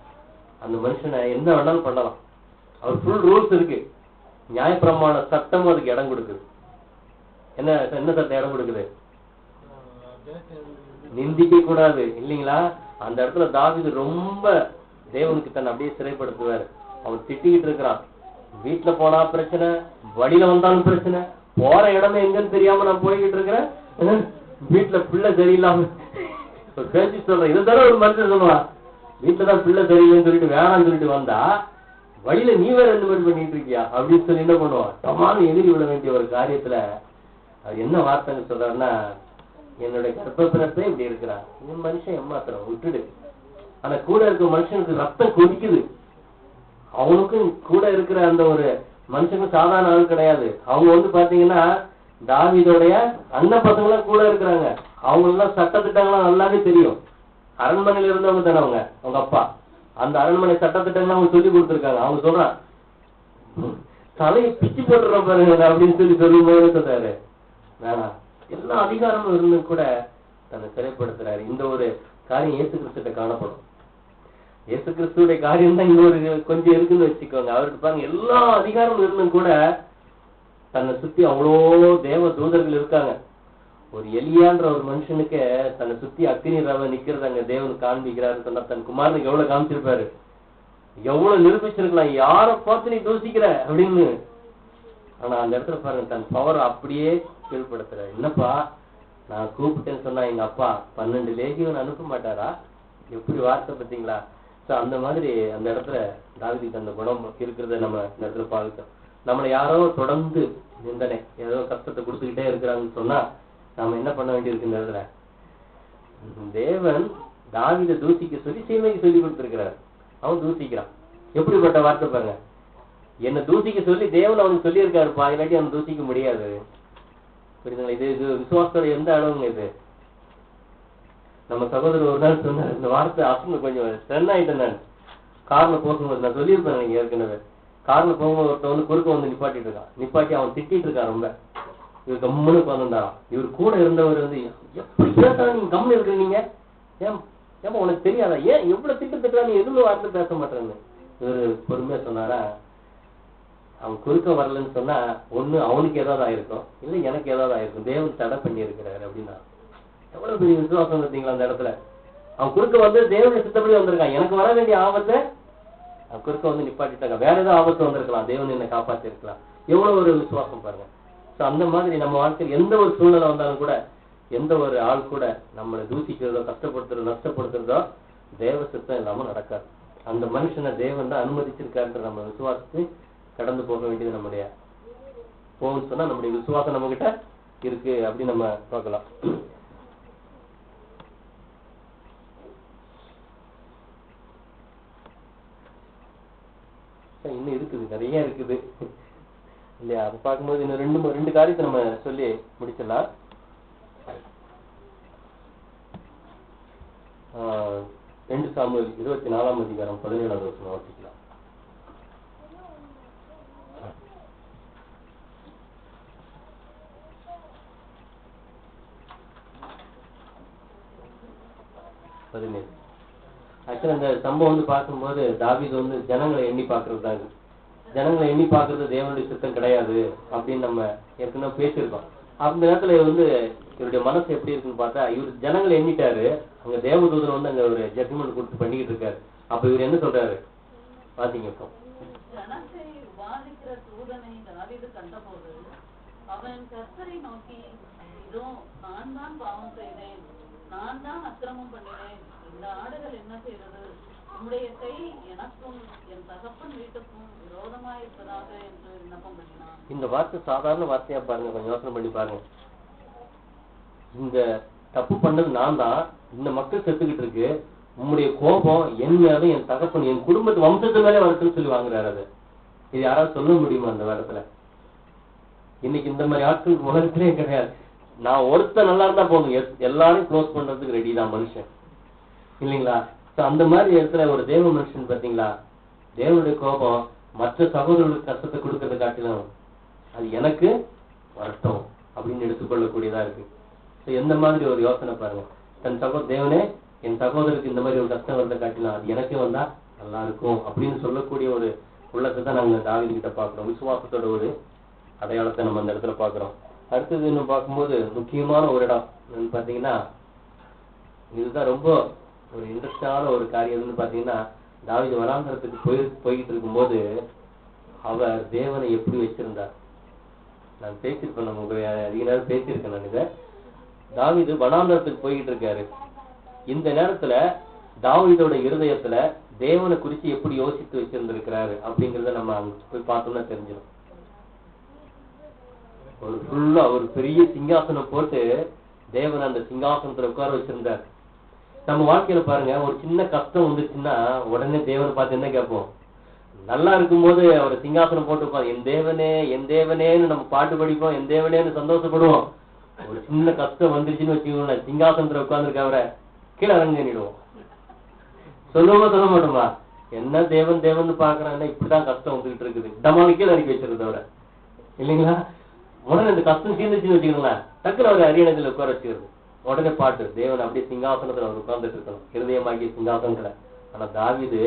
அந்த மனுஷனை என்ன வேணாலும் பண்ணலாம். அவர் ஃபுல் ரூல்ஸ் இருக்கு, நியாயப்பிரமாண சட்டம் அதுக்கு இடம் கொடுக்குது. என்ன சட்டம் இடம் கொடுக்குது? நிந்திக்க கூடாது இல்லைங்களா? அந்த இடத்துல தாவீது ரொம்ப தேவனுக்கு தன்னை அப்படியே சிறைப்படுத்துவார். அவர் திட்டிக்கிட்டு இருக்கிறான். வீட்டுல போனா பிரச்சனை, வழியில வந்தாலும் பிரச்சனை, போற இடமே எங்கன்னு தெரியாம நான் போய்கிட்டு இருக்கிறேன். வீட்டுல பிள்ளை சரியில்லாம பேசி சொல்றேன். இதை தவிர ஒரு மனுஷன் சொல்லுவான், வீட்டுலதான் பிள்ளை சரியில்லைன்னு சொல்லிட்டு வேணாம்னு சொல்லிட்டு வந்தா வழியில நீ வேற ரெண்டு மாதிரி பண்ணிட்டு இருக்கியா அப்படின்னு சொல்லி என்ன பண்ணுவான், சமாளம் எதிரி விட வேண்டிய ஒரு காரியத்துல அவர் என்ன வார்த்தைன்னு சொல்றாருன்னா, என்னுடைய கர்ப்பப்பிறப்பே இப்படி இருக்கிறான், இந்த மனுஷன் ஏமாத்திரம் விட்டுடு. ஆனா கூட இருக்க மனுஷனுக்கு ரத்தம் கொதிக்குது. அவனுக்கும் கூட இருக்கிற அந்த ஒரு மனுஷனுக்கும் சாதாரண ஆள் கிடையாது. அவங்க பாத்தீங்கன்னா தாவீதோடைய அண்ணன் பசங்களாம் கூட இருக்கிறாங்க. அவங்க எல்லாம் சட்டத்திட்டங்கள்லாம் நல்லாவே தெரியும். அரண்மனையில இருந்தவங்க தானே அவங்க அப்பா. அந்த அரண்மனை சட்டத்திட்டங்கள்லாம் அவங்க சொல்லி கொடுத்துருக்காங்க. அவங்க சொல்றான், தலையை பிச்சு போட்டுற பாருங்க அப்படின்னு சொல்லும் போது சொல்றாரு, வேணாம், எல்லா அதிகாரமும் இருந்து கூட தன்னை சிறைப்படுத்துறாரு. இந்த ஒரு காரியம் இயேசு கிறிஸ்துட்ட காணப்படும். இயேசு கிறிஸ்துடைய காரியம் தான் இங்க ஒரு கொஞ்சம் இருக்குன்னு வச்சுக்கோங்க. அவருக்கு பாருங்க எல்லா அதிகாரமும் இருந்தும் கூட தன்னை சுத்தி அவ்வளோ தேவ தூதர்கள் இருக்காங்க. ஒரு எலியான்ற ஒரு மனுஷனுக்கு தன்னை சுத்தி அக்னி ரவ நிக்கிறது அங்க தேவன் காண்பிக்கிறாருன்னு சொன்னா தன் குமாரனுக்கு எவ்வளவு காமிச்சிருப்பாரு, எவ்வளவு நிரூபிச்சிருக்கலாம், யாரை பார்த்து நீ தூசிக்கிற அப்படின்னு. ஆனா அந்த இடத்துல பாருங்க, தன் பவர் அப்படியே கீழ்படுத்துற. என்னப்பா நான் கூப்பிட்டேன்னு சொன்னா எங்க அப்பா 12 லேகியன் அனுப்ப மாட்டாரா? எப்படி வார்த்தை பார்த்தீங்களா? சோ அந்த மாதிரி அந்த இடத்துல தாவீதுக்கு அந்த குணம் இருக்கிறத நம்ம இந்த இடத்துல பார்க்கிறோம். நம்மளை யாரோ தொடர்ந்து நிந்தனை ஏதோ கஷ்டத்தை கொடுத்துக்கிட்டே இருக்கிறாங்கன்னு சொன்னா நாம என்ன பண்ண வேண்டியிருக்கு? இந்த இடத்துல தேவன் தாவீதை தூசிக்க சொல்லி சீமைக்கு சொல்லி கொடுத்திருக்கிறார். அவன் தூசிக்கிறான். எப்படிப்பட்ட வார்த்தை பாருங்க, என்ன தூசிக்க சொல்லி தேவன் அவனுக்கு சொல்லி இருக்காருப்பா, இல்லாட்டி அவன் தூசிக்க முடியாது. புரியுதுங்களா? இது விசுவாசத்தோட எந்த அளவுங்க இது? நம்ம சகோதரர் ஒரு நாள் சொன்னார், இந்த வார்த்தை அசங்க கொஞ்சம் ஸ்டன் ஆயிட்டேன். நான் கார்ல போகும்போது நான் சொல்லியிருப்பேன் நீங்க ஏற்கனவே, கார்ல போகும்போது ஒருத்தன் வந்து குறுக்க வந்து நிப்பாட்டிட்டு இருக்கான். நிப்பாட்டி அவன் திட்டிட்டு இருக்கான் ரொம்ப. இவர் கம்முன்னு உட்காந்துருந்தாராம். இவர் கூட இருந்தவர் வந்து, எப்படி பேசுறா நீங்க கம்முன்னு இருக்கிறீங்க, ஏமா உனக்கு தெரியாதா, ஏன் எவ்வளவு திட்டா நீ எதுவும் வார்த்தை பேச மாட்டேன்னு. இவரு பொறுமையா சொன்னாரா, அவன் குறுக்க வரலன்னு சொன்னா ஒண்ணு அவனுக்கு ஏதாவது ஆயிருக்கும், இல்ல எனக்கு ஏதாவது ஆயிருக்கும், தேவன் தடை பண்ணி இருக்கிறாரு அப்படின்னா. எவ்வளவு பெரிய விசுவாசம் பார்த்தீங்களா அந்த இடத்துல. அவன் குறுக்க வந்து தேவனுடைய சித்தப்படி வந்திருக்கான். எனக்கு வர வேண்டிய ஆபத்தை அவன் குறுக்க வந்து நிப்பாட்டிட்டாங்க. வேற ஏதாவது ஆபத்து வந்திருக்கலாம், தேவன் என்னை காப்பாத்தி இருக்கலாம். எவ்வளவு ஒரு விசுவாசம் பாருங்க. சோ அந்த மாதிரி நம்ம வாழ்க்கையில் எந்த ஒரு சூழ்நிலை வந்தாலும் கூட, எந்த ஒரு ஆள் கூட நம்மளை தூசிக்கிறதோ கஷ்டப்படுத்துறதோ நஷ்டப்படுத்துறதோ தேவ சித்தம் இல்லாம நடக்காது. அந்த மனுஷனை தேவன் தான் அனுமதிச்சிருக்காருன்ற நம்ம விசுவாசத்தை கடந்து போக வேண்டியது நம்முடைய போகும்னு சொன்னா நம்முடைய விசுவாசம் நம்ம கிட்ட இருக்கு அப்படின்னு நம்ம பார்க்கலாம். இன்னும் இருக்குது, நிறைய இருக்குது இல்லையா? அதை பார்க்கும்போது இன்னும் ரெண்டு காரியத்தை நம்ம சொல்லி முடிச்சிடலாம். 2 சாமுவேல் 24ஆம் அதிகாரம் 17ஆவது வசனம் வாசிக்கலாம். ஆக்சுவலா இந்த சம்பவம் வந்து பார்க்கும்போது தாவீது வந்து ஜனங்களை எண்ணி பார்க்கறது தான். ஜனங்களை எண்ணி பார்க்கறது தேவனுடைய சித்தம் கிடையாது அப்படின்னு நம்ம ஏற்கனவே பேசியிருக்கோம். அந்த நேரத்துல வந்து இவருடைய மனசு எப்படி இருக்குன்னு பார்த்தா, இவர் ஜனங்களை எண்ணிட்டாரு, அங்க தேவதூதன் வந்து அங்க ஒரு ஜட்ஜ்மெண்ட் கொடுத்து பண்ணிக்கிட்டு இருக்காரு. அப்ப இவர் என்ன சொல்றாரு பாத்தீங்க? இப்போ ஜனத்தை வாதிக்கிற தூதனை தாவீது கண்டபோது அவன் கர்த்தரை நோக்கி, இதோ நான் தான் பாவம் செய்தேன், நான் தான் அக்கிரமம் பண்ணினேன், இந்த ஆடுகள் என்ன செய்தது, உன்னுடைய கை எனக்கும் என் தகப்பன் வீட்டுக்கும் விரோதமாய் இருப்பதாக என்று விண்ணப்பம் பண்ணினான். இந்த வார்த்தை சாதாரண வார்த்தையா பாருங்க, கொஞ்சம் யோசனை பண்ணி பாருங்க. இந்த தப்பு பண்ணது நான் தான், இந்த மக்கள் செத்துக்கிட்டு இருக்கு, உங்களுடைய கோபம் என் மேலும் என் தகப்பன் என் குடும்பத்து வம்சத்து மேலே வரட்டுன்னு சொல்லி வாங்குறாரு. அது இது யாராவது சொல்ல முடியுமா அந்த இடத்துல? இன்னைக்கு இந்த மாதிரி ஆட்கள் உலகத்திலே கிடையாது. நான் ஒருத்தர் நல்லா இருந்தா போதும், எல்லாரும் க்ளோஸ் பண்றதுக்கு ரெடி தான் மனுஷன், இல்லைங்களா? அந்த மாதிரி இடத்துல ஒரு தேவ மனுஷன் பாத்தீங்களா, தேவனுடைய கோபம் மற்ற சகோதரர்களுக்கு கஷ்டத்தை கொடுக்கறத காட்டிலும் அது எனக்கு வரட்டும் அப்படின்னு எடுத்துக்கொள்ளக்கூடியதா இருக்கு. எந்த மாதிரி ஒரு யோசனை பாருங்க, தன் தேவனே என் சகோதரருக்கு இந்த மாதிரி ஒரு கஷ்டம் வரத காட்டிலும் அது எனக்கே வந்தா நல்லா இருக்கும் அப்படின்னு சொல்லக்கூடிய ஒரு உள்ளத்தை தான் நாங்க தாவீது கிட்ட பாக்குறோம். விசுவாசத்தோட ஒரு அடையாளத்தை நம்ம அந்த இடத்துல பாக்குறோம். அடுத்தது இன்னும் பார்க்கும்போது முக்கியமான ஒரு இடம் பாத்தீங்கன்னா, இதுதான் ரொம்ப ஒரு இன்ட்ரெஸ்டான ஒரு காரியம்னு பாத்தீங்கன்னா, தாவீது வனாந்தரத்துக்கு போய்கிட்டு இருக்கும்போது அவர் தேவனை எப்படி வச்சிருந்தார். நான் பேசியிருப்பேன், நம்ம அதிக நேரம் பேசியிருக்கேன். நான் இதை தாவீது வனாந்தரத்துக்கு போய்கிட்டு இருக்காரு. இந்த நேரத்துல தாவீதோட இருதயத்துல தேவனை குறிச்சு எப்படி யோசித்து வச்சிருந்திருக்கிறாரு அப்படிங்கறத நம்ம அங்க போய் பார்த்தோம்னா தெரிஞ்சிடும். ஒரு ஃபுல்லா ஒரு பெரிய சிங்காசனம் போட்டு தேவன் அந்த சிங்காசனத்துல உட்கார வச்சிருந்தார். நம்ம வாழ்க்கையில பாருங்க, ஒரு சின்ன கஷ்டம் வந்துச்சுன்னா உடனே தேவனை பார்த்து என்ன கேட்போம்? நல்லா இருக்கும்போது அவர் சிங்காசனம் போட்டு உட்கார், என் தேவனே என் தேவனேன்னு நம்ம பாட்டு படிப்போம், என் தேவனேன்னு சந்தோஷப்படுவோம். ஒரு சின்ன கஷ்டம் வந்துருச்சுன்னு வச்சுக்கோங்க, சிங்காசனத்துல உட்கார்ந்துருக்க அவரை கீழே இறங்கிடுவோம். சொல்லுவோமா சொல்ல மாட்டோமா? என்ன தேவன் தேவன் பாக்குறாங்கன்னா இப்படிதான் கஷ்டம் வந்துகிட்டு இருக்குது, டமானு கீழே இறக்கி வச்சிருந்த அவரை, இல்லைங்களா? உடனே இந்த கஷ்டம் தீர்ந்துச்சுன்னு வச்சுக்கோங்களேன், டக்குனு அவர் அரியணத்துல உட்கார வச்சுக்கிறது. உடனே பாட்டு தேவன் அப்படியே சிங்காசனத்துல அவர் உட்கார்ந்துட்டு இருக்கணும், இருதயமாகிய சிங்காசனத்துல. ஆனா தாவீது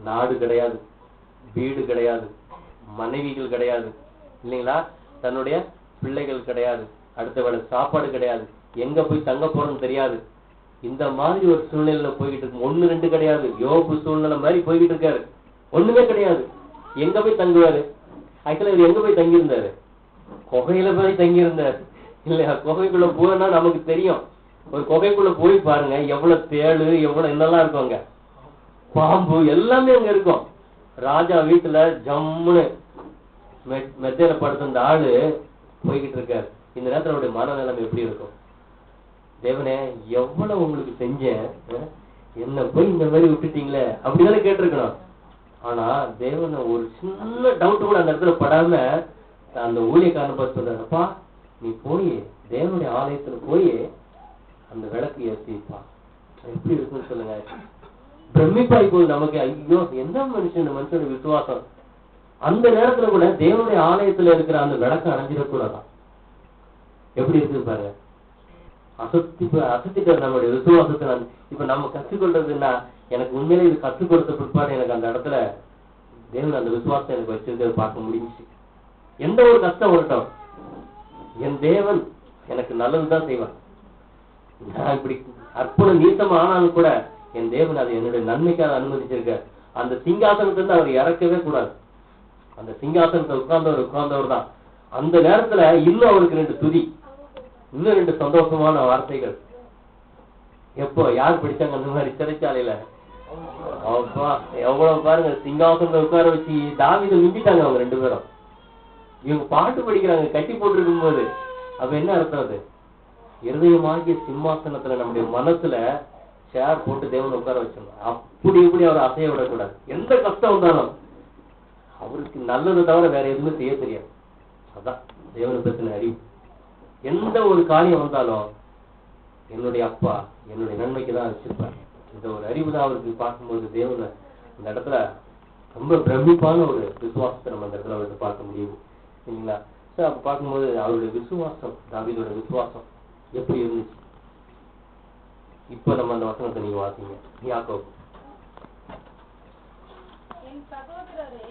நாடு கிடையாது, வீடு கிடையாது, மனைவிகள் கிடையாது, இல்லைங்களா? தன்னுடைய பிள்ளைகள் கிடையாது, அடுத்த வேளை சாப்பாடு கிடையாது, எங்க போய் தங்க போறோம்னு தெரியாது. இந்த மாதிரி ஒரு சூழ்நிலையில போய்கிட்டு இருக்கு. 1 2 கிடையாது, யோபு சூழ்நிலை மாதிரி போய்கிட்டு இருக்காரு. ஒண்ணுமே கிடையாது. எங்க போய் தங்குவாரு? ஆக்சுவலா இவர் எங்க போய் தங்கி இருந்தாரு? குகையில போய் தங்கி இருந்தாரு இல்லையா? குகைக்குள்ள போனா நமக்கு தெரியும். ஒரு குகைக்குள்ள போய் பாருங்க, எவ்வளவு தேளு, எவ்வளவு என்னெல்லாம் இருக்கும், அங்க பாம்பு எல்லாமே அங்க இருக்கும். ராஜா வீட்டுல ஜம்முன்னு மெத்தையில படுத்த இந்த ஆளு போய்கிட்டு இருக்காரு. இந்த நேரத்துல அவருடைய மனநிலைமை எப்படி இருக்கும்? தேவனே, எவ்வளவு உங்களுக்கு செஞ்சேன், என்ன போய் இந்த மாதிரி விட்டுட்டீங்களே அப்படிதானே கேட்டிருக்கணும். ஆனா தேவனை ஒரு சின்ன டவுட் கூட அந்த இடத்துல படாம அந்த ஊழியக்காரன் பார்த்து சொல்றாருப்பா, நீ போய் தேவனுடைய ஆலயத்துல போய் அந்த விளக்கு ஏற்றிப்பா. எப்படி இருக்குன்னு சொல்லுங்க. பிரமிப்பாய் போகுது நமக்கு. ஐயோ, எந்த மனுஷனுடைய விசுவாசம். அந்த நேரத்துல கூட தேவனுடைய ஆலயத்துல இருக்கிற அந்த விளக்கு அணைஞ்சிடக்கூடாதான். எப்படி இருக்கு பாருங்க. அசத்திட்டார் நம்முடைய விசுவாசத்தை. இப்ப நம்ம கற்றுக்கொள்றதுன்னா, எனக்கு உண்மையிலே இது கற்றுக் கொடுத்த பிற்பாடு எனக்கு அந்த இடத்துல தேவன் அந்த விசுவாசத்தை எனக்கு வச்சிருக்கிறது பார்க்க முடிஞ்சிச்சு. எந்த ஒரு கஷ்டம் வரட்டும், என் தேவன் எனக்கு நல்லதுதான் செய்வான். நான் இப்படி அற்புத நீட்டமா ஆனாலும் கூட என் தேவன் அதை என்னுடைய நன்மைக்காக அனுமதிச்சிருக்க. அந்த சிங்காசனத்திலிருந்து அவர் இறக்கவே கூடாது. அந்த சிங்காசனத்தை உட்கார்ந்தவர் தான். அந்த நேரத்துல இன்னும் அவருக்கு 2 துதி, இன்னும் 2 சந்தோஷமான வார்த்தைகள். எப்போ யார் படிச்சாங்க அந்த மாதிரி சிறைச்சாலையில? அப்பா, எவ்வளவு பாருங்க, சிங்காசனத்தை உட்கார வச்சு தாவீதை மிஞ்சிட்டாங்க அவங்க 2 பேரும். இவங்க பாட்டு படிக்கிறாங்க கட்டி போட்டு இருக்கும் போது. அப்ப என்ன அர்த்தம்? அது இருதயமாகிய சிம்மாசனத்துல நம்முடைய மனசுல சேர் போட்டு தேவனை உட்கார வச்சிடணும். அப்படி இப்படி அவர் அசைய விடக்கூடாது. எந்த கஷ்டம் வந்தாலும் அவருக்கு நல்லது தவிர வேற எதுவுமே செய்ய தெரியாது. அதான் தேவனை பத்தின அறிவு. எந்த ஒரு காரியம் வந்தாலும் என்னுடைய அப்பா என்னுடைய நன்மைக்கு தான் வச்சிருப்பாரு. இந்த ஒரு அறிவு தான் அவருக்கு பார்க்கும்போது தேவனை அந்த இடத்துல ரொம்ப பிரமிப்பான ஒரு விசுவாசத்தை நம்ம அந்த இடத்துல அவருக்கு பார்க்க முடியுது இல்லைங்களா? சார் அப்ப பார்க்கும்போது அவருடைய விசுவாசம், தாவீதோட விசுவாசம் எப்படி இருந்துச்சு? இப்ப நம்ம அந்த வசனத்தை நீங்க வாசிங்க. யாக்கோபு. என் சகோதரரே,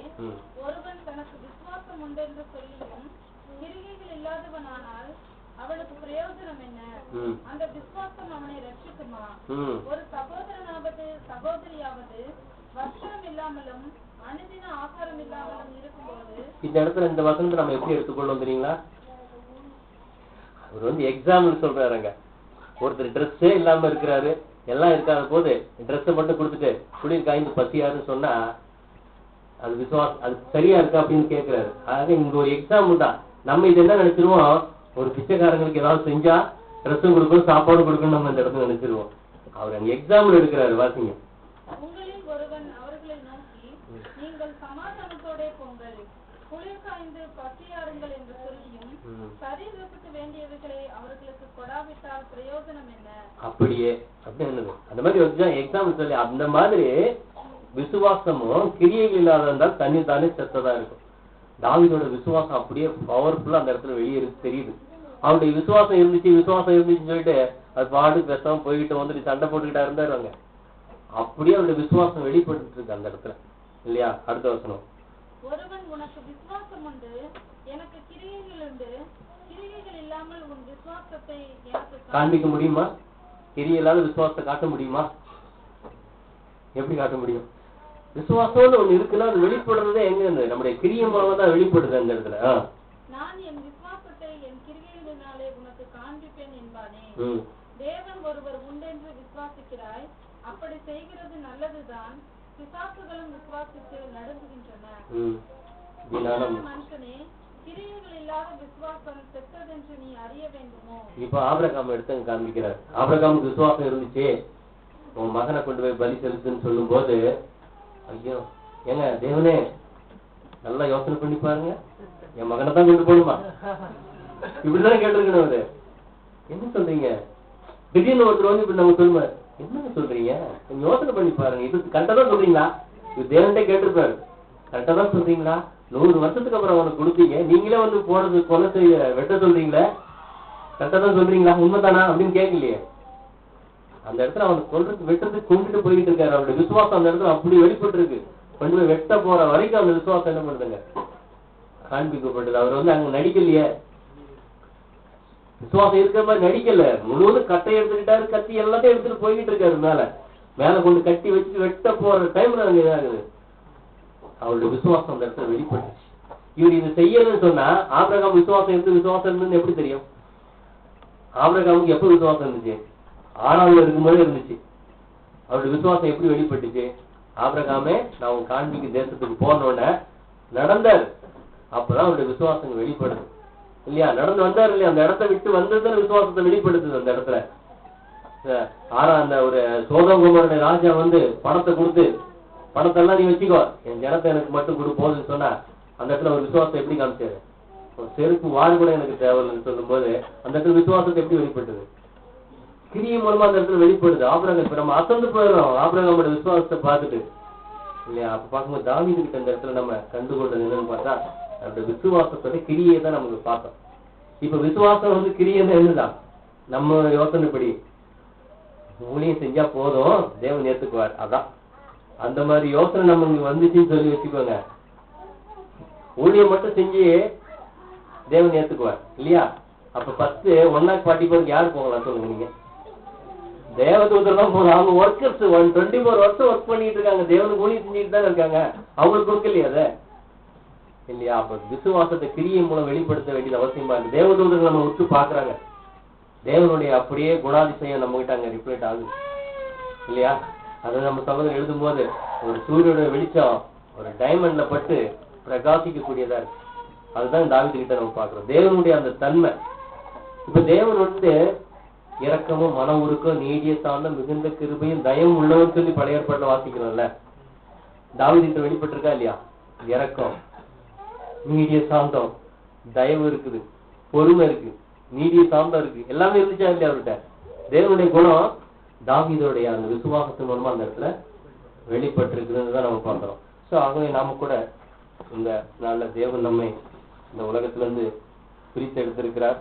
ஒருவன் தனக்கு விசுவாசம் உண்டு என்று சொல்லியும் கிரியைகள் இல்லாதவனானால் அவனுக்கு பிரயோஜனம் என்ன? அந்த விசுவாசம் அவனை ரட்சிக்குமா? ஒரு சகோதரனாவது சகோதரியாவது வஸ்திரம் இல்லாமலும் அனுதின ஆகாரம் இல்லாமலும் இருக்கும்போது, இந்த இடத்துல இந்த வசனத்தை நம்ம எப்படி எடுத்துக்கொள்ளோம் தெரியுங்களா? அவர் எக்ஸாம்பிள் சொல்றாருங்க. ஒருத்தர் ட்ரெஸ்ஸே இல்லாம இருக்கிறாரு, எல்லாம் இருக்காத போது ட்ரெஸ்ஸை மட்டும் கொடுத்துட்டு குளிர் காய்ந்து பசியாருன்னு சொன்னா அது விசுவாசம், அது சரியா இருக்கா அப்படின்னு கேட்கிறாரு. ஆக இங்க ஒரு எக்ஸாம்பிள் தான். நம்ம இது என்ன நினைச்சிருவோம், ஒரு பிச்சைக்காரங்களுக்கு ஏதாவது செஞ்சா ட்ரெஸ்ஸும் கொடுக்கணும் சாப்பாடும் கொடுக்கணும் நம்ம இந்த இடத்துல நினைச்சிருவோம். அவர் அங்க எக்ஸாம்பிள் எடுக்கிறாரு. வாசிங்க. உங்களில் ஒருவன் அவர்களை நோக்கி, நீங்கள் சமாதானத்தோட போங்கள், குளிர் காய்ந்து பசியாருங்கள் என்று சொல்லியும் சரீரத்துக்கு வேண்டியவைகளை அவர்களுக்கு கொடாவிட்டால் பிரயோஜனம் என்ன? அப்படியே அப்படி என்னது அந்த மாதிரி ஒரு எக்ஸாம்பிள் சொல்லி, அந்த மாதிரி விசுவாசமும் கிரியைகள் இல்லாத இருந்தால் தண்ணி தானே செத்ததா இருக்கும். தாவீதோட விசுவாசம் அப்படியே பவர்ஃபுல்லா அந்த இடத்துல வெளியே தெரியுது. அவருடைய விசுவாசம் இருந்துச்சுன்னு சொல்லிட்டு அது பாட்டுக்கு பேசாம போய்கிட்டு வந்துட்டு சண்டை போட்டுக்கிட்டா இருந்தாருவாங்க. அப்படியே அவருடைய விசுவாசம் வெளிப்பட்டு இருக்கு அந்த இடத்துல இல்லையா? அடுத்த வசனம். ஒருவன் உனக்கு விசுவாசம் உண்டு, எனக்கு கிரியைகள் உண்டு, கிரியைகள் இல்லாமல் உன் விசுவாசத்தை எனக்கு காண்பிக்க முடியுமா? கிரியை இல்லாத விசுவாசத்தை காட்ட முடியுமா? எப்படி காட்ட முடியும்? விசுவாசம்னு ஒண்ணு இருக்குன்னா அது வெளிப்படுறதே எங்க இருந்து? நம்முடைய கிரியை மூலமா தான் வெளிப்படுது அந்த இடத்துல. நான் என் விசுவாசத்தை என் கிரியைகளினாலே உனக்கு காண்பிப்பேன் என்பானே. தேவன் ஒருவர் உண்டென்று விசுவாசிக்கிறாய், அப்படி செய்கிறது நல்லதுதான். பிசாசுகளும் விசுவாசித்து நடுங்குகின்றன. மனுஷனே, கிரியைகள் இல்லாத விசுவாசம் செத்ததென்று நீ அறிய வேண்டுமோ? இப்ப ஆபிரகாம் எடுத்து காண்பிக்கிறார். ஆபிரகாமுக்கு விசுவாசம் இருந்துச்சு, உன் மகனை கொண்டு போய் பலி செலுத்துன்னு சொல்லும் போது, ஐயோ ஏங்க தேவனே நல்லா யோசனை பண்ணி பாருங்க, என் மகனை தான் கொண்டு போடுமா இப்படிதான் கேட்டிருக்கணும். அவரு என்ன சொல்றீங்க? திடீர்னு ஒருத்தர் இப்படி நம்ம சொல்லுமா, என்ன சொல்றீங்க, யோசனை பண்ணி பாருங்க, இது கரெக்டா தான் சொல்றீங்களா? இது தேவன்கிட்ட கேட்டிருப்பாரு, கரெக்டா தான் சொல்றீங்களா? 100 வருஷத்துக்கு அப்புறம் அவனுக்கு கொடுத்தீங்க, நீங்களே போனது கொலை செய்ய வெட்ட சொல்றீங்களே, கரெக்டா தான் சொல்றீங்களா, உண்மைதானா அப்படின்னு கேட்கலையே. அந்த இடத்துல அவனுக்கு சொல்றது வெட்டுறதுக்கு கும்பிட்டு போயிட்டு இருக்காரு. அவருடைய விசுவாசம் அந்த இடத்துல அப்படி வெளிப்பட்டு இருக்கு. கொண்டு போய் வெட்ட போற வரைக்கும் அந்த விசுவாசம் என்ன பண்ணுதுங்க? காண்பிக்கப்பட்டது. அவர் அங்க நடிக்கலையே, விசுவாசம் இருக்கிற மாதிரி நடிக்கல. முழுவதும் கட்டை எடுத்துக்கிட்டாரு, கத்தி எல்லாத்தையும் எடுத்துட்டு போய்கிட்டு இருக்காரு. மேல கொண்டு கட்டி வச்சு வெட்ட போற டைம்ல அங்க இதாகுது. அவருடைய விசுவாசம் அந்த இடத்துல வெளிப்பட்டுச்சு. இவர் இது செய்யணும்னு சொன்னா ஆபிரகாம் விசுவாசம் இருந்துன்னு எப்படி தெரியும்? ஆபிரகாமுக்கு எப்ப விசுவாசம் இருந்துச்சு? 6வது இருக்கும்போது இருந்துச்சு. அவருடைய விசுவாசம் எப்படி வெளிப்பட்டுச்சு? ஆபிரகாமே நான் காண்பிக்கு தேசத்துக்கு போனோடனே நடந்தாரு. அப்பதான் அவருடைய விசுவாசம் வெளிப்படுது இல்லையா? நடந்து வந்தாரு இல்லையா? அந்த இடத்த விட்டு வந்ததுன்னு விசுவாசத்தை வெளிப்படுத்துது. அந்த இடத்துல அந்த ஒரு சோதோமோருடைய ராஜா பணத்தை கொடுத்து, பணத்தெல்லாம் நீ வச்சுக்கோ, என் ஜனத்தை எனக்கு மட்டும் கொடு போதுன்னு சொன்னா, அந்த இடத்துல ஒரு விசுவாசத்தை எப்படி காமிச்சாரு? ஒரு செருப்பு வாழ் கூட எனக்கு தேவைன்னு சொல்லும் போது அந்த இடத்துல விசுவாசத்தை எப்படி வெளிப்பட்டது? கிரியை மூலமா அந்த இடத்துல வெளிப்படுது. ஆபிரகாம் இப்ப நம்ம அசந்து போயிடுறோம் ஆபிரகாமோட விசுவாசத்தை பார்த்துட்டு இல்லையா? அப்ப பார்க்கும்போது தாவீது கிட்ட இந்த இடத்துல நம்ம கண்டுகொண்டது என்னன்னு பார்த்தா அந்த விசுவாசத்தோட கிரியை தான் நமக்கு பார்த்தோம். இப்ப விசுவாசம் கிரியை என்னதான் நம்ம யோசனைப்படி ஊழியம் செஞ்சா போதும் தேவன் ஏத்துக்குவார். அதான் அந்த மாதிரி யோசனை நம்ம இங்க வந்துச்சுன்னு சொல்லி வச்சுக்கோங்க. ஊழியம் மட்டும் செஞ்சு தேவன் ஏத்துக்குவார் இல்லையா? அப்ப 144 யாரு போகலாம் சொல்லுங்க? நீங்க தேவதூதர் தான் போகலாம். அவங்க ஒர்க்கர்ஸ் 24 வருஷம் ஒர்க் பண்ணிட்டு இருக்காங்க, தேவனுக்கு ஊழியம் செஞ்சுட்டு தான் இருக்காங்க. அவங்களுக்கு கொடுக்கலையா அதை இல்லையா? அப்ப விசுவாசத்தை கிரியை மூலம் வெளிப்படுத்த வேண்டியது அவசியமா இருக்கு. தேவதூதர்கள் நம்ம விட்டு பாக்குறாங்க, தேவனுடைய அப்படியே குணாதிசயம் நம்ம கிட்ட அங்க ரிஃப்ளெக்ட் ஆகுது இல்லையா? அதை நம்ம சகோதரர் எழுதும் போது ஒரு சூரியனுடைய வெளிச்சம் ஒரு டைமண்ட்ல பட்டு பிரகாசிக்க கூடியதா இருக்கு. அதுதான் தாவீது கிட்ட நம்ம பாக்குறோம், தேவனுடைய அந்த தன்மை. இப்ப தேவன் இரக்கமும் மன உருக்கம் நீடிய சார்ந்த மிகுந்த கிருபையும் தயவும் உள்ளவன் சொல்லி பழைய ஏற்பாட்டுல வாசிக்கிறோம்ல. தாவீது கிட்ட வெளிப்பட்டிருக்கா இல்லையா? இரக்கம், நீடிய சாந்தம், தயவு இருக்குது, பொறுமை இருக்கு, நீடிய சாந்தம் இருக்கு, எல்லாமே இருந்துச்சா இல்லையா அவர்கிட்ட? தேவனுடைய குணம் தாவீதுடைய அந்த விசுவாசத்தின் மூலமா அந்த இடத்துல வெளிப்பட்டிருக்குதுன்னு தான் நம்ம பார்க்கிறோம். சோ ஆகவே நாம கூட இந்த நல்ல தேவன் நம்மை இந்த உலகத்துல இருந்து பிரித்து எடுத்திருக்கிறார்.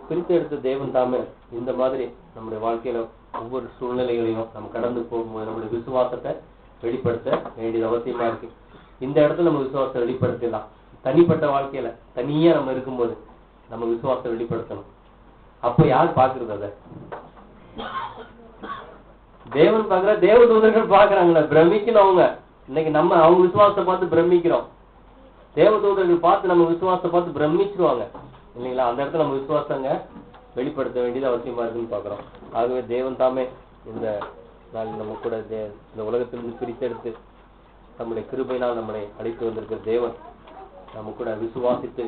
பிரித்து எடுத்த தேவன் தாமே இந்த மாதிரி நம்முடைய வாழ்க்கையில ஒவ்வொரு சூழ்நிலைகளையும் நம்ம கடந்து போகும்போது நம்முடைய விசுவாசத்தை வெளிப்படுத்த வேண்டியது அவசியமா இருக்கு. இந்த இடத்துல நம்ம விசுவாசத்தை வெளிப்படுத்தலாம். தனிப்பட்ட வாழ்க்கையில தனியா நம்ம இருக்கும்போது நம்ம விசுவாசத்தை வெளிப்படுத்தணும். அப்ப யார் பாக்குறது? அத தேவன் பாக்குற, தேவதூதர்கள் பாக்குறாங்களே, பிரமிக்கணும் அவங்க. இன்னைக்கு நம்ம அவங்க விசுவாசத்தை பார்த்து பிரமிக்கிறோம், தேவதூதர்கள் பார்த்து நம்ம விசுவாசத்தை பார்த்து பிரமிச்சிருவாங்க இல்லைங்களா? அந்த இடத்துல நம்ம விசுவாசங்க வெளிப்படுத்த வேண்டியது அவசியமா இருக்குன்னு பாக்குறோம். ஆகவே தேவன் தாமே இந்த நாள் நம்ம கூட இந்த உலகத்திலிருந்து பிரித்தெடுத்து நம்முடைய கிருபையினால் நம்மளை அழைத்து வந்திருக்கிற தேவன் நம்ம கூட விசுவாசித்து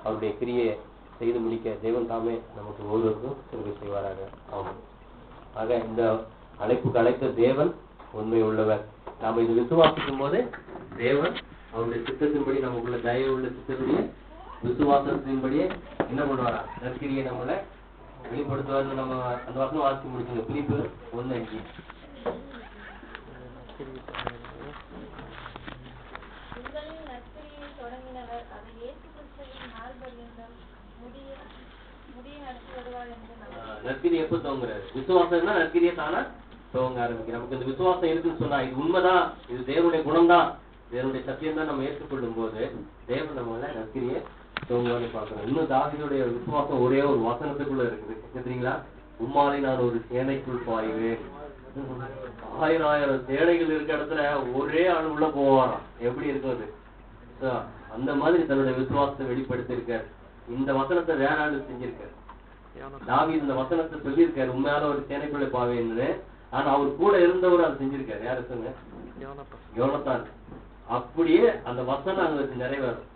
அவருடைய கிரியை செய்து முடிக்க தேவன் தாமே நமக்கு ஒவ்வொருவருக்கும் கிருபை செய்வாராக. ஆமாம். ஆக இந்த அழைப்புக்கு அழைத்த தேவன் உண்மை உள்ளவர். நாம இது விசுவாசிக்கும் போது தேவன் அவருடைய சித்தத்தின்படி நமக்குள்ள தயவு உள்ள சித்தத்துடைய விசுவாசத்தின்படியே என்ன பண்ணுவாரா? நற்கிரியை நம்மளை வெளிப்படுத்துவார். நம்ம அந்த வசனம் வாசித்து முடிச்சுங்க. பிலிப்பு 1:5. நற்கிரி எப்ப துவங்குறாரு? விசுவாசம்னா நற்கிரியை தானா துவங்க ஆரம்பிக்கும். நமக்கு இந்த விசுவாசம் இருக்குன்னு சொன்னா இது உண்மைதான், இது தேவனுடைய குணம் தான், தேவனுடைய சத்தியம் தான் நம்ம ஏற்றுக்கொள்ளும் போது தேவன் நம்மள நற்கிரியை துவங்குவான்னு பாக்குறோம். இன்னும் தாவீதுடைய விசுவாசம் ஒரே ஒரு வசனத்துக்குள்ள இருக்குது. தெரியுங்களா? உம்மாலை நான் ஒரு சேனைக்குள் பாய்வேன். 1000 சேனைகள் இருக்க இடத்துல ஒரே ஆள் உள்ள போவாராம். எப்படி இருக்கும் அது? அந்த மாதிரி தன்னுடைய விசுவாசத்தை வெளிப்படுத்தி இருக்காரு. இந்த வசனத்தை வேற ஆளு செஞ்சிருக்காரு. தாவீது இந்த வசனத்தை சொல்லியிருக்காரு, உண்மையான ஒரு சேனைக்குள்ளே பாவேன்னு. ஆனா அவர் கூட இருந்தவர் அதை செஞ்சிருக்காரு. யாரு சொன்ன? யோனத்தான். அப்படியே அந்த வசனம் அங்க நிறைவேறும்.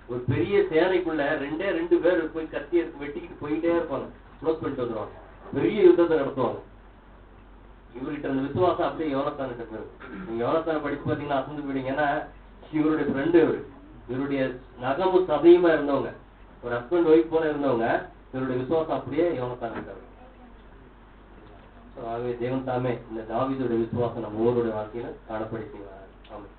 ஒரு பெரிய சேனைக்குள்ள 2 பேர் போய் கத்தி வெட்டிக்கிட்டு போயிட்டே இருப்பாங்க, க்ளோஸ் பண்ணிட்டு வந்துருவாங்க, பெரிய யுத்தத்தை நடத்துவாங்க. இவர்கிட்ட அந்த விசுவாசம் அப்படியே யோனத்தான் கிட்ட இருக்கு. நீங்க யோனத்தான படிச்சு பாத்தீங்கன்னா அசந்து போயிடுங்க. ஏன்னா இவருடைய ஃப்ரெண்டு, இவருடைய நகமும் சதையுமா இருந்தவங்க, ஒரு ஹஸ்பண்ட் ஒய்ஃப் போல இருந்தவங்க. இவருடைய விசுவாசம் அப்படியே யோனத்தான் இருக்காரு. ஆகவே தேவன் தாமே இந்த தாவீதுடைய விசுவாசம் நம்ம ஒவ்வொருடைய வாழ்க்கையில காணப்படுத்தி. ஆமாம்.